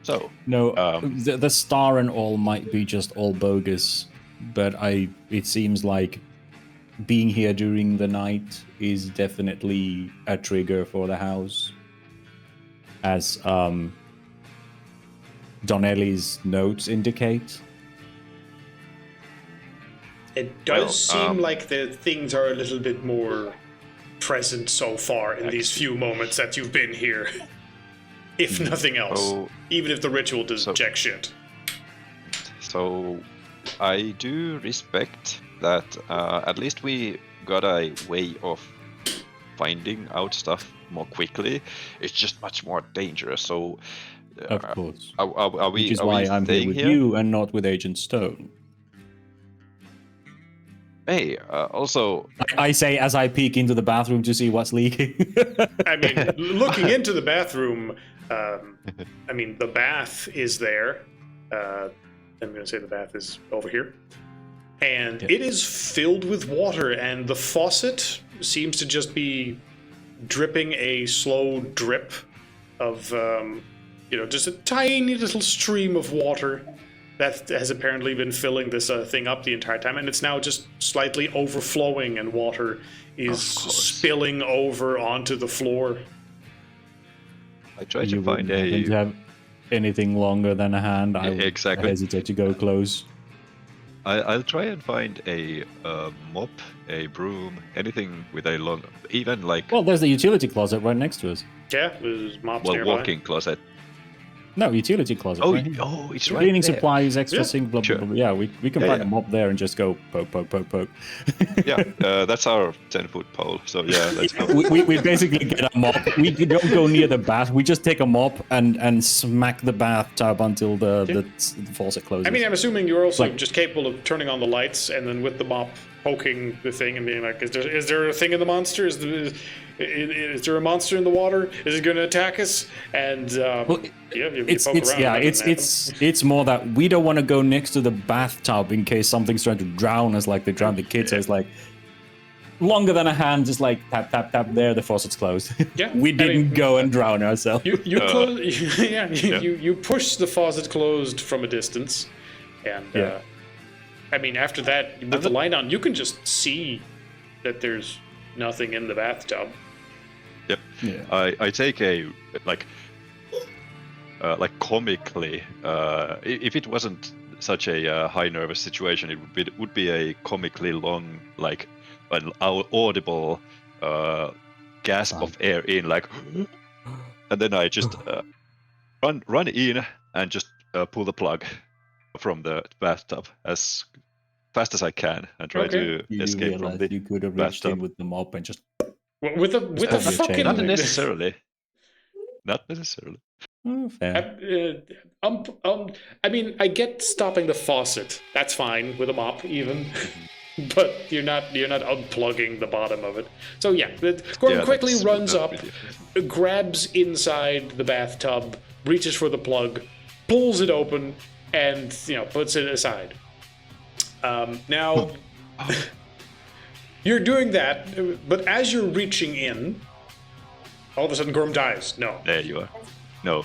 So no, the star and all might be just all bogus, but it seems like being here during the night is definitely a trigger for the house, as Donnelly's notes indicate. It does seem like the things are a little bit more present so far in these few moments that you've been here. If nothing else. Even if the ritual does jack shit. So, I do respect that at least we got a way of finding out stuff more quickly. It's just much more dangerous, so... of course. Which is why I'm here with you and not with Agent Stone. Hey, also... I say as I peek into the bathroom to see what's leaking. I mean, looking into the bathroom, the bath is there. I'm going to say the bath is over here. And it is filled with water, and the faucet seems to just be dripping a slow drip of, just a tiny little stream of water that has apparently been filling this thing up the entire time, and it's now just slightly overflowing, and water is spilling over onto the floor. I try to find a... to have anything longer than a hand, I hesitate to go close. I'll try and find a mop, a broom, anything with a long... Even like... Well, there's the utility closet right next to us. Yeah, there's mops nearby. Walk-in closet. No, utility closet. Oh, right here. oh, it's right Cleaning there. supplies, extra Yeah. sink, blah, blah, Sure. blah. Yeah, we can Yeah, park yeah. a mop there and just go poke, poke, poke, poke. Yeah, that's our 10-foot pole. So yeah, let's go. we basically get a mop. We don't go near the bath. We just take a mop and smack the bathtub until the faucet closes. I mean, I'm assuming you're also Like- just capable of turning on the lights and then with the mop poking the thing and being like, is there a thing in the monster? Is there a monster in the water? Is it going to attack us? And Well, you it's poke around. yeah, and that doesn't happen. it's more that we don't want to go next to the bathtub in case something's trying to drown us like they drown the kids. So it's like longer than a hand, just like tap tap tap. There, the faucet's closed. Yeah, we I didn't mean- go and drown ourselves. You close, you push the faucet closed from a distance, and Yeah. I mean after that with the light on, you can just see that there's nothing in the bathtub. Yep. Yeah. I take a like comically. If it wasn't such a high nervous situation, it would be a comically long, like an audible gasp of air in, like, and then I just run in and just pull the plug from the bathtub as fast as I can and try to You escape from realized the you could have reached in bathtub. with the mop and just. With a Just have your fucking chain. Not necessarily. Not necessarily. Oh, fair. I mean, I get stopping the faucet. That's fine with a mop, even. But you're not unplugging the bottom of it. So yeah, Gordon Yeah, quickly that's runs up, really grabs inside the bathtub, reaches for the plug, pulls it open, and puts it aside. Now, you're doing that, but as you're reaching in, all of a sudden Gorm dies. No, There you are. No.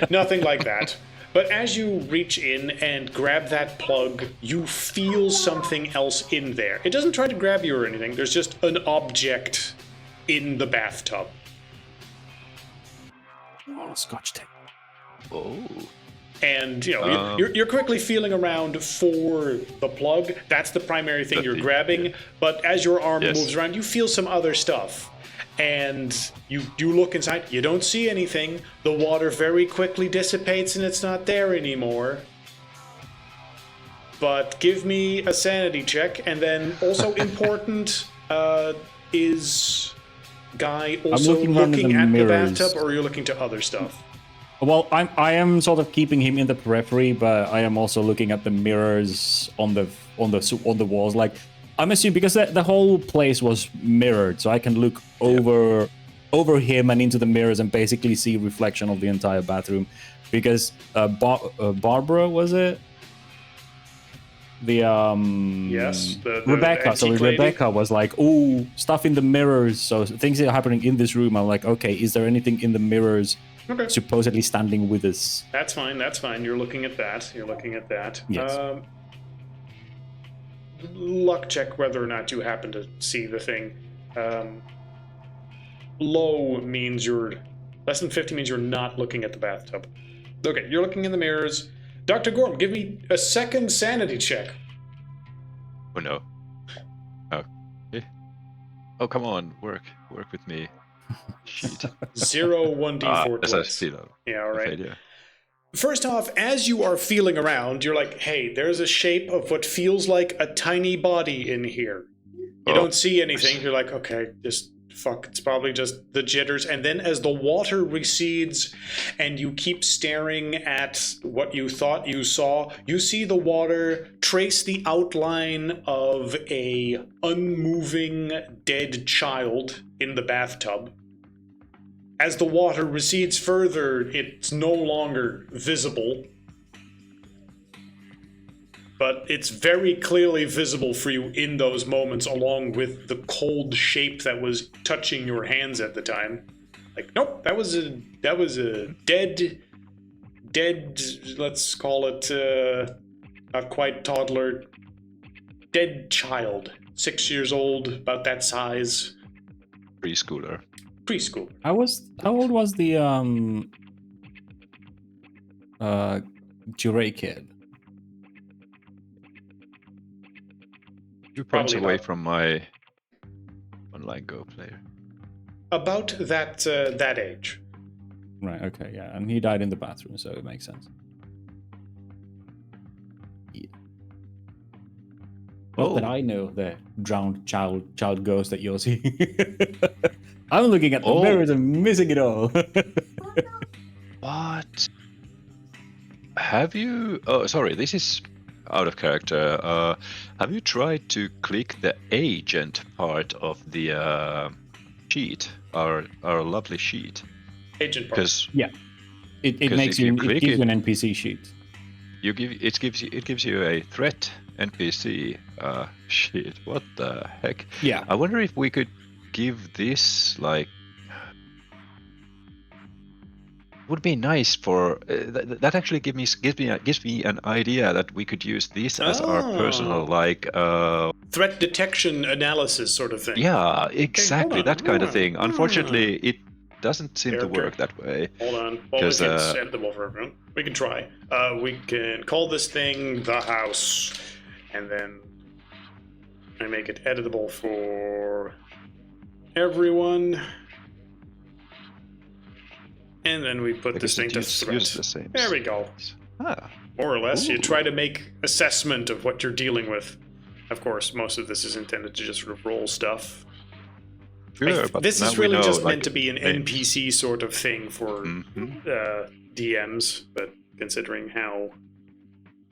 nothing like that. But as you reach in and grab that plug, you feel something else in there. It doesn't try to grab you or anything. There's just an object in the bathtub. Oh, Scotch tape. Oh. And you're quickly feeling around for the plug. That's the primary thing you're grabbing. But as your arm moves around, you feel some other stuff. And you look inside, you don't see anything. The water very quickly dissipates and it's not there anymore. But give me a sanity check, and then also important is Guy also looking around in looking the at mirrors. the bathtub, or you're looking to other stuff? Well, I am sort of keeping him in the periphery, but I am also looking at the mirrors on the walls. Like, I'm assuming because the whole place was mirrored, so I can look over him and into the mirrors and basically see reflection of the entire bathroom. Because Barbara, was it? The Yes, the Rebecca. So antique lady. Rebecca was like, "Oh, stuff in the mirrors." So things are happening in this room. I'm like, "Okay, is there anything in the mirrors?" Okay. Supposedly standing with us. That's fine. You're looking at that. Yes. Luck check whether or not you happen to see the thing. Low means you're less than 50 means you're not looking at the bathtub. Okay, you're looking in the mirrors. Dr. Gorm, give me a second sanity check. Oh no. Okay. Oh, come on, work with me. Shit. 0, 1d4 As I twice. see that. Yeah, all right. Yeah. First off, as you are feeling around, you're like, hey, there's a shape of what feels like a tiny body in here. You don't see anything. You're like, okay, just fuck, it's probably just the jitters. And then as the water recedes and you keep staring at what you thought you saw, you see the water trace the outline of a unmoving dead child in the bathtub. As the water recedes further, it's no longer visible. But it's very clearly visible for you in those moments, along with the cold shape that was touching your hands at the time. Like, nope, that was a dead, let's call it, not quite toddler, dead child. 6 years old, about that size. Preschooler. Preschool. How old was the Jure kid? 2 points Probably away about- from my online Go player. About that age. Right. Okay. Yeah, and he died in the bathroom, so it makes sense. Yeah. Not that Oh. I know the drowned child ghost that you're seeing. I'm looking at the Oh. mirrors and missing it all. What? Have you? Oh, sorry. This is out of character. Have you tried to click the agent part of the sheet? Our lovely sheet. Agent part. Because Yeah, it 'Cause makes if you you. It click gives you it- an NPC sheet. it gives you a threat NPC sheet. What the heck? Yeah. I wonder if we could give this like. Would be nice for that actually gives me an idea that we could use this as our personal like threat detection analysis sort of thing. yeah, exactly, on, that kind of hold on. thing. Unfortunately, it doesn't seem to Character. work that way. Hold on. Well, we 'Cause, can set them over everyone. We can try. We can call this thing the house, and then I make it editable for everyone. And then we put this thing to Use threat. the same. There we go. Ah, More or less, you Ooh. try to make assessment of what you're dealing with. Of course, most of this is intended to just sort of roll stuff. sure, but This now is we really know, just like, meant to be an names. NPC sort of thing for Mhm. DMs, but considering how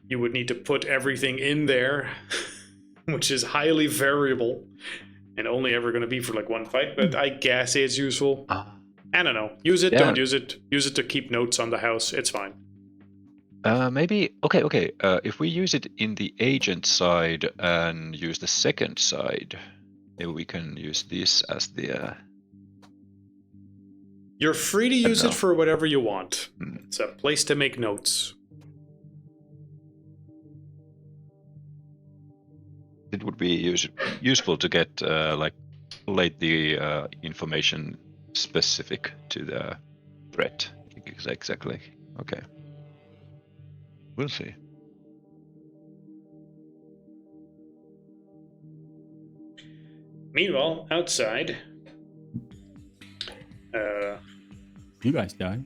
you would need to put everything in there, which is highly variable and only ever going to be for like one fight, but I guess it's useful. Ah. I don't know. Use it, Yeah. don't use it. Use it to keep notes on the house. It's fine. Maybe okay. If we use it in the agent side and use the second side, maybe we can use this as the. You're free to use know. it for whatever you want. Hmm. It's a place to make notes. It would be useful to get like late the information specific to the threat. Exactly. Okay. We'll see. Meanwhile, outside, You guys die.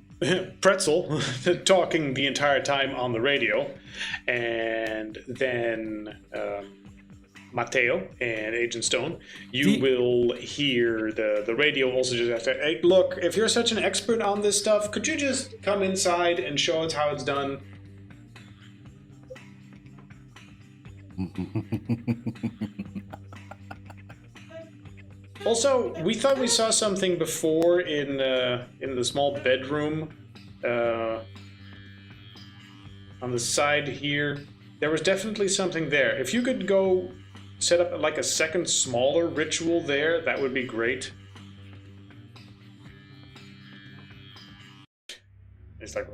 Pretzel talking the entire time on the radio, and then Matteo and Agent Stone, you will hear the radio also just have to, hey, look, if you're such an expert on this stuff, could you just come inside and show us how it's done? Also, we thought we saw something before in the small bedroom on the side here. There was definitely something there. If you could go set up like a second smaller ritual there, that would be great. It's like,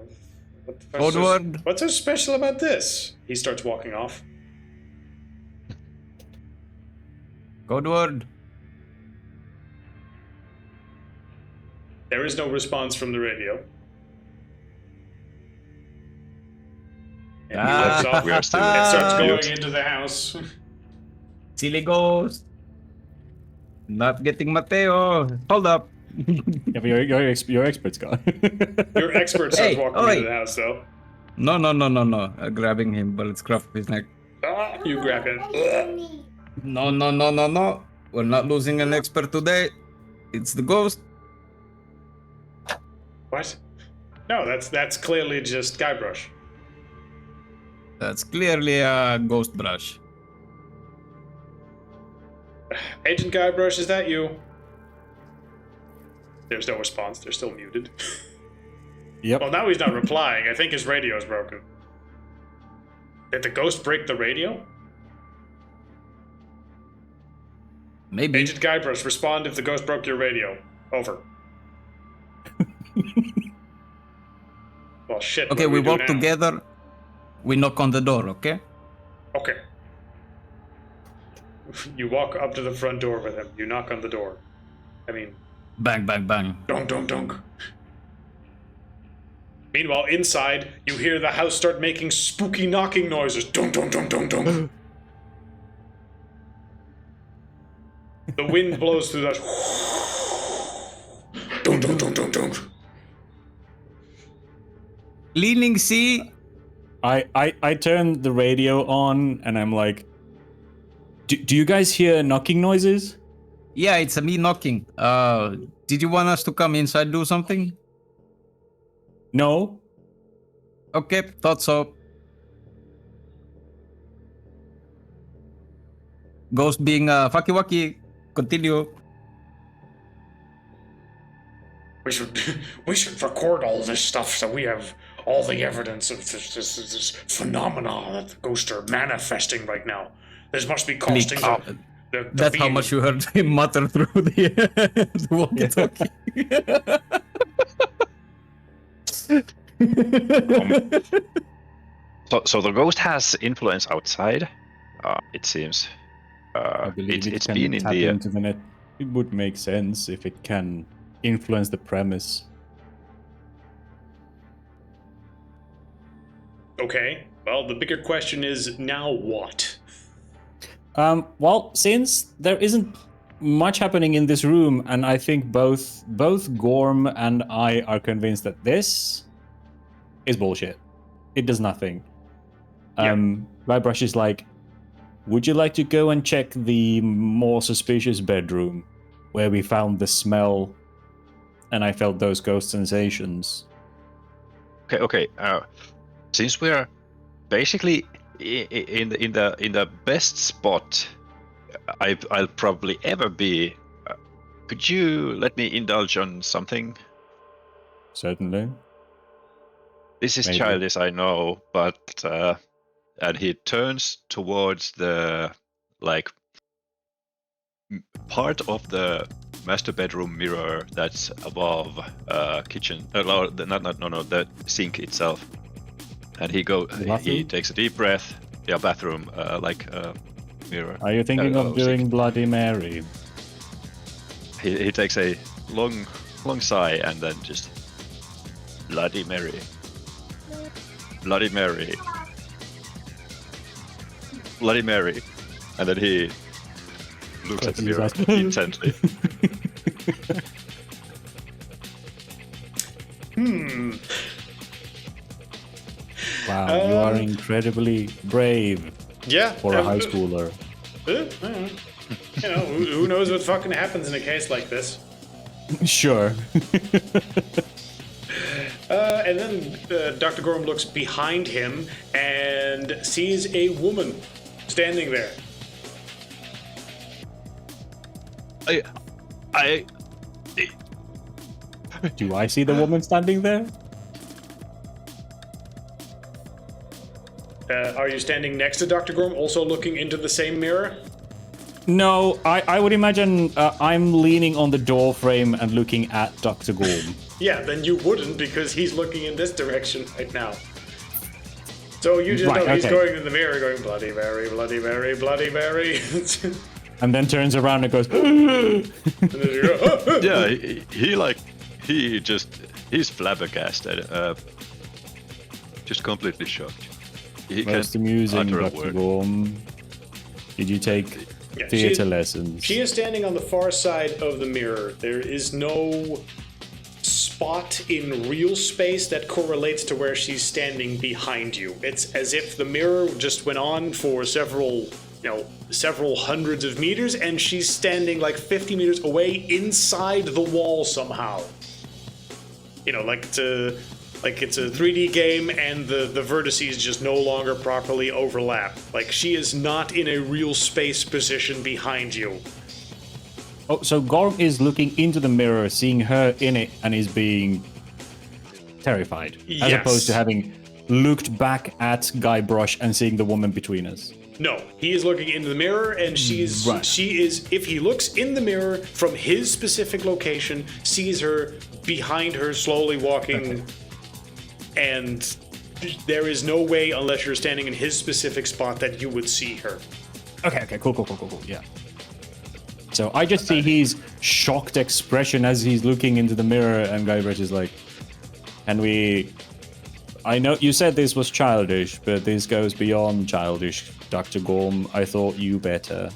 what's so special about this? He starts walking off. Code word. There is no response from the radio. And he walks off We are still- and starts going mute. into the house. Silly ghost. Not getting Mateo. Hold up. Yeah, but your expert's gone. Your expert starts Hey, walking oi. into the house, though. No. Grabbing him, but it's scruff his neck. Ah, you grab it. No. We're not losing an expert today. It's the ghost. What? No, that's clearly just Guybrush. That's clearly a ghost brush. Agent Guybrush, is that you? There's no response. They're still muted. Yep. Well, now he's not replying. I think his radio is broken. Did the ghost break the radio? Maybe. Agent Guybrush, respond if the ghost broke your radio. Over. Well, shit. Okay, what do we do walk now? together. We knock on the door, okay? Okay. You walk up to the front door with him. You knock on the door. I mean, Bang. dunk, dunk, dunk. Meanwhile, inside, you hear the house start making spooky knocking noises. Dunk, dunk, dunk, dunk, dunk. The wind blows through the... Dunk, dunk, dunk, dunk, dunk. Leaning C. I turn the radio on and I'm like, do you guys hear knocking noises? Yeah, it's me knocking. Did you want us to come inside do something? No. Okay, thought so. Ghost being fucky wucky. Continue. We should record all this stuff so we have all the evidence of this phenomenon that the ghosts are manifesting right now. This must be costing the That's how being- much you heard him mutter through the walkie-talkie. So the ghost has influence outside, it seems. I believe it's can been in tap the into the net. It would make sense if it can influence the premise. Okay, well, the bigger question is now what? Well, since there isn't much happening in this room, and I think both Gorm and I are convinced that this is bullshit. It does nothing. Guybrush is like, would you like to go and check the more suspicious bedroom where we found the smell and I felt those ghost sensations? Okay. Since we're basically in the best spot I'll probably ever be, could you let me indulge on something? Certainly. This is Maybe. childish, I know, but and he turns towards the part of the master bedroom mirror that's above kitchen. The sink itself. And he takes a deep breath. Yeah, bathroom, mirror. Are you thinking of doing sink. Bloody Mary? He takes a long sigh and then just Bloody Mary. Bloody Mary. Bloody Mary. And then he looks at the mirror intently. Wow, you are incredibly brave Yeah. for a high schooler. You know, who knows what fucking happens in a case like this? Sure. And then Dr. Gorm looks behind him and sees a woman standing there. Do I see the woman standing there? Are you standing next to Dr. Gorm, also looking into the same mirror? No, I would imagine I'm leaning on the door frame and looking at Dr. Gorm. Yeah, then you wouldn't because he's looking in this direction right now. So you just know he's going in the mirror going, Bloody Mary, Bloody Mary, Bloody Mary. And then turns around and goes, And then you go, Yeah, he's flabbergasted, just completely shocked. He most can't amusing, utter a Dr. word. Gorm. Did you take theater lessons? She is standing on the far side of the mirror. There is no spot in real space that correlates to where she's standing behind you. It's as if the mirror just went on for several hundreds of meters, and she's standing like 50 meters away inside the wall somehow. You know, like it's a 3D game and the vertices just no longer properly overlap. Like she is not in a real space position behind you. Oh, so Gorm is looking into the mirror, seeing her in it, and is being terrified. As Yes. opposed to having looked back at Guybrush and seeing the woman between us. No, he is looking into the mirror, and she is. If he looks in the mirror from his specific location, sees her behind her, slowly walking, and there is no way, unless you're standing in his specific spot, that you would see her. Okay, cool, yeah. So I just see his shocked expression as he's looking into the mirror, and Guybrush is like, I know you said this was childish, but this goes beyond childish, Dr. Gorm. I thought you better.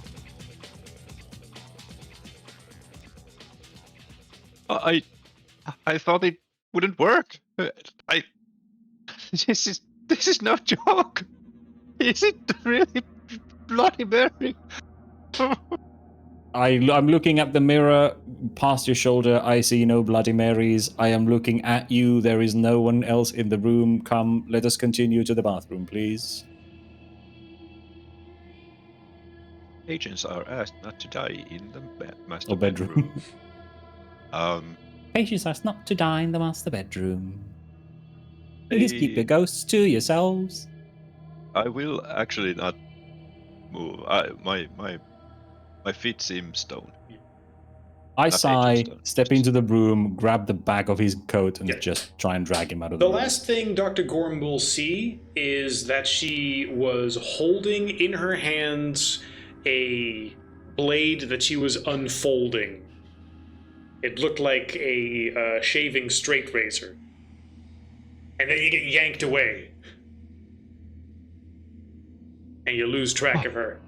I thought it wouldn't work. This is no joke. Is it really Bloody Mary? I'm looking at the mirror past your shoulder. I see no Bloody Marys. I am looking at you. There is no one else in the room. Come, let us continue to the bathroom, please. Agents are asked not to die in the master bedroom. bedroom. Patients asked not to die in the master bedroom. Please keep your ghosts to yourselves. I will actually not move. My feet seem stone. I Not sigh, agent stone. step into the room, grab the back of his coat, and just try and drag him out of the The room. last thing Dr. Gorm will see is that she was holding in her hands a blade that she was unfolding. It looked like a shaving straight razor. And then you get yanked away. And you lose track of her.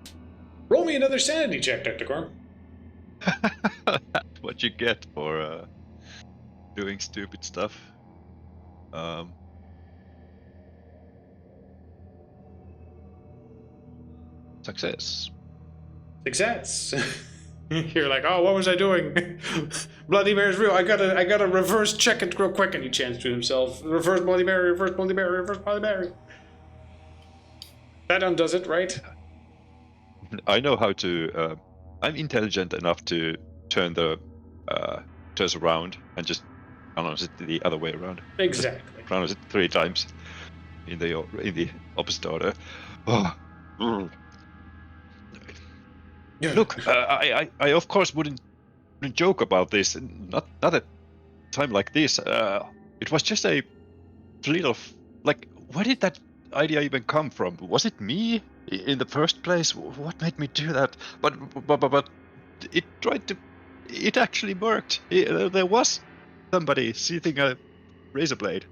Roll me another sanity check, Dr. Gorm. That's what you get for doing stupid stuff. Success. Success. You're like, oh, what was I doing? Bloody Mary's real. I gotta reverse check it real quick. And he chants to himself, reverse Bloody Mary, reverse Bloody Mary, reverse Bloody Mary. That undoes it, right? I know how to. I'm intelligent enough to turn the turns around and just pronounce it the other way around. Exactly. Just pronounce it 3 times in the opposite order. Oh. Mm. Look, I of course wouldn't joke about this. Not at a time like this. It was just a little like, where did that idea even come from? Was it me in the first place? What made me do that? But it tried to. It actually worked. There was somebody seething a razor blade,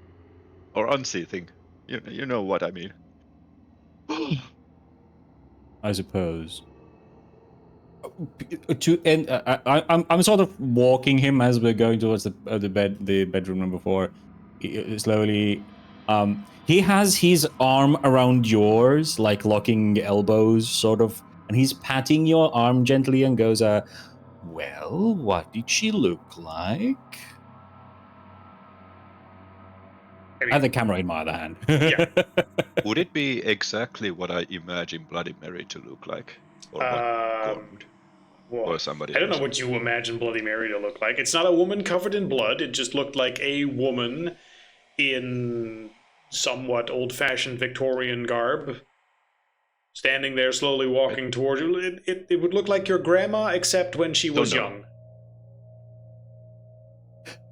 or unseething. You know what I mean. I suppose. I'm sort of walking him as we're going towards the bedroom number 4. Slowly, he has his arm around yours, like locking elbows, sort of, and he's patting your arm gently and goes, "Well, what did she look like?" I have the camera in my other hand. Yeah. Would it be exactly what I imagine Bloody Mary to look like, or what Gorm would? Well, Or somebody I don't else. know what you imagine Bloody Mary to look like. It's not a woman covered in blood. It just looked like a woman in somewhat old-fashioned Victorian garb, standing there slowly walking towards you. It would look like your grandma, except when she was young.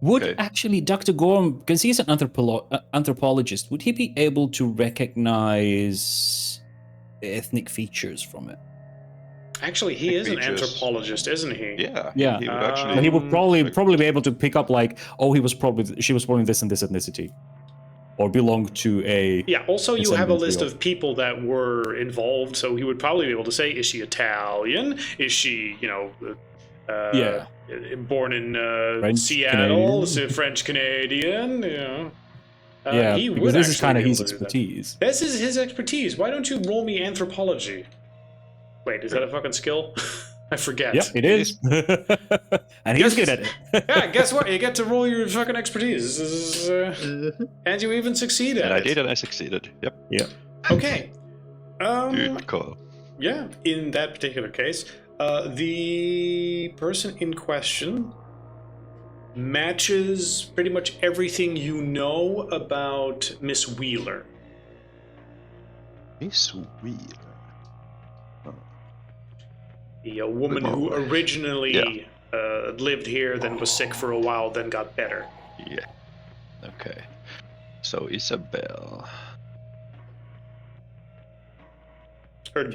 Would actually Dr. Gorm, because he's an anthropologist, would he be able to recognize ethnic features from it? Actually, he is an anthropologist, isn't he? Yeah. Yeah. He would actually. And he would probably be able to pick up, like, oh, she was probably this and this ethnicity, or belonged to a. Yeah. Also, you have a list of people that were involved, so he would probably be able to say, is she Italian? Is she, born in French, Seattle, Canadian. French Canadian? Yeah, he because would this is kind of be his able to do that. expertise. This is his expertise. Why don't you roll me anthropology? Wait, is that a fucking skill? I forget. Yep, it is. And he's good at it. Yeah, guess what? You get to roll your fucking expertise. And you even succeed at it. And I did, and I succeeded. Yep. Yeah. Okay. Good call. Yeah, in that particular case, the person in question matches pretty much everything you know about Miss Wheeler. Miss Wheeler. The woman who originally lived here, then was sick for a while, then got better. Yeah. Okay. So Isabel. Her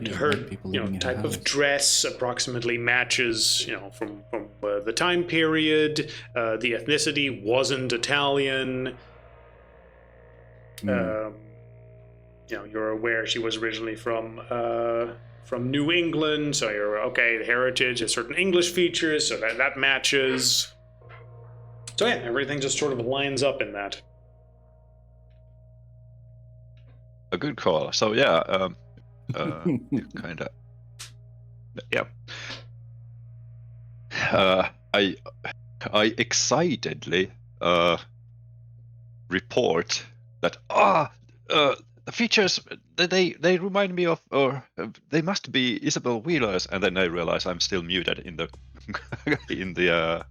type of dress approximately matches, from the time period. The ethnicity wasn't Italian. You're aware she was originally from New England, so you're okay. The heritage has certain English features, so that matches. So yeah, everything just sort of lines up in that. a good call. So yeah, kind of. Yeah. I excitedly report that the features they remind me of, or they must be Isabel Wheeler's, and then I realize I'm still muted in the in the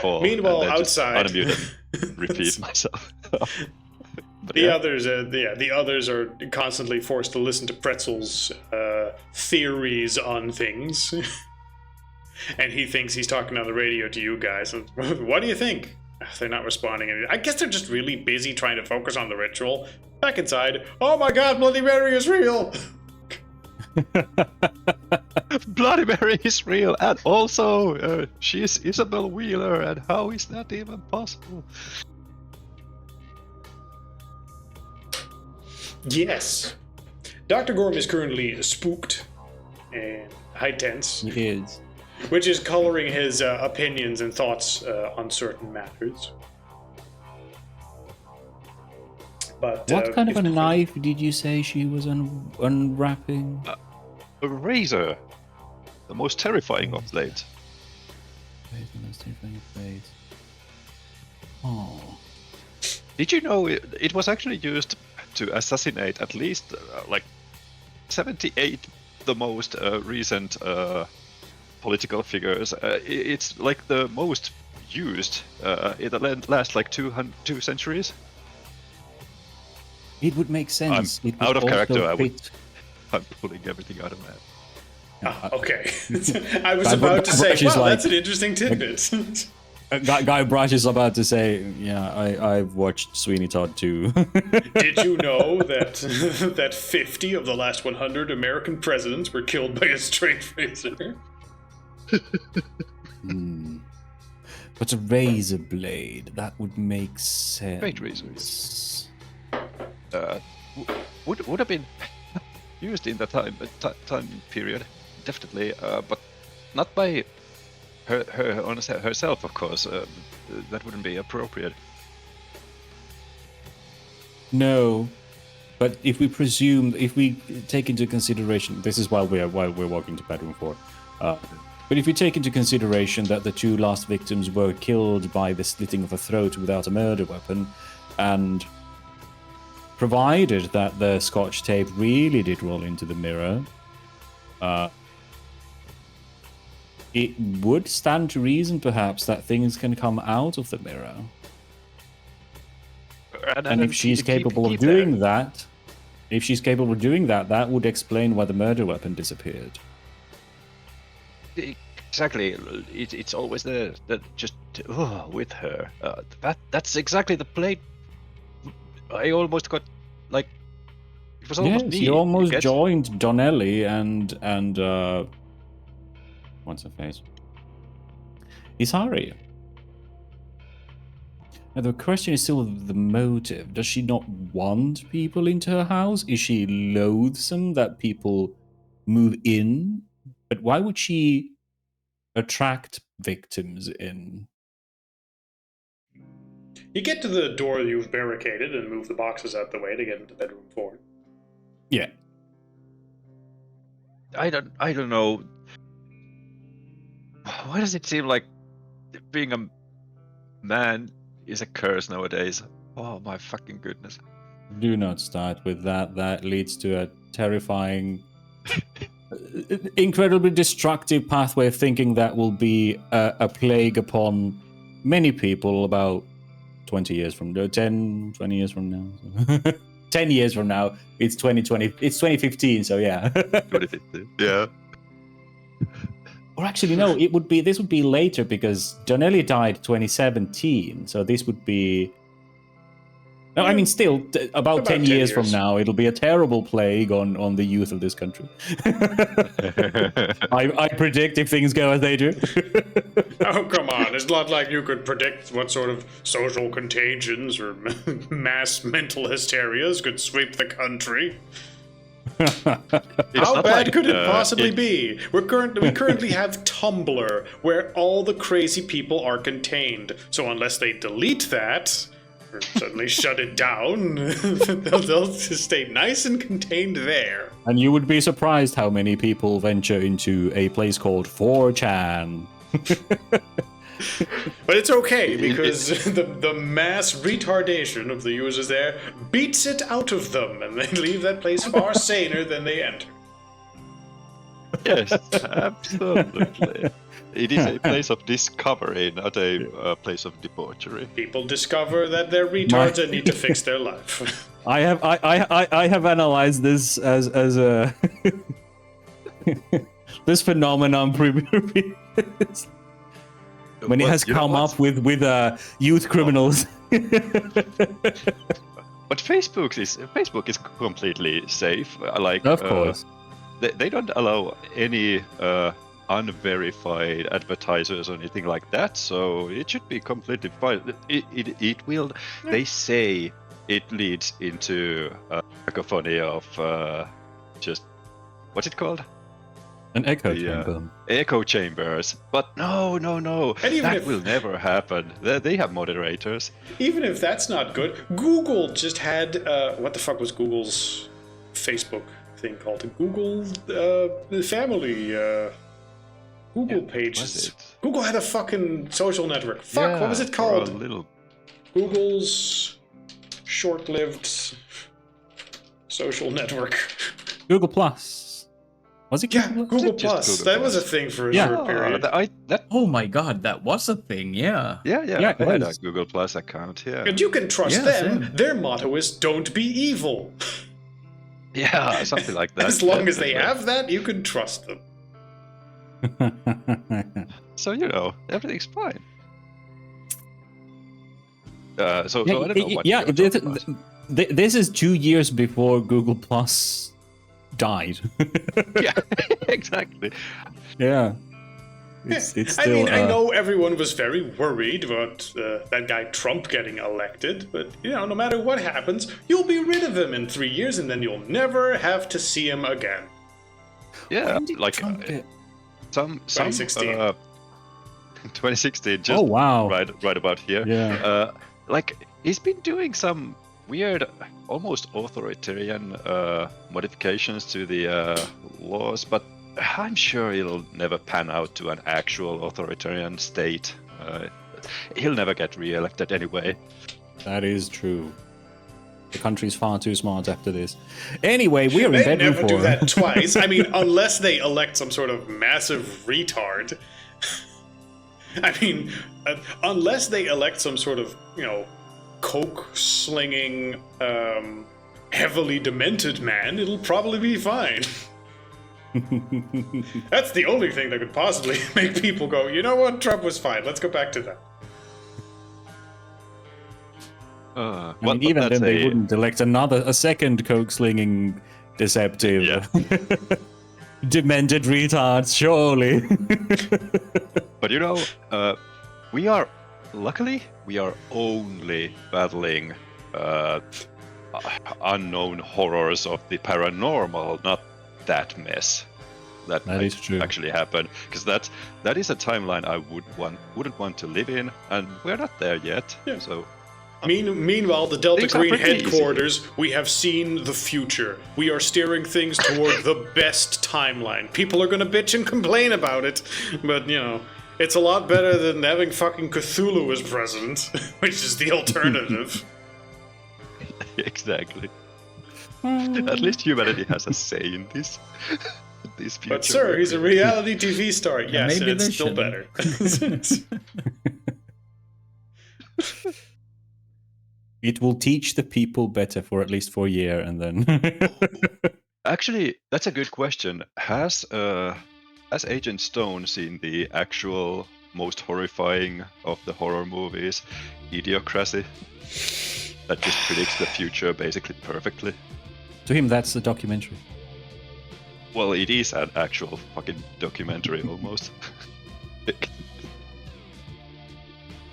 call. Meanwhile, and then outside, just unmute and repeat myself. But the others are constantly forced to listen to Pretzel's theories on things, and he thinks he's talking on the radio to you guys. And what do you think? They're not responding. I guess they're just really busy trying to focus on the ritual. Back inside, oh my God, Bloody Mary is real. Bloody Mary is real, and also she's Isabel Wheeler, and how is that even possible? Yes. Dr. Gorm is currently spooked and high tense. He is. Which is coloring his opinions and thoughts on certain matters. But what kind of a knife did you say she was unwrapping? A razor. The most terrifying of blades. The most terrifying of blades. Oh. Did you know it was actually used to assassinate at least 78 the most recent political figures? It's like the most used in the last like 2 centuries. It would make sense. I'm out of character. I'm pulling everything out of my head. Okay. I was about to say, wow, that's an interesting tidbit. Guy Brush is about to say, yeah, I've watched Sweeney Todd too. Did you know that that 50 of the last 100 American presidents were killed by a straight razor? But a razor blade, that would make sense. Straight razors. Would have been used in the time period, definitely, but not by herself, of course. That wouldn't be appropriate. No, but if we take into consideration, this is why we're walking to bedroom 4. But if we take into consideration that the 2 last victims were killed by the slitting of a throat without a murder weapon, and provided that the Scotch tape really did roll into the mirror, it would stand to reason, perhaps, that things can come out of the mirror. And if she's capable of doing that, that would explain why the murder weapon disappeared. Exactly. It's always there, just with her. That's exactly the plate. I almost got it was almost me. You almost joined Donnelly and what's her face? Isari. Now the question is still the motive. Does she not want people into her house? Is she loathsome that people move in? But why would she attract victims in? You get to the door you've barricaded and move the boxes out the way to get into bedroom 4. Yeah. I don't know. Why does it seem like being a man is a curse nowadays? Oh my fucking goodness. Do not start with that. That leads to a terrifying, incredibly destructive pathway of thinking that will be a plague upon many people about 20 years from now, 20 years from now. 10 years from now, it's 2020, it's 2015, so yeah. 2015, yeah. Or actually, no, this would be later because Donnelly died 2017, so this would be... No, I mean, still, about 10 years from now, it'll be a terrible plague on the youth of this country. I predict if things go as they do. Oh, come on. It's not like you could predict what sort of social contagions or mass mental hysterias could sweep the country. How bad could it possibly be? We currently have Tumblr, where all the crazy people are contained. So unless they delete that... or suddenly shut it down. they'll just stay nice and contained there. And you would be surprised how many people venture into a place called 4chan. But it's okay, because the mass retardation of the users there beats it out of them, and they leave that place far saner than they enter. Yes, absolutely. It is a place of discovery, not a place of debauchery. People discover that they're retards and need to fix their life. I have analyzed this as a this phenomenon previously. When it has come up with youth criminals. But Facebook is completely safe. Like, of course, they don't allow any unverified advertisers or anything like that. So it should be completely fine. It will. They say it leads into a cacophony of just what's it called? An echo chamber. Echo chambers. But no. And even That will never happen. They have moderators. Even if that's not good, Google just had what the fuck was Google's Facebook thing called? Google Family Google Pages. Google had a fucking social network. Fuck, what was it called? Google's short-lived social network. Google Plus. Was it Google Plus? That was a thing for a short period. Oh my god, that was a thing, yeah. Yeah, I had a Google Plus account, yeah. And you can trust them. Same. Their motto is, don't be evil. Yeah, something like that. As long as they have that, you can trust them. So, everything's fine. I don't know what this is 2 years before Google Plus died. Yeah, exactly. Yeah. It's still, I know everyone was very worried about that guy Trump getting elected, but no matter what happens, you'll be rid of him in 3 years, and then you'll never have to see him again. Yeah, like some 2016. 2016. Just right about here. Yeah. Like he's been doing some weird, almost authoritarian modifications to the laws, but I'm sure it'll never pan out to an actual authoritarian state. He'll never get re-elected anyway. That is true. The country's far too smart after this. Anyway, we are in bedroom 4. They never do that twice. I mean, unless they elect some sort of massive retard. I mean, unless they elect some sort of, coke-slinging, heavily demented man, it'll probably be fine. That's the only thing that could possibly make people go, you know what, Trump was fine, let's go back to that. Even then, they wouldn't elect a second coke-slinging, deceptive, demented retard, surely. But luckily, we are only battling unknown horrors of the paranormal, not that mess that is true. Actually happened. Because that is a timeline I wouldn't want to live in, and we're not there yet. Yeah. So. Meanwhile, the Delta Green headquarters, we have seen the future. We are steering things toward the best timeline. People are gonna bitch and complain about it, but it's a lot better than having fucking Cthulhu as president, which is the alternative. Exactly. At least humanity has a say in this future. But sir, he's a reality TV star. Yes, maybe it's still better. It will teach the people better for at least 4 years, and then. Actually, that's a good question. Has Agent Stone seen the actual most horrifying of the horror movies, Idiocracy? That just predicts the future basically perfectly. To him, that's a documentary. Well, it is an actual fucking documentary almost.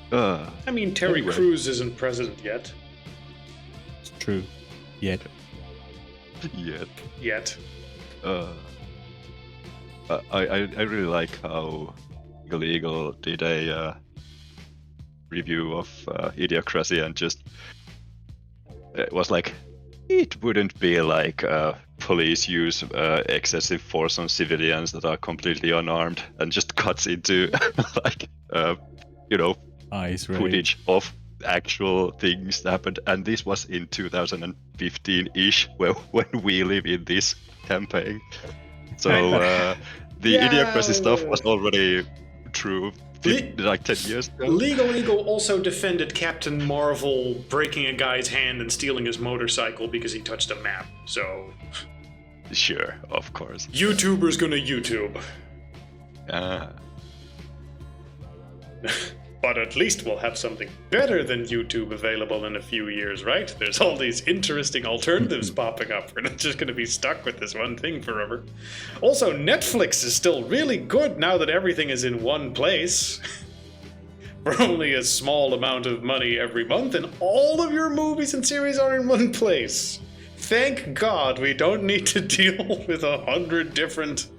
I mean, Terry Crews isn't president yet. It's true. Yet. I really like how Eagle did a review of Idiocracy and just it was like, it wouldn't be like police use excessive force on civilians that are completely unarmed and just cuts into like footage of actual things that happened. And this was in 2015-ish, when we live in this campaign. So the Idiocracy stuff was already true like 10 years ago. Legal Eagle also defended Captain Marvel breaking a guy's hand and stealing his motorcycle because he touched a map. So sure, of course. YouTuber's gonna YouTube. But at least we'll have something better than YouTube available in a few years, right? There's all these interesting alternatives popping up. We're not just going to be stuck with this one thing forever. Also, Netflix is still really good now that everything is in one place. For only a small amount of money every month, and all of your movies and series are in one place. Thank God we don't need to deal with 100 different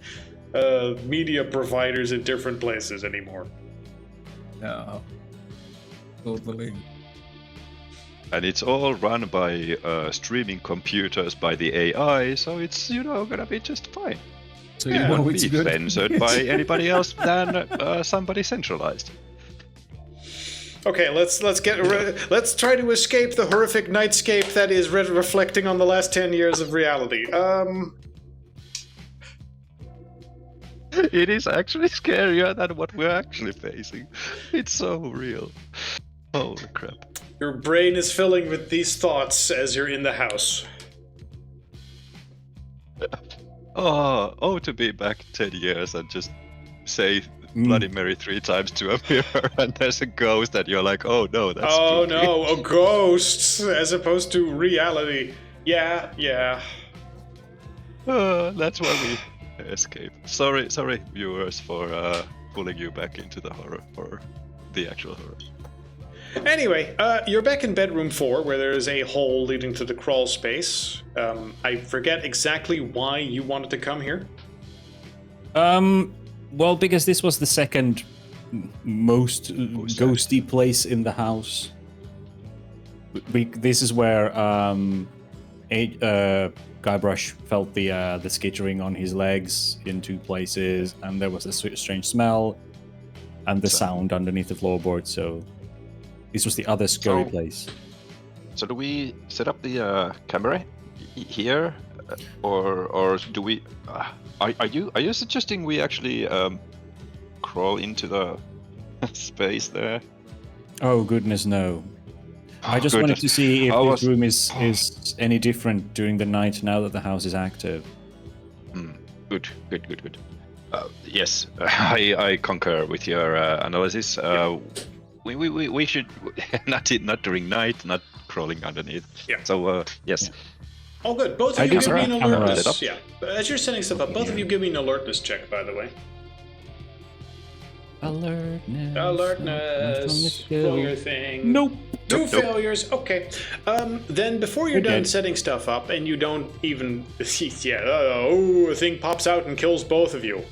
media providers in different places anymore. Yeah, totally. And it's all run by streaming computers by the AI, so it's gonna be just fine. So it won't be good. censored by anybody else than somebody centralized. Okay, let's try to escape the horrific nightscape that is reflecting on the last 10 years of reality. It is actually scarier than what we're actually facing. It's so real. Holy crap. Your brain is filling with these thoughts as you're in the house. To be back 10 years and just say Bloody Mary 3 times to a mirror and there's a ghost and you're like, oh no, that's spooky. No, a ghost as opposed to reality. Yeah. That's why we escape. Sorry, viewers, for pulling you back into the horror, or the actual horror. Anyway, you're back in bedroom 4, where there is a hole leading to the crawl space. I forget exactly why you wanted to come here. Well, because this was the second most ghosty place in the house. This is where Guybrush felt the skittering on his legs in 2 places, and there was a strange smell and the sound underneath the floorboard. So this was the other scary place. So do we set up the camera here, or do we? Are you suggesting we actually crawl into the space there? Oh goodness, no. I just wanted to see if this room is any different during the night now that the house is active. Good. Yes, I concur with your analysis. We should not during night, not crawling underneath. Yeah. So yes. Yeah. All good. Both of you give me an alertness. Yeah. As you're setting stuff up, both of you give me an alertness check, by the way. Alertness. For your thing. Nope. 2 failures. Okay. Then before you're done setting stuff up, and you don't even, a thing pops out and kills both of you.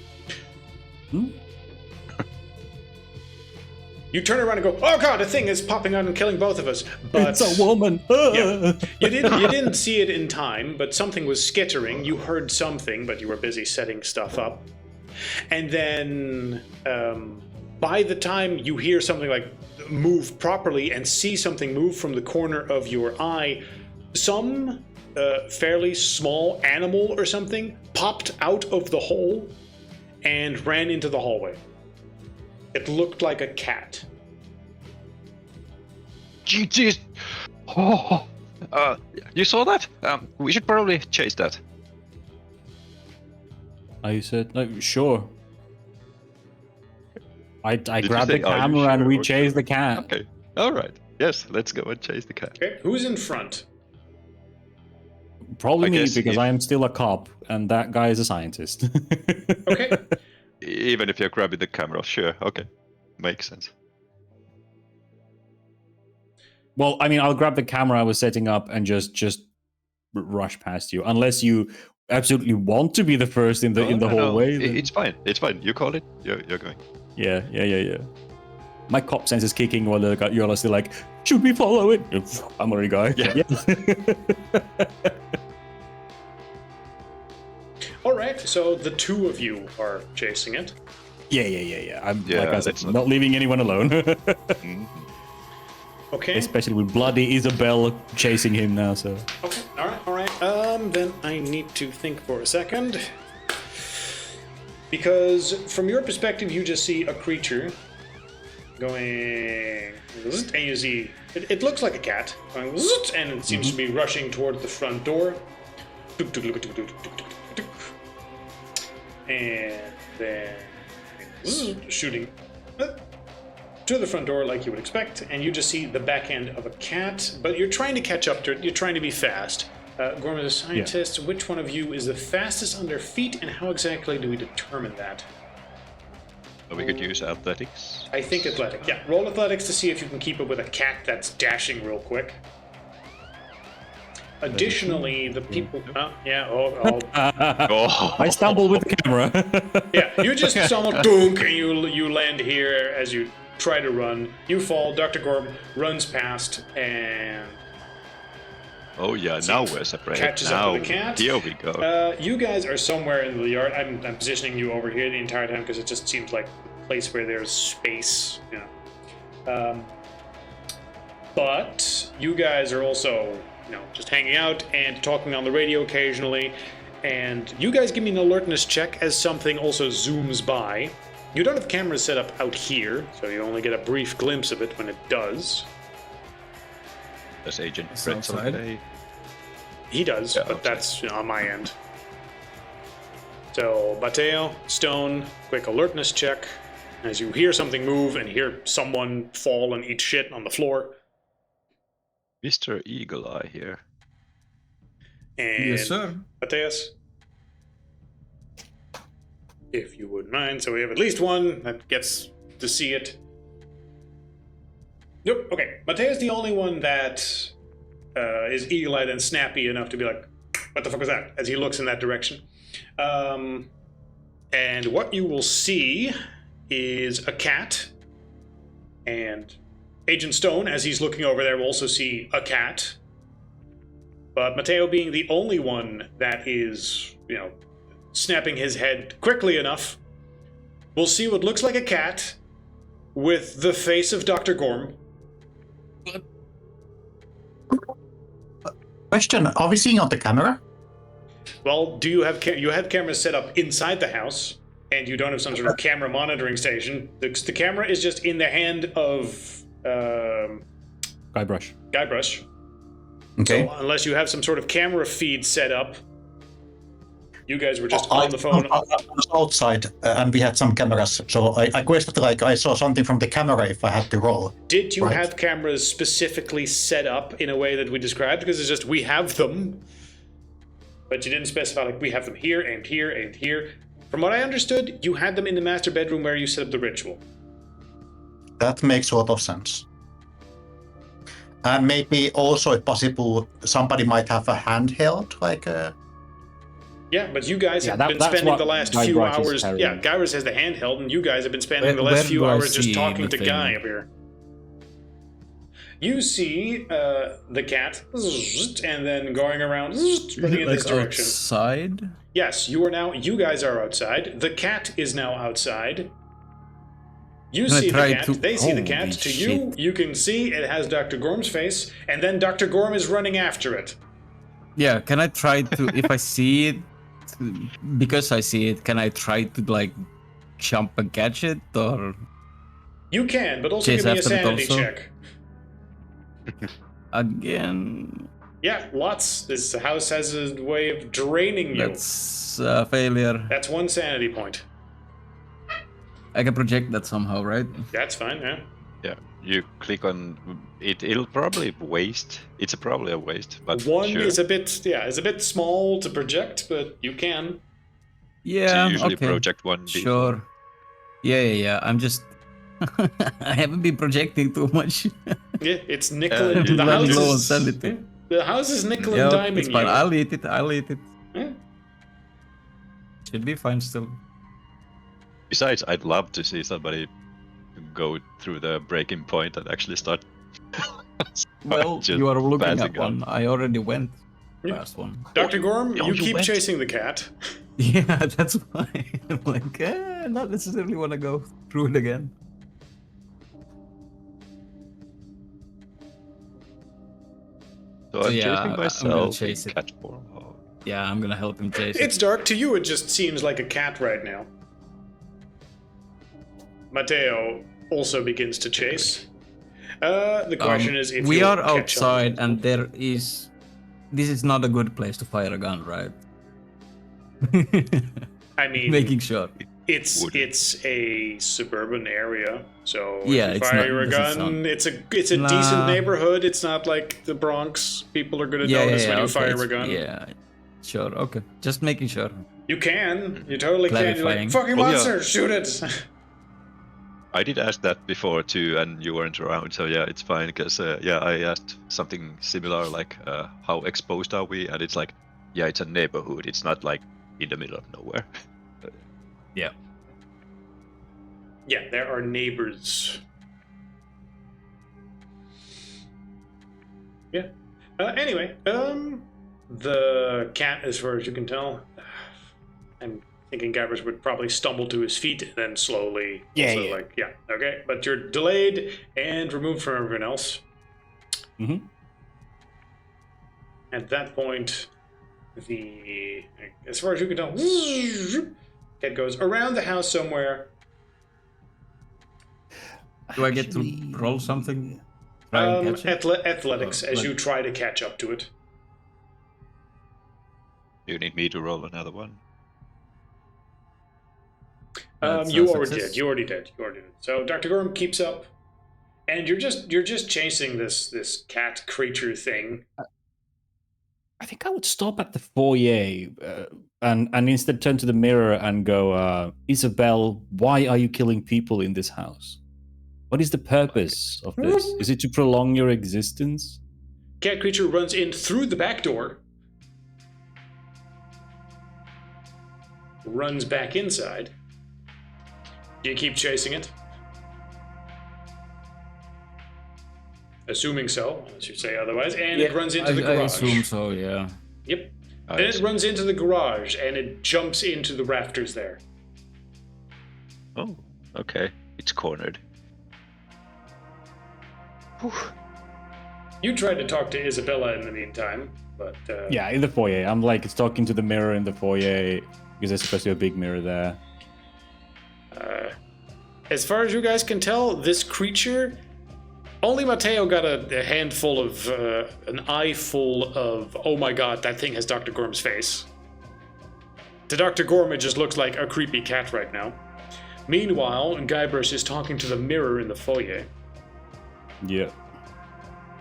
You turn around and go, oh god, a thing is popping out and killing both of us. But it's a woman. Yeah, you didn't see it in time, but something was skittering. You heard something, but you were busy setting stuff up. And then by the time you hear something like move properly and see something move from the corner of your eye, some fairly small animal or something popped out of the hole and ran into the hallway. It looked like a cat. Jesus! You saw that? We should probably chase that. I said, no, sure. I grabbed the say, "Are you camera and sure?" we Or chased sure? the cat. Okay. All right. Yes, let's go and chase the cat. Okay, who's in front? Probably I me, guess because if- I am still a cop, and that guy is a scientist. Okay. Even if you're grabbing the camera, sure. Okay. Makes sense. Well, I mean, I'll grab the camera I was setting up and just rush past you, unless you absolutely want to be the first in the No. hallway. then- It's fine. It's fine. You call it. You're going. Yeah. my cop sense is kicking while you're still like, should we follow it? I'm already going. Yeah. All right, so the two of you are chasing it. Yeah. I'm Yeah, like I said, that's not leaving anyone alone. Okay. Especially with bloody Isabel chasing him now. So Okay. All right. Then I need to think for a second. Because from your perspective, you just see a creature going, and you see it looks like a cat going, and it seems to be rushing towards the front door, and then shooting to the front door like you would expect, and you just see the back end of a cat, but you're trying to catch up to it. You're trying to be fast. Gorm is a scientist. Which one of you is the fastest on their feet, and how exactly do we determine that? We could use athletics. I think athletic. Yeah, roll athletics to see if you can keep up with a cat that's dashing real quick. Additionally, the people... I stumble with the camera. Yeah, you just stumble, dunk, and you land here as you try to run. You fall. Dr. Gorm runs past and... Oh yeah, now we're separated. Catches now, up with the cat. Here we go. You guys are somewhere in the yard. I'm positioning you over here the entire time because it just seems like a place where there's space. You know. But you guys are also, just hanging out and talking on the radio occasionally. And you guys give me an alertness check as something also zooms by. You don't have cameras set up out here, so you only get a brief glimpse of it when it does. Does Agent It's Pretzel outside. play? He does, Yeah, but okay. that's on my end. So, Mateo, Stone, quick alertness check. As you hear something move and hear someone fall and eat shit on the floor. Mr. Eagle Eye here. And Yes, sir. Mateus, if you wouldn't mind. So we have at least one that gets to see it. Nope. Okay. Mateus the only one that is eagle-eyed and snappy enough to be like, what the fuck was that? As he looks in that direction. And what you will see is a cat. And Agent Stone, as he's looking over there, will also see a cat. But Mateo being the only one that is, snapping his head quickly enough, will see what looks like a cat with the face of Dr. Gorm. Question: are we seeing on the camera? Well, do you have you have cameras set up inside the house, and you don't have some sort of camera monitoring station? The camera is just in the hand of Guybrush. Guybrush. Okay. So unless you have some sort of camera feed set up, you guys were just on the phone. I was outside and we had some cameras, so I questioned I saw something from the camera if I had to roll. Did you Right. have cameras specifically set up in a way that we described? Because it's just we have them, but you didn't specify like we have them here and here and here. From what I understood, you had them in the master bedroom where you set up the ritual. That makes a lot of sense. And maybe also if possible, somebody might have a handheld, like a... Yeah, but you guys have been that's spending what the last Guybrush few is hours. carrying. Yeah, Gyrus has the handheld, and you guys have been spending the Where last few do I hours just see talking the to thing? Guy up here. You see the cat, and then going around, running in this direction. Outside? Yes, you guys are outside. The cat is now outside. You Can I see the try cat, to- they see the cat. Holy To you, shit. you can see it has Dr. Gorm's face, and then Dr. Gorm is running after it. Yeah, can I try to, if I see it, because I see it, can I try to jump and catch it, or You can, but also Chase give me a after it sanity also? check. again? Yeah, lots. This house has a way of draining you. That's a failure. That's one sanity point. I can project that somehow, right? That's fine, yeah. Yeah, you click on it. It'll probably waste. It's probably a waste, but One sure. is a bit small to project, but you can. So Yeah, you usually okay. project one. before. Sure. Yeah. I'm just... I haven't been projecting too much. Yeah, it's nickel and you the run house low on is sanity. the house is nickel and Yeah, diming it's fine. you. I'll eat it. Yeah. Should be fine still. Besides, I'd love to see somebody go through the breaking point and actually start. Well, just you are looking at passing out. one. I already went past one. Dr. Gorm, Oh, you you keep went? chasing the cat. Yeah, that's why I'm like, not necessarily want to go through it again. So I'm yeah, chasing I'm gonna myself chase in it. cat form. Oh. Yeah, I'm gonna help him chase It's it. dark. To you, it just seems like a cat right now. Matteo also begins to chase. The question is if we you'll are catch up. outside, and there is. This is not a good place to fire a gun, right? I mean, Making sure. it's a suburban area, so Yeah, if you it's fire not- a doesn't gun, sound- it's a Nah. decent neighborhood. It's not like the Bronx. People are gonna notice when you okay, fire a gun. Yeah, sure, okay. Just making sure. You can. You totally can. You're Clarifying. like, fucking Well, yeah. monster, shoot it! I did ask that before too, and you weren't around, so yeah, it's fine. Because I asked something similar, like how exposed are we, and it's like, yeah, it's a neighborhood. It's not like in the middle of nowhere. Yeah. Yeah, there are neighbors. Yeah. Anyway, the cat, as far as you can tell, I'm thinking Gabbers would probably stumble to his feet and then slowly. Yeah. Okay, but you're delayed and removed from everyone else. Mm-hmm. At that point, as far as you can tell, cat goes around the house somewhere. Do I get to roll something? Try and catch it? Athletics, as you try to catch up to it. You need me to roll another one. That's You a already success. did. You already did. So Dr. Gorm keeps up, and you're just chasing this cat creature thing. I think I would stop at the foyer and instead turn to the mirror and go, Isabel, why are you killing people in this house? What is the purpose of this? Is it to prolong your existence? Cat creature runs in through the back door, runs back inside. Do you keep chasing it? Assuming so, unless you say otherwise, and it runs into the garage. I assume so, yeah. Yep. Then it runs into the garage and it jumps into the rafters there. Oh, okay. It's cornered. You tried to talk to Isabella in the meantime, but Yeah, in the foyer. I'm like talking to the mirror in the foyer because there's supposed to be a big mirror there. as far as you guys can tell, this creature, only Matteo got a handful of, an eye full of, oh my god, that thing has Dr. Gorm's face. To Dr. Gorm, it just looks like a creepy cat right now. Meanwhile, Guybrush is talking to the mirror in the foyer. Yeah.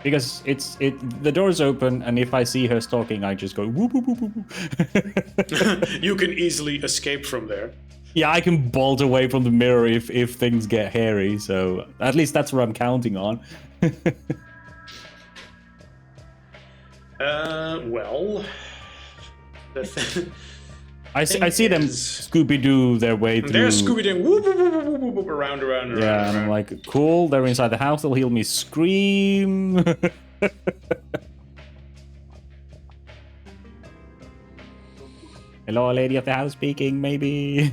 Because the door's open, and if I see her stalking, I just go whoop whoop whoop whoop. You can easily escape from there. Yeah, I can bolt away from the mirror if things get hairy, so at least that's what I'm counting on. Well... I see them Scooby-Doo their way through. They're Scooby-Doo, whoop, whoop, whoop, whoop, whoop, whoop, around. Yeah, and I'm like, cool, they're inside the house, they'll hear me scream. Hello, lady of the house speaking, maybe.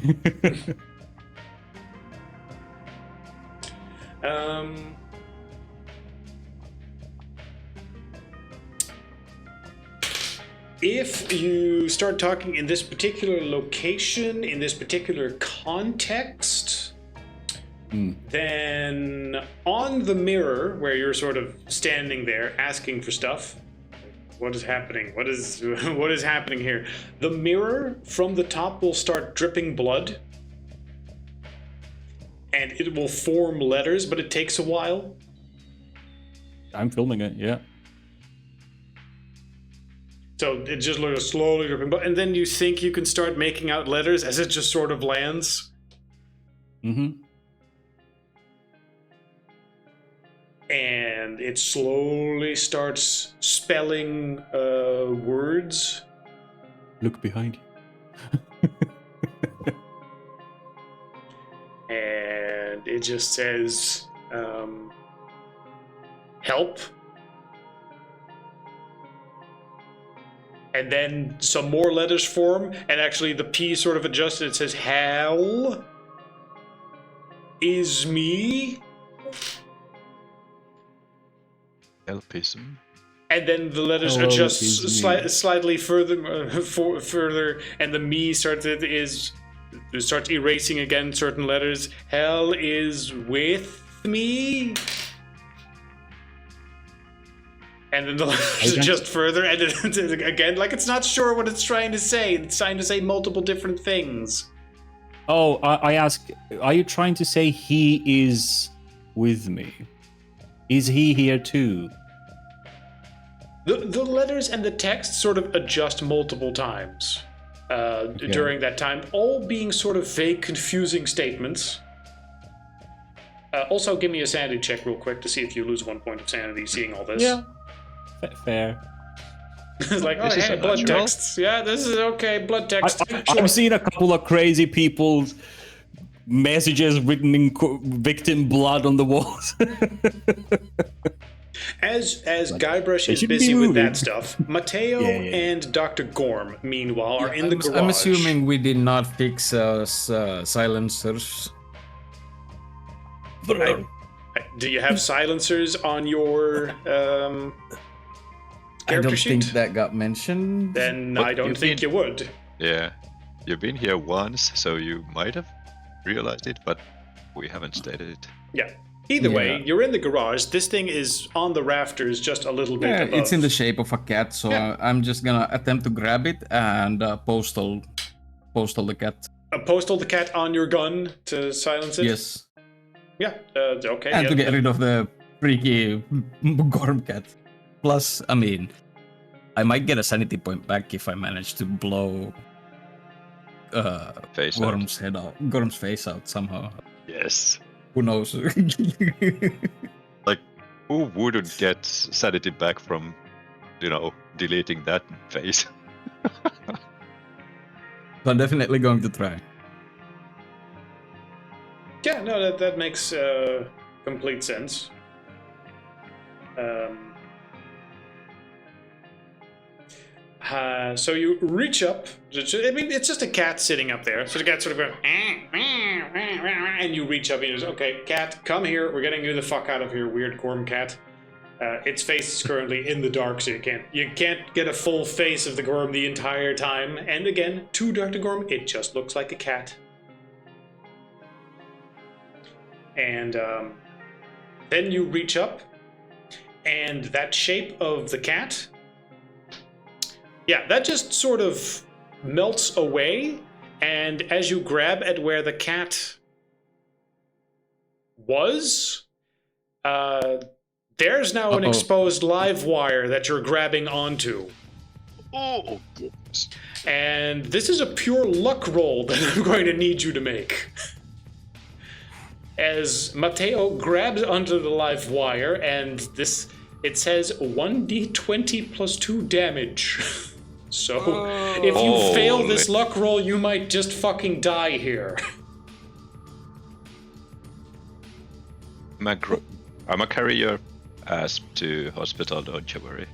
If you start talking in this particular location, in this particular context, then on the mirror, where you're sort of standing there asking for stuff, what is happening? What is happening here? The mirror from the top will start dripping blood, and it will form letters, but it takes a while. I'm filming it, yeah. So it just looks slowly dripping blood, and then you think you can start making out letters as it just sort of lands. Mm-hmm. And it slowly starts spelling words. Look behind you. And it just says help. And then some more letters form, and actually the P sort of adjusts. It says hell is me. Helpism. And then the letters Hello, adjust is me. slightly further, further, and the me starts erasing again certain letters. Hell is with me. And then the letters adjust further, and it, again, like it's not sure what it's trying to say. It's trying to say multiple different things. Oh, I ask, are you trying to say he is with me? Is he here too? The letters and the text sort of adjust multiple times during that time, all being sort of vague, confusing statements. Also, give me a sanity check real quick to see if you lose 1 point of sanity seeing all this. Yeah. Fair. It's like, oh, This is hey, blood unnatural. texts. Yeah, this is okay, blood text. I've seen a couple of crazy people's messages written in victim blood on the walls. As Guybrush they is shouldn't be busy with moving. that stuff, Mateo and Dr. Gorm, meanwhile, are in the garage. I'm assuming we did not fix silencers. Do you have silencers on your I character don't sheet? think that got mentioned. Then But I don't you've think been- you would. Yeah. You've been here once, so you might have realized it, but we haven't stated it. Yeah. Either way, Yeah. you're in the garage. This thing is on the rafters, just a little bit Yeah, above. it's in the shape of a cat, so Yeah. I'm just gonna attempt to grab it and postal the cat. Postal the cat on your gun to silence it? Yes, Yeah, okay. and yeah. to get rid of the freaky Gorm cat. Plus, I mean, I might get a sanity point back if I manage to blow Face out. Gorm's face out somehow. Yes. Who knows? Like, who wouldn't get sanity back from, deleting that face? So I'm definitely going to try. Yeah, no, that makes complete sense. So you reach up. I mean, it's just a cat sitting up there. So the cat's sort of going, and you reach up and you just, okay, cat, come here. We're getting you the fuck out of here, weird Gorm cat. Its face is currently in the dark, so you can't get a full face of the Gorm the entire time. And again, to Dr. Gorm, it just looks like a cat. And then you reach up, and that shape of the cat, yeah, that just sort of melts away. And as you grab at where the cat was, there's now an exposed live wire that you're grabbing onto. Oh, goodness. And this is a pure luck roll that I'm going to need you to make. As Mateo grabs onto the live wire, and it says 1d20 plus 2 damage. So, if you fail this luck roll, you might just fucking die here. I'm gonna carry your ass to hospital, don't you worry.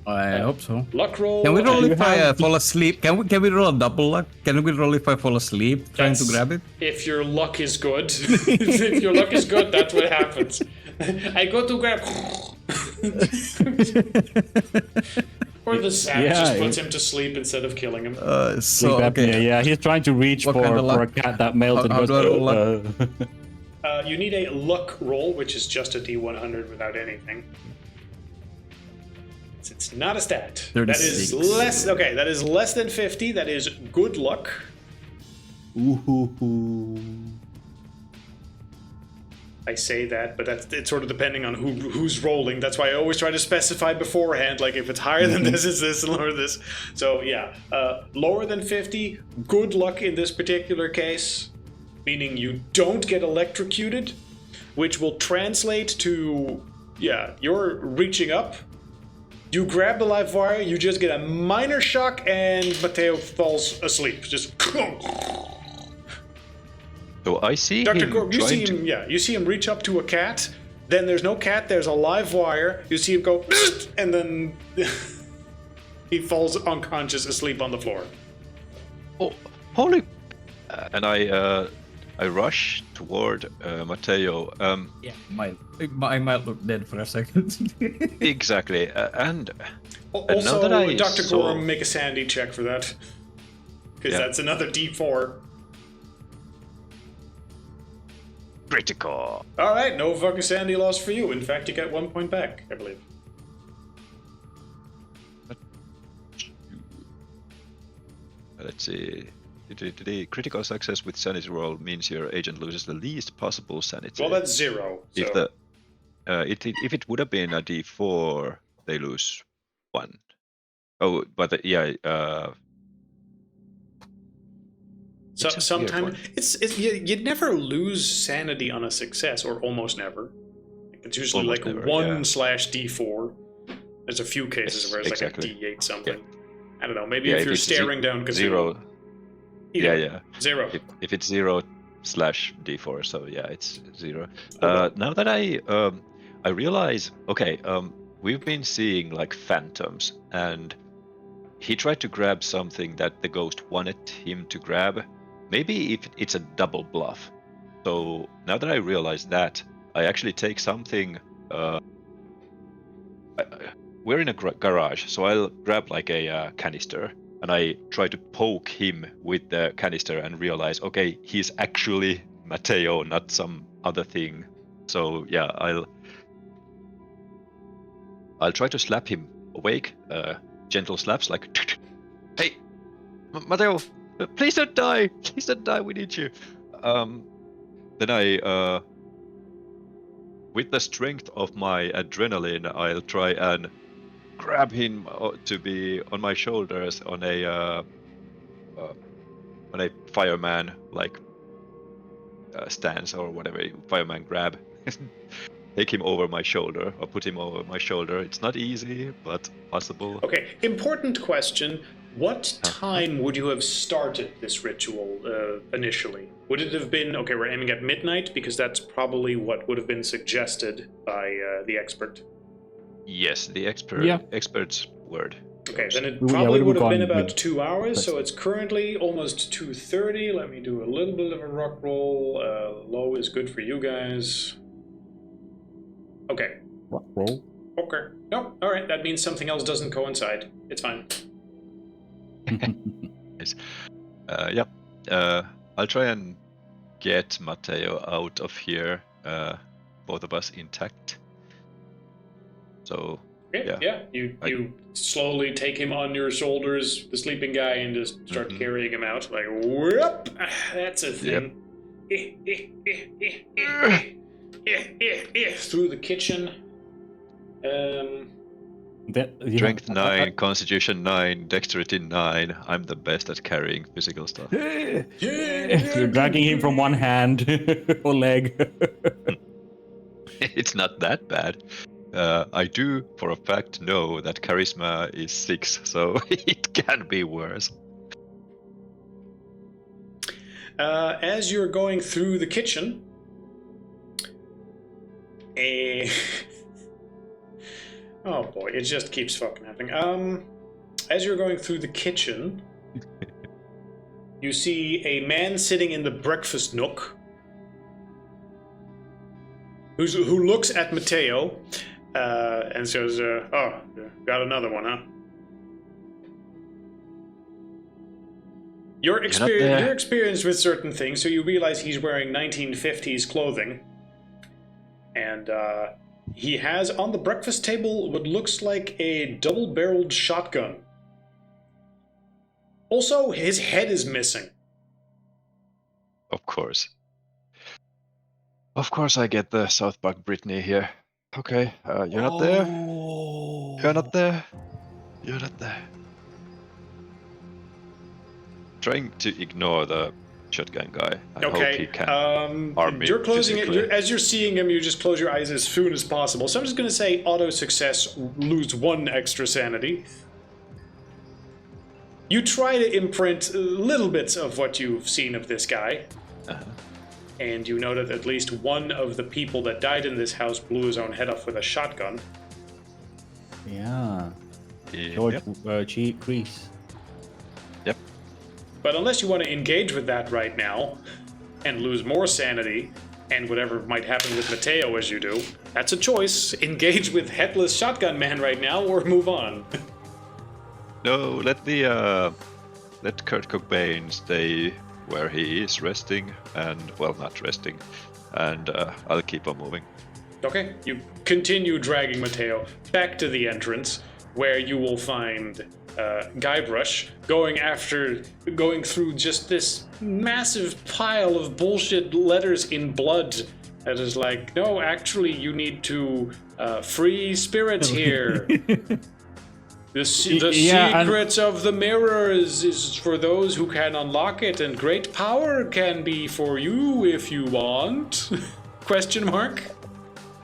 I hope so. Luck roll. Can we roll you if I have- fall asleep? Can we roll a double luck? Can we roll if I fall asleep trying to That's- grab it? If your luck is good. If your luck is good, that's what happens. I go to grab... Or the sap just puts him to sleep instead of killing him. So Sleep okay. apnea, yeah, he's trying to reach What for, kind of for a luck? cat that melted. How do I roll luck? You need a luck roll, which is just a d100 without anything. It's not a stat. That is 36. less. Okay, that is less than 50. That is good luck. I say that, but it's sort of depending on who's rolling. That's why I always try to specify beforehand, like if it's higher than this, it's this, and lower than this. So yeah, lower than 50, good luck in this particular case, meaning you don't get electrocuted, which will translate to, yeah, you're reaching up, you grab the live wire, you just get a minor shock, and Mateo falls asleep. Just... So I see Dr. him Gorm, you see trying him, yeah, you see him reach up to a cat, then there's no cat, there's a live wire, you see him go, and then he falls unconscious asleep on the floor. Oh, holy! And I rush toward Matteo. Yeah, I might look dead for a second. Exactly, and Also, now that I Dr. saw- Gorm, make a sanity check for that. Because Yeah. that's another D4. critical. Alright, no fucking sanity loss for you. In fact, you get 1 point back, I believe. Let's see. The critical success with sanity roll means your agent loses the least possible sanity. Well, that's 0. So. If it would have been a D4, they lose 1. Oh, but yeah. So It's a weird sometimes one. it's you never lose sanity on a success, or almost never. It's usually Almost like never, 1/D4. There's a few cases Yes, where it's exactly. like a D8 something. I don't know. Maybe Yeah, if you're it's staring down Cthulhu. 0. Yeah. 0. If it's 0/D4, so yeah, it's 0. Okay. Now that I realize, okay, we've been seeing like phantoms, and he tried to grab something that the ghost wanted him to grab. Maybe if it's a double bluff. So now that I realize that, I actually take something. We're in a garage, so I'll grab like a canister, and I try to poke him with the canister and realize, okay, he's actually Matteo, not some other thing. So yeah, I'll try to slap him awake. Gentle slaps, like, hey, Matteo, please don't die! Please don't die! We need you. Then I, with the strength of my adrenaline, I'll try and grab him to be on my shoulders on a fireman like stance or whatever, fireman grab. Take him over my shoulder, or put him over my shoulder. It's not easy, but possible. Okay, important question. What time would you have started this ritual initially? Would it have been, okay, we're aiming at midnight, because that's probably what would have been suggested by the expert. Yes, the expert's word. Okay, then it Yeah, probably we've would have been gone about with- 2 hours, so Let's- it's currently almost 2:30. Let me do a little bit of a rock roll. Low is good for you guys. Okay. What roll? Okay. No, alright, that means something else doesn't coincide. It's fine. Yep. I'll try and get Matteo out of here. Both of us intact. So Okay, Yeah. You slowly take him on your shoulders, the sleeping guy, and just start carrying him out. Like, whoop! That's a thing. Through the kitchen. Strength 9, Constitution 9, Dexterity 9. I'm the best at carrying physical stuff. You're dragging him from one hand or leg. It's not that bad. I do, for a fact, know that charisma is 6, so it can be worse. As you're going through the kitchen, oh boy, it just keeps fucking happening. As you're going through the kitchen, you see a man sitting in the breakfast nook, who looks at Matteo, and says, "Oh, got another one, huh?" You're experienced with certain things, so you realize he's wearing 1950s clothing. And he has on the breakfast table what looks like a double-barreled shotgun. Also, his head is missing. Of course. Of course I get the South Park Brittany here. Okay, you're not there? You're not there? You're not there. Trying to ignore the shotgun guy. I hope he can harm me You're closing it. physically. As you're seeing him, you just close your eyes as soon as possible. So I'm just going to say auto success, lose 1 extra sanity. You try to imprint little bits of what you've seen of this guy. and you know that at least one of the people that died in this house blew his own head off with a shotgun. Yeah. Yeah, George yep. G. Grease. Yep. But unless you want to engage with that right now and lose more sanity and whatever might happen with Mateo as you do, that's a choice. Engage with Headless Shotgun Man right now or move on. No, let Kurt Cobain stay where he is resting, and well, not resting, and I'll keep on moving. Okay, you continue dragging Mateo back to the entrance, where you will find Guybrush going through just this massive pile of bullshit letters in blood. That is like, no, actually, you need to free spirits here. The secrets of the mirror is for those who can unlock it, and great power can be for you if you want. Question mark.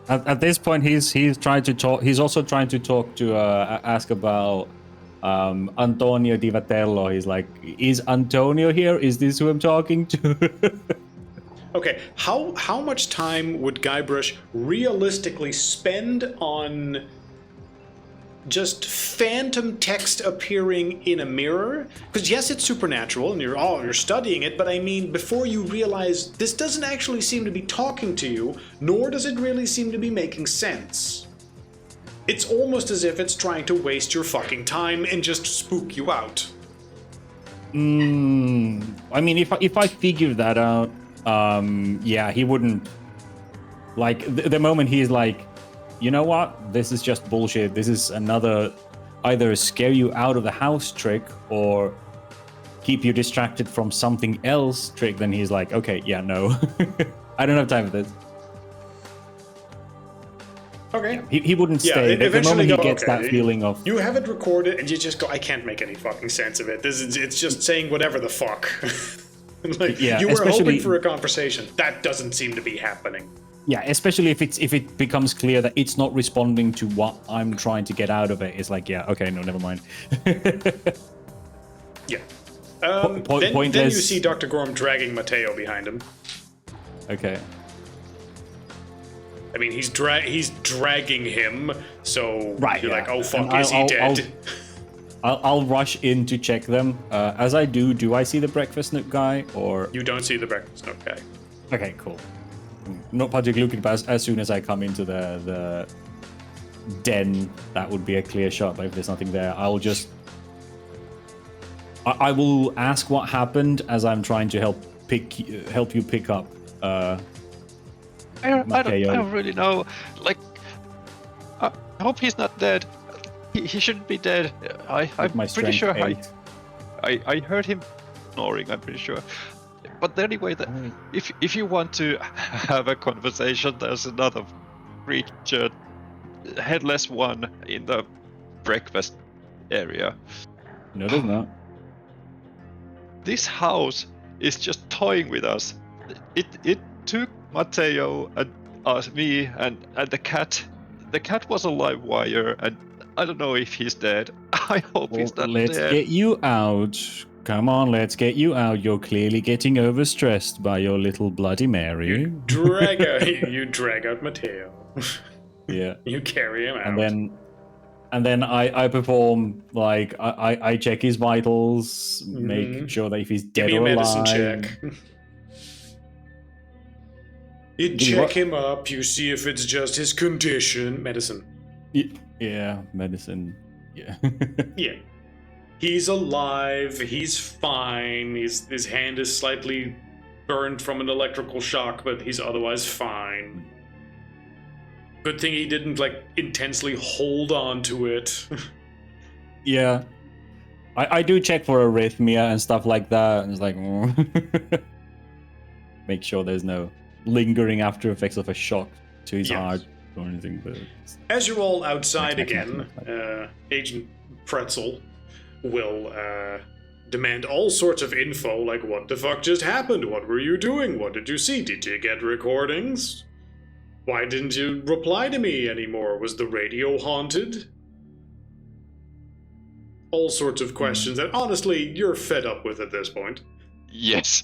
At this point, he's trying to talk. He's also trying to talk to ask about Antonio Di Vatello. He's like, is Antonio here? Is this who I'm talking to? Okay, how much time would Guybrush realistically spend on just phantom text appearing in a mirror? Because yes, it's supernatural and you're studying it, but I mean, before you realize this doesn't actually seem to be talking to you, nor does it really seem to be making sense. It's almost as if it's trying to waste your fucking time and just spook you out. I mean, if I figure that out, yeah, he wouldn't. Like the moment he's like, you know what? This is just bullshit. This is another either scare you out of the house trick or keep you distracted from something else trick. Then he's like, okay, yeah, no, I don't have time for this. Okay. He wouldn't stay. The moment he gets that feeling of... You have it recorded and you just go, I can't make any fucking sense of it. It's just saying whatever the fuck. Like, yeah, you were hoping for a conversation. That doesn't seem to be happening. Yeah, especially if it becomes clear that it's not responding to what I'm trying to get out of it. It's like, yeah, okay, no, never mind. Yeah. Then you see Dr. Gorm dragging Mateo behind him. Okay. I mean, he's dragging him, so right, you're like, oh fuck, is he dead? I'll rush in to check them. As I do I see the breakfast nook guy, or... You don't see the breakfast nook guy. Okay, cool. Not particularly looking, but as soon as I come into the den, that would be a clear shot. But if there's nothing there, I'll just... I will ask what happened as I'm trying to help you pick up I don't really know. Like, I hope he's not dead. He shouldn't be dead. I'm pretty sure I heard him snoring, I'm pretty sure. But anyway, if you want to have a conversation, there's another creature, headless one, in the breakfast area. No, there's not. This house is just toying with us. It took Mateo and me and the cat. The cat was a live wire, and I don't know if he's dead. I hope he's not dead. Let's get you out. Come on, let's get you out. You're clearly getting overstressed by your little Bloody Mary. You drag out Mateo. Yeah. You carry him out. And then I perform, like, I check his vitals, make sure that if he's dead or alive. Give me a medicine check. You check him up, you see if it's just his condition. Medicine. Yeah, medicine. Yeah. Yeah. He's alive, he's fine, his hand is slightly burned from an electrical shock, but he's otherwise fine. Good thing he didn't, like, intensely hold on to it. Yeah. I do check for arrhythmia and stuff like that, and it's like... make sure there's no lingering after effects of a shock to his heart or anything. But as you're all outside again, Agent Pretzel will demand all sorts of info, like what the fuck just happened? What were you doing? What did you see? Did you get recordings? Why didn't you reply to me anymore? Was the radio haunted? All sorts of questions that, honestly, you're fed up with at this point. Yes,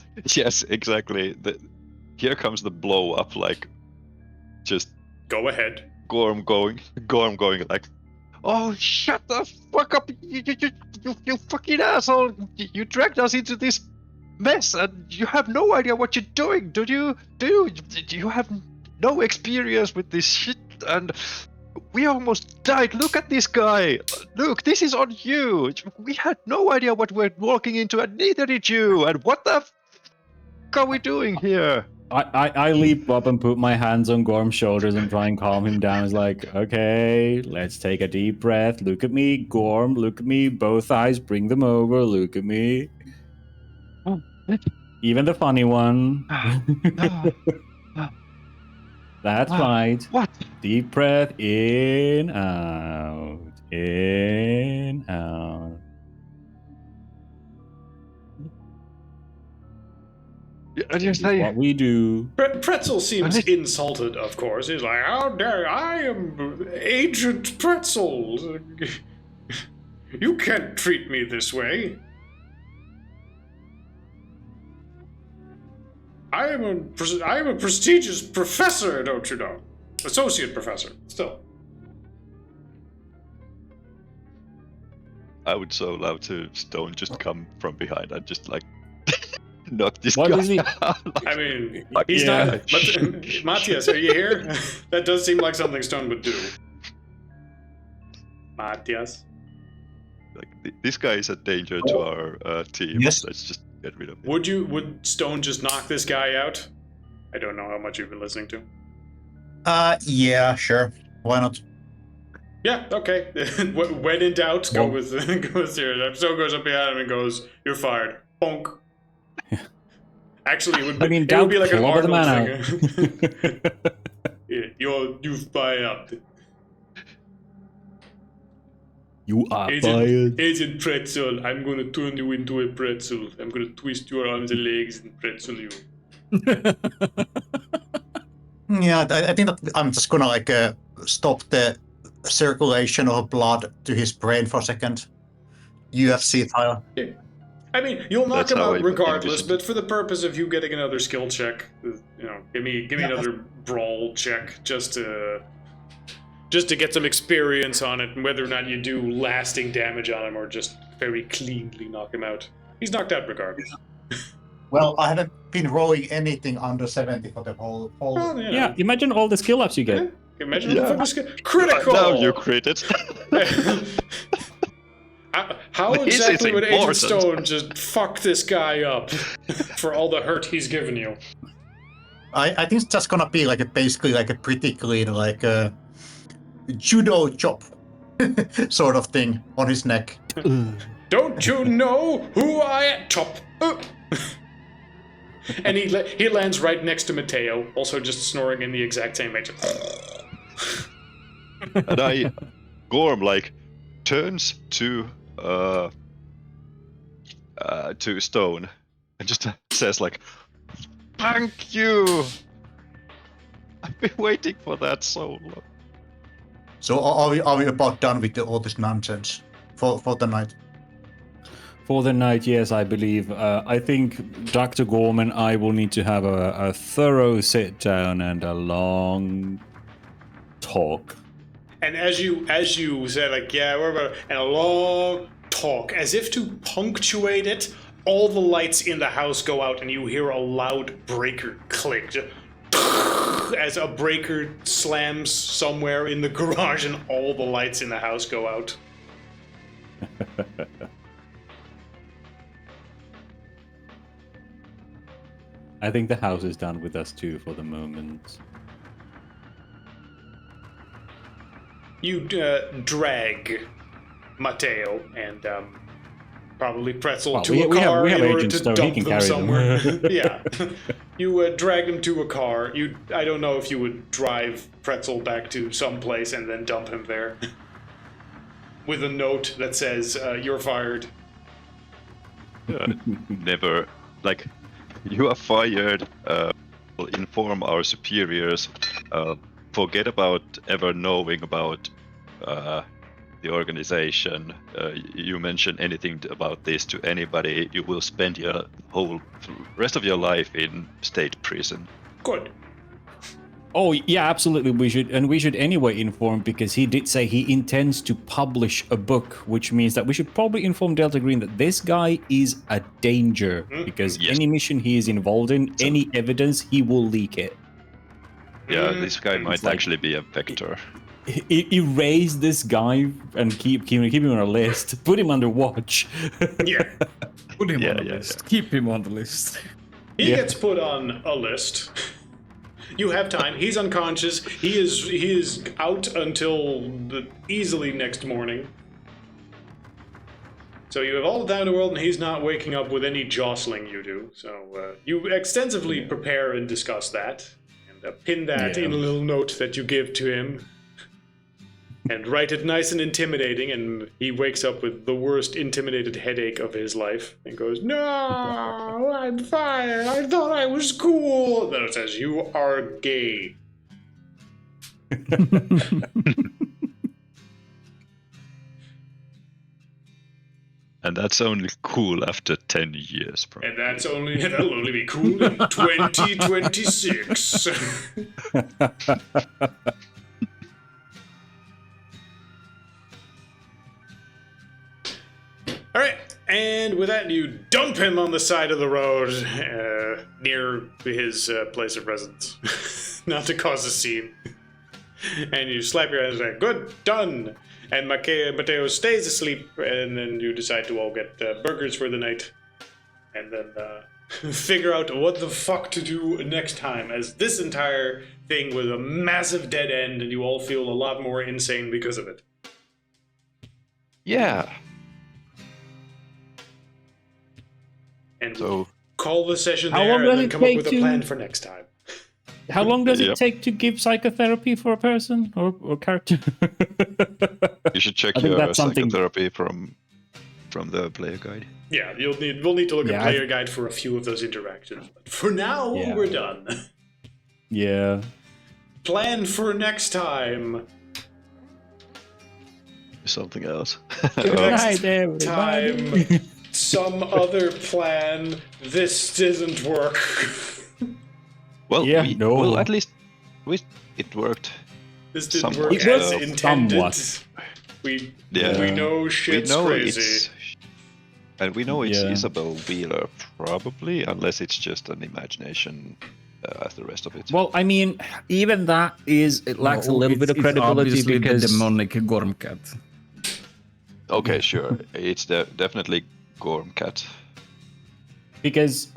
exactly. here comes the blow up, like just Go ahead. Gorm going like, oh, shut the fuck up, you fucking asshole! You dragged us into this mess, and you have no idea what you're doing. Do you have no experience with this shit? And we almost died. Look at this guy. Look, this is on you. We had no idea what we're walking into, and neither did you. And what the fuck are we doing here? I leap up and put my hands on Gorm's shoulders and try and calm him down. It's like, okay, let's take a deep breath. Look at me, Gorm. Look at me. Both eyes, bring them over. Look at me. Even the funny one. That's right. What? Deep breath in, out. In, out. And you're This is saying, what we do. Pretzel seems insulted, of course. He's like, how dare I am Agent Pretzel. You can't treat me this way. I am a prestigious professor, don't you know? Associate professor, still. I would so love to Stone just come from behind and just like knock this What guy is he? out. I mean, Like, he's yeah. not. But, Matthias, are you here? That does seem like something Stone would do. Matthias? Like, this guy is a danger to our team. Yes. Let's just get rid of him. Would Stone just knock this guy out? I don't know how much you've been listening to. Yeah, sure. Why not? Yeah, okay. When in doubt, go Well- with here. Stone goes up behind him and goes, "You're fired." Bonk. Actually, it would be, I mean, it would be doubt, like an clobber the Arnold man thing. out. Yeah, you've fired. You are fired. Agent Pretzel, I'm gonna turn you into a pretzel. I'm gonna twist your arms and legs and pretzel you. Yeah, I think that I'm just gonna like stop the circulation of blood to his brain for a second. UFC style. I mean, you'll knock That's him how out I regardless, envisioned but for the purpose of you getting another skill check, give me another brawl check just to get some experience on it, and whether or not you do lasting damage on him or just very cleanly knock him out. He's knocked out regardless. Well, I haven't been rolling anything under 70 for the whole. Well, you know, Yeah, imagine all the skill ups you yeah. get. Imagine Yeah. if it was critical. Now you crit it. How This is exactly would Agent important. Stone just fuck this guy up for all the hurt he's given you? I think it's just gonna be like basically like a pretty clean like a judo chop sort of thing on his neck. Don't you know who I am? Chop. And he lands right next to Mateo, also just snoring in the exact same range. And Gorm like turns to Stone and just says like, "Thank you. I've been waiting for that so long." So are we about done with all this nonsense for the night? For the night, yes, I believe. I think Dr. Gorm and I will need to have a thorough sit down and a long talk. And as you said, like, yeah, we're about and a long talk, as if to punctuate it, all the lights in the house go out, and you hear a loud breaker click, just as a breaker slams somewhere in the garage, and all the lights in the house go out. I think the house is done with us too for the moment. You drag Mateo and probably Pretzel Well, to we- a we have- car we have in order Agent to Stone, he dump can them carry them. somewhere. Yeah, you drag them to a car. I don't know if you would drive Pretzel back to some place and then dump him there with a note that says "You're fired." Never, like, you are fired. We'll inform our superiors. Forget about ever knowing about the organization. You mention anything about this to anybody, you will spend your whole rest of your life in state prison. Good. Oh yeah, absolutely. We should anyway inform, because he did say he intends to publish a book, which means that we should probably inform Delta Green that this guy is a danger, because Yes. any mission he is involved in, any evidence, he will leak it. Yeah, this guy might like- actually be a vector. Erase this guy and keep him on a list. Put him under watch. Yeah. Put him Yeah, on the yeah, list. Keep him on the list. He gets put on a list. You have time. He's unconscious. He is out until easily next morning. So you have all the time in the world, and he's not waking up with any jostling you do. So you extensively prepare and discuss that, and pin that in a little note that you give to him, and write it nice and intimidating. And he wakes up with the worst intimidated headache of his life, and goes, "No, I'm fired. I thought I was cool." Then it says, "You are gay." And that's only cool after 10 years, bro. And that'll only be cool in 2026. All right, and with that, you dump him on the side of the road near his place of residence, not to cause a scene. And you slap your hands and say, "Good, done." And Mateo stays asleep, and then you decide to all get burgers for the night, and then figure out what the fuck to do next time, as this entire thing was a massive dead end, and you all feel a lot more insane because of it. Yeah. And So call the session How there, long and does then it come up take with a to- plan for next time. How long does it Yep. take to give psychotherapy for a person or character? you should check I think your that's something- psychotherapy from the player guide. Yeah, we'll need to look Yeah, at player guide for a few of those interactions. But for now, Yeah. we're done. Yeah. Plan for next time. Something else. Next everybody. time, some other plan. This didn't work. Well, Yeah, no. well, at least it worked. This didn't Somewhat. work It as was intended. somewhat. We Yeah. know shit's crazy. And we know it's Yeah. Isabel Wheeler, probably, unless it's just an imagination as the rest of it. Well, I mean, even that it lacks a little bit of credibility obviously because the demonic Gormcat. Okay, sure. It's definitely Gormcat. because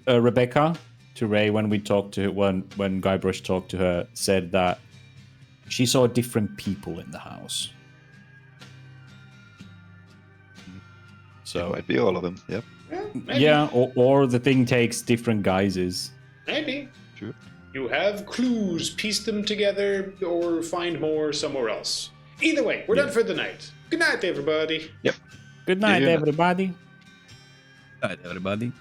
Rebecca to Ray, when we talked to her, when Guybrush talked to her, said that she saw different people in the house. So it So might be all of them. Yep. Maybe. yeah, or the thing takes different guises. Maybe. Sure. You have clues, piece them together, or find more somewhere else. Either way, we're done for the night. Good night, everybody. Good night, Yeah. everybody. Right, everybody.